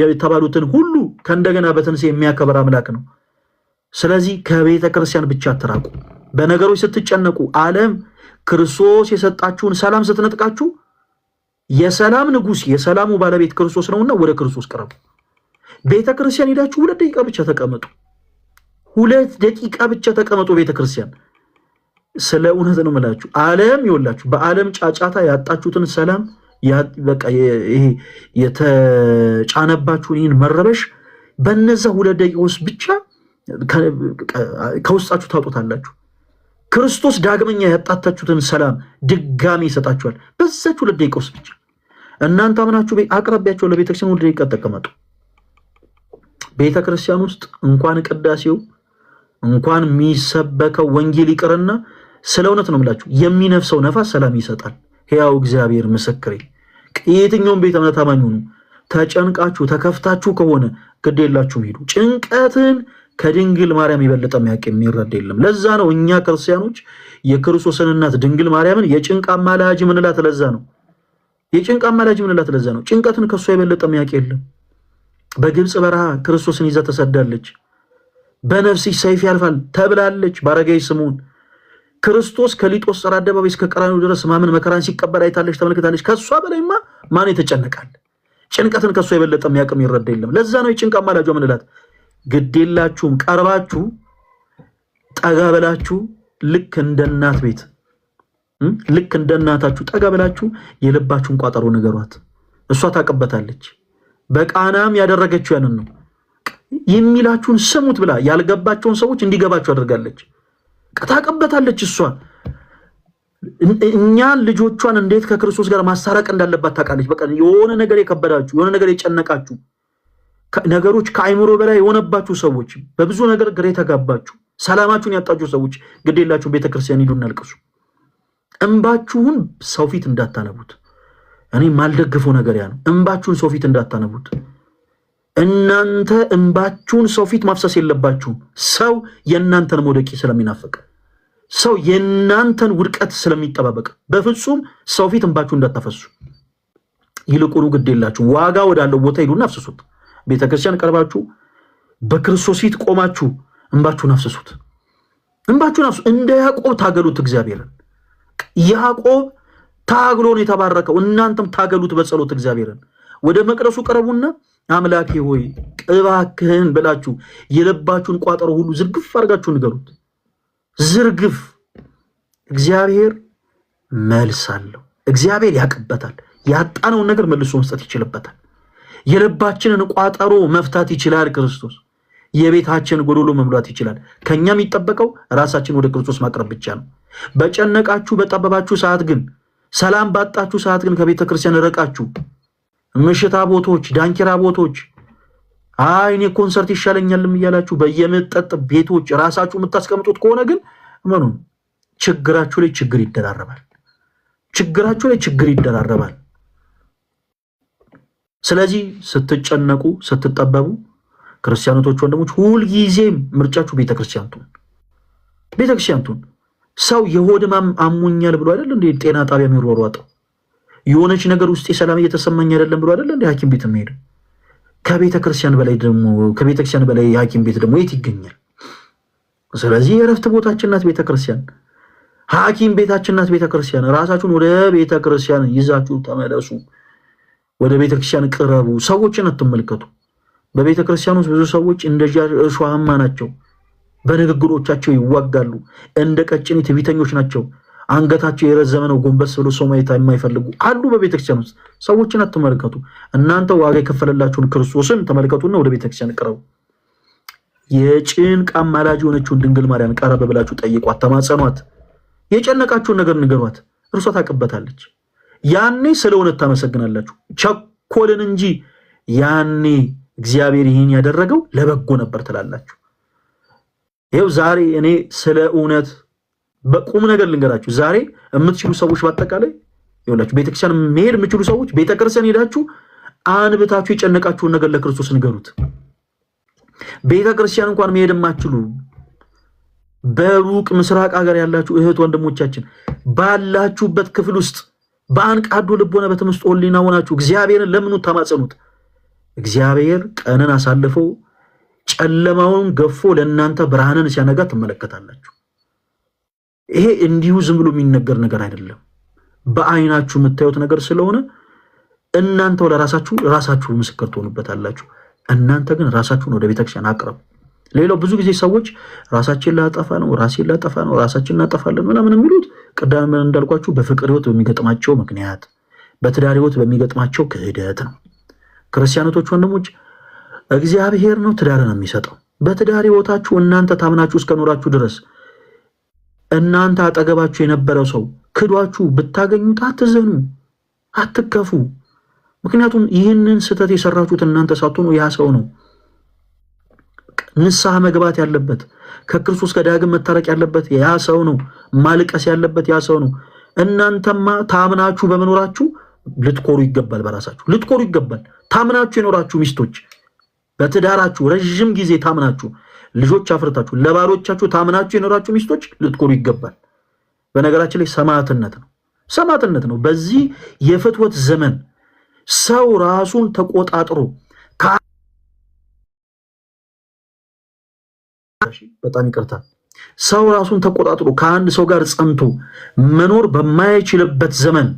የተባሉትን ሁሉ ከእንደገና በትንሣኤ የሚያከብር አምላክ ነው። ስለዚህ ከቤተ ክርስቲያን ብቻ አትራቁ። በነገሮች ስትጨነቁ ዓለም ክርስቶስ የሰጣችሁን ሰላም ስትነጥቃችሁ የሰላም ንጉስ የሰላሙ ባለቤት ክርስቶስ ነውና ወደ ክርስቶስ ቀረቡ። ቤተክርስቲያን ሄዳችሁ 2 ደቂቃ ብቻ ተቀመጡ። 2 ደቂቃ ብቻ ተቀመጡ ቤተክርስቲያን። ስለ እውነት ነው የምላችሁ። ዓለም ይወላችሁ በዓለም ጫጫታ ያጣችሁትን ሰላም በቃ ይሄ የተጫነባችሁን ይህን መረበሽ በነዛ 2 ደቂቃ ውስጥ ብቻ ከውስጣችሁ ታውጡታላችሁ። ክርስቶስ ዳግመኛ ያጣታችሁትን ሰላም ድጋሚ ይሰጣችኋል በዛች 2 ደቂቃ ውስጥ ብቻ። እናንተ አምናችሁ አቅራቢያቸው ለቤተክርስቲያን 2 ደቂቃ ተቀመጡ። ቤተክርስቲያን ውስጥ እንኳን ቅዳሴው እንኳን የሚሰበከው ወንጌል ይቅርና ስለ እውነት ነው የምላችሁ የሚነፍሰው ነፋስ ሰላም ይሰጣል። ሕያው እግዚአብሔር ምስክሬ። የትኛውም ቤተ እምነት አማኝ ሁኑ፣ ተጨንቃችሁ ተከፍታችሁ ከሆነ ግድ የላችሁም ሂዱ። ጭንቀትን ከድንግል ማርያም የበለጠ የሚረዳ የለም። ለዛ ነው እኛ ክርስቲያኖች የክርስቶስን እናት ድንግል ማርያምን የጭንቅ አማላጅ ምንላት። ለዛ ነው የጭንቅ አማላጅ ምንላት። ለዛ ነው ጭንቀትን ከሷ የበለጠ የሚያውቅ የለም። በግብፅ በረሃ ክርስቶስን ይዛ ተሰዳለች። በነፍስሽ ሰይፍ ያልፋል ተብላለች በአረጋዊ ስምዖን። ክርስቶስ ከሊጦስ ጦር አደባባይ እስከ ቀራንዮ ድረስ ማምን መከራን ሲቀበል አይታለች፣ ተመልክታለች። ከሷ በላይማ ማን የተጨነቃል? ጭንቀትን ከሷ የበለጠ የሚያውቅ ይረዳ የለም። ለዛ ነው የጭንቅ አማላጇ ምንላት። ግዴላችሁም ቀርባችሁ ጠጋ ብላችሁ ልክ እንደ እናት ቤት ልክ እንደ እናታችሁ ጠጋ ብላችሁ የልባችሁን ቋጠሮ ንገሯት። እሷ ታቀበታለች። በቃናም ያደረገችው ያንን ነው። የሚላችሁን ስሙት ብላ ያልገባቸውን ሰዎች እንዲገባችሁ አድርጋለች። ታቀበታለች እሷ። እኛን ልጆቿን እንዴት ከክርስቶስ ጋር ማስታረቅ እንዳለባት ታውቃለች። በቃ የሆነ ነገር የከበዳችሁ የሆነ ነገር የጨነቃችሁ ነገሮች ከአይምሮ በላይ የሆነባችሁ ሰዎች፣ በብዙ ነገር ግራ የተጋባችሁ ሰላማችሁን ያጣችሁ ሰዎች ግዴላችሁ ቤተክርስቲያን ሂዱና አልቅሱ። እንባችሁን ሰው ፊት እንዳታነቡት። እኔ ማልደግፈው ነገር ያ ነው። እንባችሁን ሰው ፊት እንዳታነቡት። እናንተ እንባችሁን ሰው ፊት ማፍሰስ የለባችሁም። ሰው የእናንተን መውደቂ ስለሚናፍቅ፣ ሰው የእናንተን ውድቀት ስለሚጠባበቅ በፍጹም ሰው ፊት እንባችሁን እንዳታፈሱ። ይልቁኑ ግዴላችሁ ዋጋ ወዳለው ቦታ ሂዱና አፍስሱት። ቤተክርስቲያን ቀርባችሁ በክርስቶስ ፊት ቆማችሁ እንባችሁን አፍስሱት። እንባችሁን አፍስሱ። እንደ ያዕቆብ ታገሉት እግዚአብሔርን። ያዕቆብ ታግሎን የተባረከው፣ እናንተም ታገሉት በጸሎት እግዚአብሔርን። ወደ መቅደሱ ቀረቡና አምላኬ ሆይ እባክህን ብላችሁ የልባችሁን ቋጠሮ ሁሉ ዝርግፍ አድርጋችሁ ንገሩት። ዝርግፍ። እግዚአብሔር መልስ አለው። እግዚአብሔር ያቅበታል። ያጣነውን ነገር መልሶ መስጠት ይችልበታል። የልባችንን ቋጠሮ መፍታት ይችላል ክርስቶስ። የቤታችን ጎዶሎ መሙላት ይችላል። ከኛ የሚጠበቀው ራሳችን ወደ ክርስቶስ ማቅረብ ብቻ ነው። በጨነቃችሁ በጠበባችሁ ሰዓት ግን፣ ሰላም ባጣችሁ ሰዓት ግን ከቤተ ክርስቲያን ርቃችሁ ምሽታ ቦቶች፣ ዳንኪራ ቦቶች፣ እኔ ኮንሰርት ይሻለኛልም እያላችሁ በየመጠጥ ቤቶች ራሳችሁ የምታስቀምጡት ከሆነ ግን ምኑ ችግራችሁ ላይ ችግር ይደራረባል። ችግራችሁ ላይ ችግር ይደራረባል። ስለዚህ ስትጨነቁ ስትጠበቡ ክርስቲያኖቶች፣ ወንድሞች ሁልጊዜም ምርጫችሁ ቤተክርስቲያን ትሁን። ቤተክርስቲያን ትሁን። ሰው የሆድ ህመም አሞኛል ብሎ አይደል እንዴ ጤና ጣቢያ የሚሯሯጠው? የሆነች ነገር ውስጥ ሰላም እየተሰማኝ አይደለም ብሎ አይደል እንዴ ሐኪም ቤት የሚሄደው? ከቤተክርስቲያን በላይ የሐኪም ቤት ደግሞ የት ይገኛል? ስለዚህ የእረፍት ቦታችን ናት ቤተክርስቲያን። ሐኪም ቤታችን ናት ቤተክርስቲያን። ራሳችሁን ወደ ቤተክርስቲያን ይዛችሁ ተመለሱ። ወደ ቤተክርስቲያን ቅረቡ። ሰዎችን አትመልከቱ። በቤተክርስቲያን ውስጥ ብዙ ሰዎች እንደዚያ እሾሃማ ናቸው። በንግግሮቻቸው ይዋጋሉ። እንደ ቀጭኔ ትዕቢተኞች ናቸው። አንገታቸው የረዘመ ነው። ጎንበስ ብሎ ሰው ማየት የማይፈልጉ አሉ በቤተክርስቲያን ውስጥ። ሰዎችን አትመልከቱ። እናንተ ዋጋ የከፈለላችሁን ክርስቶስን ተመልከቱና ወደ ቤተክርስቲያን ቅረቡ። የጭንቅ አማላጅ የሆነችውን ድንግል ማርያም ቀረብ ብላችሁ ጠይቋት፣ ተማጸኗት። የጨነቃችሁን ነገር ንገሯት፣ እርሷ ታውቅበታለች። ያኔ ስለ እውነት ታመሰግናላችሁ። ቸኮልን እንጂ ያኔ እግዚአብሔር ይህን ያደረገው ለበጎ ነበር ትላላችሁ። ይኸው ዛሬ እኔ ስለ እውነት በቁም ነገር ልንገራችሁ። ዛሬ የምትችሉ ሰዎች በአጠቃላይ ይኸውላችሁ ቤተክርስቲያን መሄድ የምትችሉ ሰዎች ቤተክርስቲያን ሄዳችሁ አንብታችሁ የጨነቃችሁን ነገር ለክርስቶስ ንገሩት። ቤተክርስቲያን እንኳን መሄድ የማትችሉ በሩቅ ምስራቅ ሀገር ያላችሁ እህት ወንድሞቻችን ባላችሁበት ክፍል ውስጥ በአንቃዶ ልቦና በተመስጦ ሕሊና ሆናችሁ እግዚአብሔርን ለምኑ፣ ተማጸኑት። እግዚአብሔር ቀንን አሳልፎ ጨለማውን ገፎ ለእናንተ ብርሃንን ሲያነጋ ትመለከታላችሁ። ይሄ እንዲሁ ዝም ብሎ የሚነገር ነገር አይደለም። በአይናችሁ የምታዩት ነገር ስለሆነ እናንተው ለራሳችሁ ምስክር ትሆኑበታላችሁ። እናንተ ግን ራሳችሁን ወደ ቤተክርስቲያን አቅርቡ። ሌላው ብዙ ጊዜ ሰዎች ራሳችን ላጠፋ ነው ራሳችን እናጠፋለን ምናምን የሚሉት ቅዳሜ እንዳልኳችሁ በፍቅር ህይወት በሚገጥማቸው ምክንያት በትዳር ህይወት በሚገጥማቸው ክህደት ነው። ክርስቲያኖች ወንድሞች እግዚአብሔር ነው ትዳርን የሚሰጠው። በትዳር ህይወታችሁ እናንተ ታምናችሁ እስከኖራችሁ ድረስ እናንተ አጠገባችሁ የነበረው ሰው ክዷችሁ ብታገኙት አትዘኑ፣ አትከፉ። ምክንያቱም ይህንን ስህተት የሰራችሁት እናንተ ሳትሆኑ ያ ሰው ነው ንስሐ መግባት ያለበት፣ ከክርስቶስ ጋር ዳግም መታረቅ ያለበት ያ ሰው ነው። ማልቀስ ያለበት ያ ሰው ነው። እናንተማ ታምናችሁ በመኖራችሁ ልትኮሩ ይገባል። በራሳችሁ ልትኮሩ ይገባል። ታምናችሁ የኖራችሁ ሚስቶች በትዳራችሁ ረጅም ጊዜ ታምናችሁ ልጆች አፍርታችሁ ለባሎቻችሁ ታምናችሁ የኖራችሁ ሚስቶች ልትኮሩ ይገባል። በነገራችን ላይ ሰማዕትነት ነው። በዚህ የፍትወት ዘመን ሰው ራሱን ተቆጣጥሮ በጣም ይቅርታ ሰው ራሱን ተቆጣጥሮ ከአንድ ሰው ጋር ጸንቶ መኖር በማይችልበት ዘመን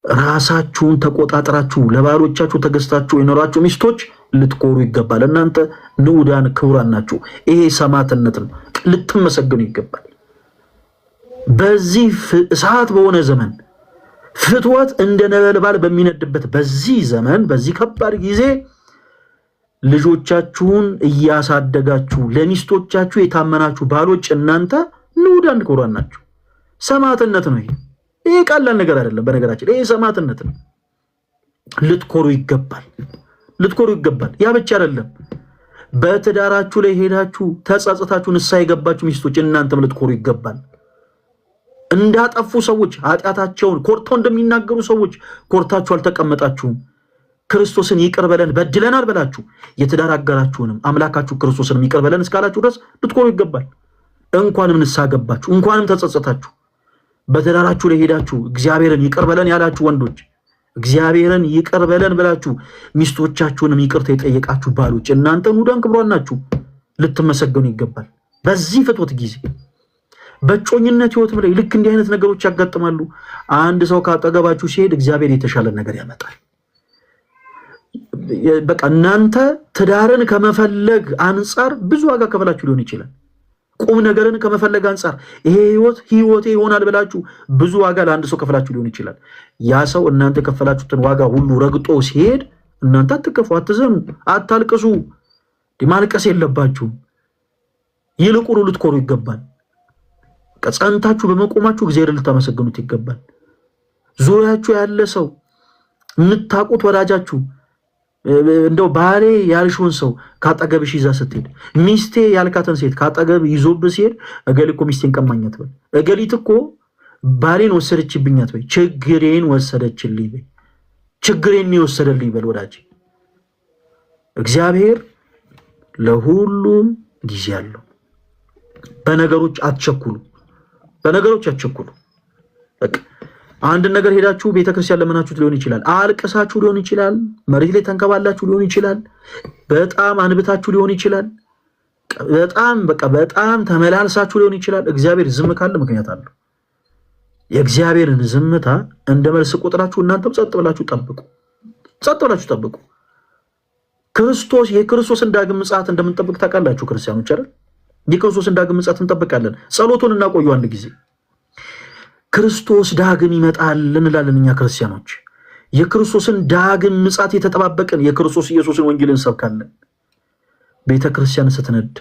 ራሳችሁን ተቆጣጥራችሁ ለባሎቻችሁ ተገዝታችሁ የኖራችሁ ሚስቶች ልትኮሩ ይገባል። እናንተ ንዑዳን ክቡራን ናችሁ። ይሄ ሰማዕትነት ነው። ልትመሰገኑ ይገባል። በዚህ እሳት በሆነ ዘመን ፍትወት እንደ ነበልባል በሚነድበት በዚህ ዘመን በዚህ ከባድ ጊዜ ልጆቻችሁን እያሳደጋችሁ ለሚስቶቻችሁ የታመናችሁ ባሎች እናንተ ንዑዳን ክቡራን ናችሁ። ሰማዕትነት ነው። ይሄ ቀላል ነገር አይደለም። በነገራችን ይሄ ሰማዕትነት ነው። ልትኮሩ ይገባል። ያ ብቻ አይደለም። በትዳራችሁ ላይ ሄዳችሁ ተጸጽታችሁ ንስሐ የገባችሁ ሚስቶች እናንተም ልትኮሩ ይገባል። እንዳጠፉ ሰዎች ኃጢአታቸውን ኮርተው እንደሚናገሩ ሰዎች ኮርታችሁ አልተቀመጣችሁም። ክርስቶስን ይቅር በለን በድለናል ብላችሁ የትዳር አጋራችሁንም አምላካችሁ ክርስቶስን ይቅር በለን እስካላችሁ ድረስ ልትኮሩ ይገባል። እንኳንም ንስሐ ገባችሁ፣ እንኳንም ተጸጸታችሁ። በትዳራችሁ ላይ ሄዳችሁ እግዚአብሔርን ይቅር በለን ያላችሁ ወንዶች እግዚአብሔርን ይቅር በለን ብላችሁ ሚስቶቻችሁንም ይቅርታ የጠየቃችሁ ባሎች እናንተ ንዑዳን ክቡራን ናችሁ። ልትመሰገኑ ይገባል። በዚህ ፍትወት ጊዜ በጮኝነት ህይወትም ላይ ልክ እንዲህ አይነት ነገሮች ያጋጥማሉ። አንድ ሰው ካጠገባችሁ ሲሄድ እግዚአብሔር የተሻለ ነገር ያመጣል። በቃ እናንተ ትዳርን ከመፈለግ አንጻር ብዙ ዋጋ ከፈላችሁ ሊሆን ይችላል። ቁም ነገርን ከመፈለግ አንጻር ይሄ ህይወቴ ይሆናል ብላችሁ ብዙ ዋጋ ለአንድ ሰው ከፈላችሁ ሊሆን ይችላል። ያ ሰው እናንተ የከፈላችሁትን ዋጋ ሁሉ ረግጦ ሲሄድ እናንተ አትከፉ፣ አትዘኑ፣ አታልቅሱ። ማልቀስ የለባችሁም። ይልቁኑ ልትኮሩ ይገባል። ጸንታችሁ በመቆማችሁ እግዚአብሔርን ልታመሰግኑት ይገባል። ዙሪያችሁ ያለ ሰው የምታውቁት ወዳጃችሁ እንደው ባሌ ያልሽውን ሰው ካጠገብሽ ይዛ ስትሄድ ሚስቴ ያልካትን ሴት ካጠገብ ይዞብህ ሲሄድ እገሌ እኮ ሚስቴን ቀማኛት በል፣ እገሊት እኮ ባሌን ወሰደችብኛት በይ፣ ችግሬን ወሰደችልኝ በይ፣ ችግሬን የወሰደልኝ በል። ወዳጅ እግዚአብሔር ለሁሉም ጊዜ አለው። በነገሮች አትቸኩሉ። በቃ አንድ ነገር ሄዳችሁ ቤተክርስቲያን ለመናችሁት ሊሆን ይችላል፣ አልቅሳችሁ ሊሆን ይችላል፣ መሬት ላይ ተንከባላችሁ ሊሆን ይችላል፣ በጣም አንብታችሁ ሊሆን ይችላል፣ በጣም ተመላልሳችሁ ሊሆን ይችላል። እግዚአብሔር ዝም ካለ ምክንያት አለው። የእግዚአብሔርን ዝምታ እንደ መልስ ቁጥራችሁ እናንተም ጸጥ ብላችሁ ጠብቁ። የክርስቶስን ዳግም ምጽአት እንደምንጠብቅ ታውቃላችሁ ክርስቲያኖች አይደል? የክርስቶስን ዳግም ምጽአት እንጠብቃለን። ጸሎቱን እናቆዩ አንድ ጊዜ። ክርስቶስ ዳግም ይመጣል እንላለን እኛ ክርስቲያኖች። የክርስቶስን ዳግም ምጽአት የተጠባበቅን የክርስቶስ ኢየሱስን ወንጌል እንሰብካለን። ቤተክርስቲያን ስትነድ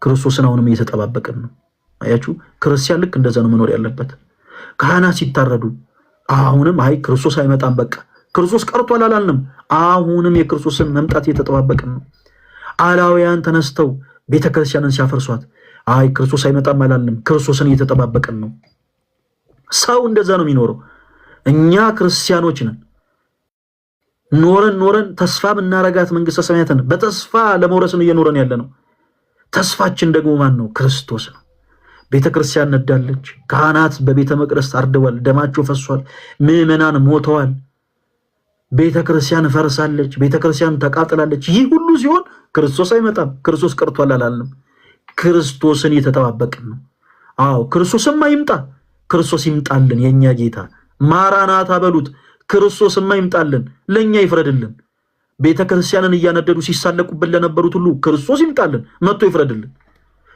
ክርስቶስን አሁንም እየተጠባበቅን ነው። አያችሁ፣ ክርስቲያን ልክ እንደዛ ነው መኖር ያለበት። ካህናት ሲታረዱ አሁንም አይ ክርስቶስ አይመጣም በቃ ክርስቶስ ቀርቷል አላልንም። አሁንም የክርስቶስን መምጣት እየተጠባበቅን ነው። አላውያን ተነስተው ቤተክርስቲያንን ሲያፈርሷት አይ ክርስቶስ አይመጣም አላልንም። ክርስቶስን እየተጠባበቅን ነው። ሰው እንደዛ ነው የሚኖረው። እኛ ክርስቲያኖች ነን። ኖረን ተስፋ የምናረጋት መንግስተ ሰማያትን በተስፋ ለመውረስ ነው እየኖረን ያለ ነው። ተስፋችን ደግሞ ማን ነው? ክርስቶስ ነው። ቤተክርስቲያን ነዳለች። ካህናት በቤተ መቅደስ ታርደዋል፣ ደማቸው ፈሷል፣ ምዕመናን ሞተዋል። ቤተክርስቲያን ፈርሳለች፣ ቤተክርስቲያን ተቃጥላለች። ይህ ሁሉ ሲሆን ክርስቶስ አይመጣም፣ ክርስቶስ ቀርቷል አላልንም። ክርስቶስን እየተጠባበቅን ነው። አዎ ክርስቶስም አይምጣ፣ ክርስቶስ ይምጣልን። የኛ ጌታ ማራናታ በሉት፣ ክርስቶስማ ይምጣልን፣ ለኛ ይፍረድልን። ቤተክርስቲያንን እያነደዱ ሲሳለቁብን ለነበሩት ሁሉ ክርስቶስ ይምጣልን፣ መጥቶ ይፍረድልን።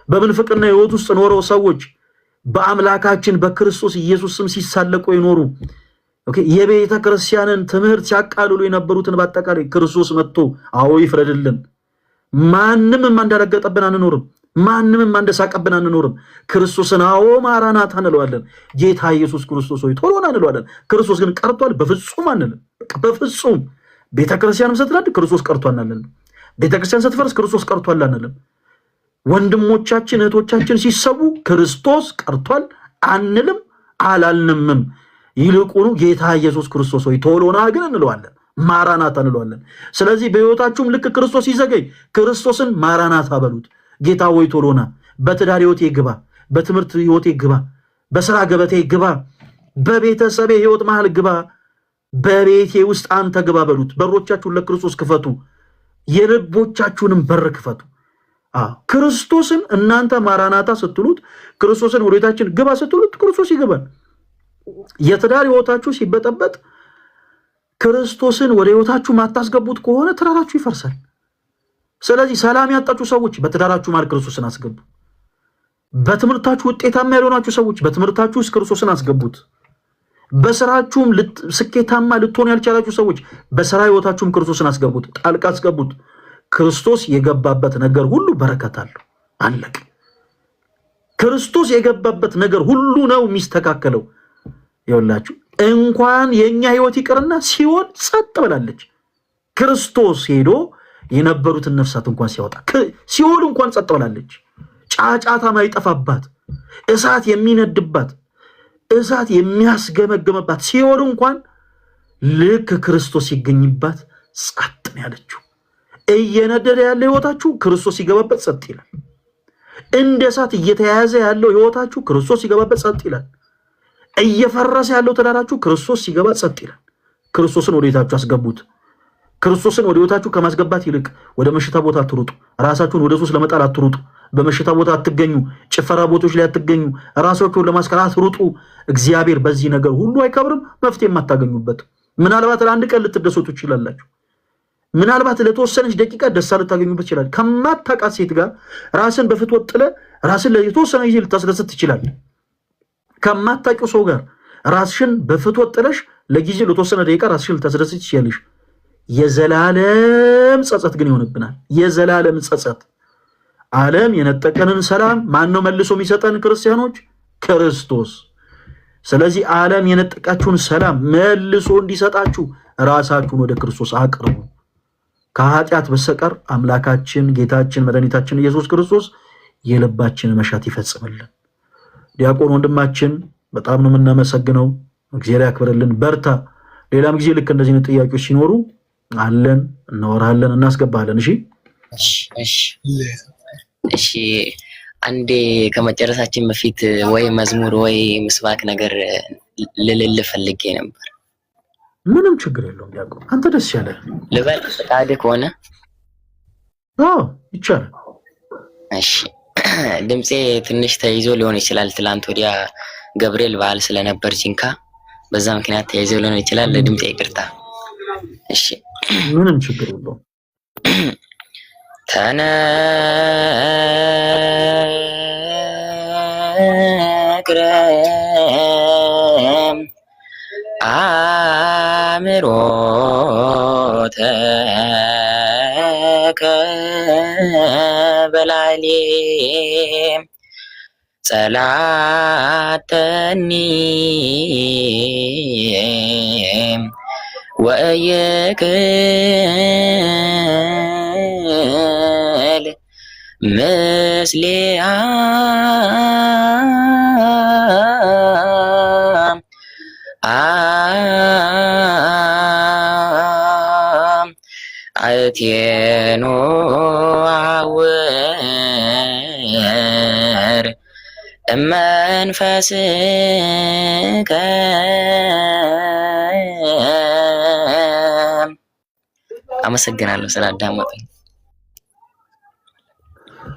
በምንፍቅና ህይወት ውስጥ ኖረው ሰዎች በአምላካችን በክርስቶስ ኢየሱስ ስም ሲሳለቁ ይኖሩ የቤተ ክርስቲያንን ትምህርት ሲያቃልሉ የነበሩትን በአጠቃላይ ክርስቶስ መጥቶ አዎ ይፍረድልን። ማንንም እንዳረገጠብን አንኖርም፣ ማንንም እንደሳቀብን አንኖርም። ክርስቶስን አዎ ማራናታ እንለዋለን። ጌታ ኢየሱስ ክርስቶስ ሆይ ቶሎና እንለዋለን። ክርስቶስ ግን ቀርቷል በፍጹም አንልም። በፍጹም ቤተክርስቲያንም ስትረድ ክርስቶስ ቀርቷል አንልም። ቤተክርስቲያን ስትፈርስ ክርስቶስ ቀርቷል አንልም። ወንድሞቻችን እህቶቻችን ሲሰቡ ክርስቶስ ቀርቷል አንልም አላልንምም። ይልቁኑ ጌታ ኢየሱስ ክርስቶስ ሆይ ቶሎና ግን እንለዋለን፣ ማራናታ እንለዋለን። ስለዚህ በህይወታችሁም ልክ ክርስቶስ ይዘገይ ክርስቶስን ማራናታ በሉት። ጌታ ሆይ ቶሎና፣ በትዳር ህይወቴ ግባ፣ በትምህርት ህይወቴ ግባ፣ በስራ ገበቴ ግባ፣ በቤተሰቤ ህይወት መሃል ግባ፣ በቤቴ ውስጥ አንተ ግባ በሉት። በሮቻችሁን ለክርስቶስ ክፈቱ፣ የልቦቻችሁንም በር ክፈቱ። ክርስቶስን እናንተ ማራናታ ስትሉት፣ ክርስቶስን ወደ ቤታችን ግባ ስትሉት ክርስቶስ ይገባል። የትዳር ህይወታችሁ ሲበጠበጥ ክርስቶስን ወደ ህይወታችሁ ማታስገቡት ከሆነ ትዳራችሁ ይፈርሳል። ስለዚህ ሰላም ያጣችሁ ሰዎች በትዳራችሁ ማለት ክርስቶስን አስገቡ። በትምህርታችሁ ውጤታማ ያልሆናችሁ ሰዎች በትምህርታችሁ ውስጥ ክርስቶስን አስገቡት። በስራችሁም ስኬታማ ልትሆኑ ያልቻላችሁ ሰዎች በስራ ህይወታችሁም ክርስቶስን አስገቡት፣ ጣልቃ አስገቡት። ክርስቶስ የገባበት ነገር ሁሉ በረከት አለው። አለቅ። ክርስቶስ የገባበት ነገር ሁሉ ነው የሚስተካከለው። ይኸውላችሁ እንኳን የኛ ህይወት ይቅርና ሲኦል ጸጥ ብላለች። ክርስቶስ ሄዶ የነበሩትን ነፍሳት እንኳን ሲያወጣ ሲኦል እንኳን ጸጥ ብላለች። ጫጫታ ማይጠፋባት፣ እሳት የሚነድባት፣ እሳት የሚያስገመግምባት ሲኦል እንኳን ልክ ክርስቶስ ሲገኝባት ጸጥ ነው ያለችው። እየነደደ ያለ ህይወታችሁ ክርስቶስ ሲገባበት ጸጥ ይላል። እንደ እሳት እየተያያዘ ያለው ህይወታችሁ ክርስቶስ ሲገባበት ጸጥ ይላል። እየፈረሰ ያለው ትዳራችሁ ክርስቶስ ሲገባ ጸጥ ይላል። ክርስቶስን ወደ ቤታችሁ አስገቡት። ክርስቶስን ወደ ቤታችሁ ከማስገባት ይልቅ ወደ መሽታ ቦታ አትሩጡ። ራሳችሁን ወደ ሱስ ለመጣል አትሩጡ። በመሽታ ቦታ አትገኙ። ጭፈራ ቦታዎች ላይ አትገኙ። ራሳችሁን ለማስከራት አትሩጡ። እግዚአብሔር በዚህ ነገር ሁሉ አይከብርም፣ መፍትሄ የማታገኙበት። ምናልባት ለአንድ ቀን ልትደሰቱ ትችላላችሁ። ምናልባት ለተወሰነች ደቂቃ ደስታ ልታገኙበት ይችላል። ከማታውቃት ሴት ጋር ራስን በፍትወት ጥለ ራስን ለተወሰነ ጊዜ ልታስደስት ትችላል። ከማታውቂው ሰው ጋር ራስሽን በፍትወት ጥለሽ ለጊዜ ለተወሰነ ደቂቃ ራስሽን ልታስደስት ትችላለሽ። የዘላለም ጸጸት ግን ይሆንብናል። የዘላለም ጸጸት። ዓለም የነጠቀንን ሰላም ማን ነው መልሶ የሚሰጠን? ክርስቲያኖች፣ ክርስቶስ። ስለዚህ ዓለም የነጠቃችሁን ሰላም መልሶ እንዲሰጣችሁ ራሳችሁን ወደ ክርስቶስ አቅርቡ። ከኃጢአት በስተቀር አምላካችን ጌታችን መድኃኒታችን ኢየሱስ ክርስቶስ የልባችንን መሻት ይፈጽምልን። ዲያቆን ወንድማችን በጣም ነው የምናመሰግነው። እግዚአብሔር ያክብርልን። በርታ። ሌላም ጊዜ ልክ እንደዚህ አይነት ጥያቄዎች ሲኖሩ አለን፣ እናወራለን፣ እናስገባለን። እሺ። አንዴ ከመጨረሳችን በፊት ወይ መዝሙር ወይ ምስባክ ነገር ልልል ፈልጌ ነበር። ምንም ችግር የለውም ዲያቆን፣ አንተ ደስ ያለ ልበል ፈቃድህ ከሆነ ይቻላል። እሺ። ድምፄ ትንሽ ተይዞ ሊሆን ይችላል። ትላንት ወዲያ ገብርኤል በዓል ስለነበር ጂንካ፣ በዛ ምክንያት ተይዞ ሊሆን ይችላል። ለድምፄ ይቅርታ። እሺ። ምንም ችግር የለውም። ተነግረም አምሮተከ በላሌ ጸላተኒ ወእየክል ምስሌሃ አቴኖ አወር እመንፈስከ አመሰግናለሁ ስላዳመጡኝ።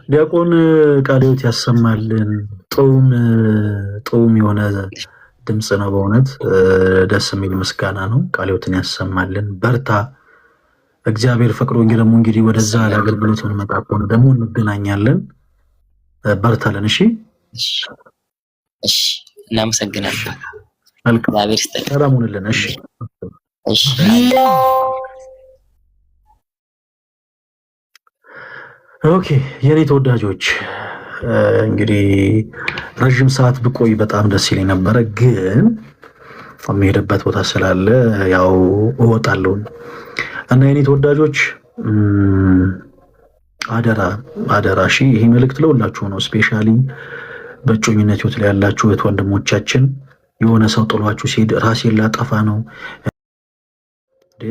ዲያቆን ቃለ ሕይወት ያሰማልን። ጥዑም የሆነ ድምፅ ነው በእውነት ደስ የሚል ምስጋና ነው። ቃልዮትን ያሰማልን። በርታ። እግዚአብሔር ፈቅዶ እንግዲህ ወደዛ ለአገልግሎት የምንመጣ ከሆነ ደግሞ እንገናኛለን። በርታለን። እሺ፣ እሺ። እናመሰግናለን። መልካም እግዚአብሔር ይስጥልን። ሰላም ሁንልን። እሺ፣ እሺ። ኦኬ የኔ ተወዳጆች እንግዲህ ረዥም ሰዓት ብቆይ በጣም ደስ ይለኝ ነበረ፣ ግን የሚሄድበት ቦታ ስላለ ያው እወጣለሁ እና የኔ ተወዳጆች አደራ እሺ፣ ይሄ መልእክት ለሁላችሁ ነው። ስፔሻሊ በእጮኝነት ህይወት ላይ ያላችሁ እህት ወንድሞቻችን፣ የሆነ ሰው ጥሏችሁ ሲሄድ ራሴን ላጠፋ ነው እንዴ፣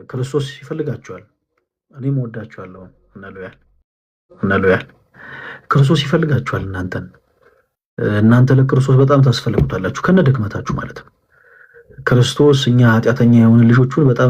ክርስቶስ ይፈልጋችኋል፣ እኔም እወዳችኋለሁ እናሉያል። ክርስቶስ ይፈልጋችኋል እናንተ ለክርስቶስ በጣም ታስፈልጉታላችሁ፣ ከነ ድክመታችሁ ማለት ነው። ክርስቶስ እኛ ኃጢአተኛ የሆነ ልጆቹን በጣም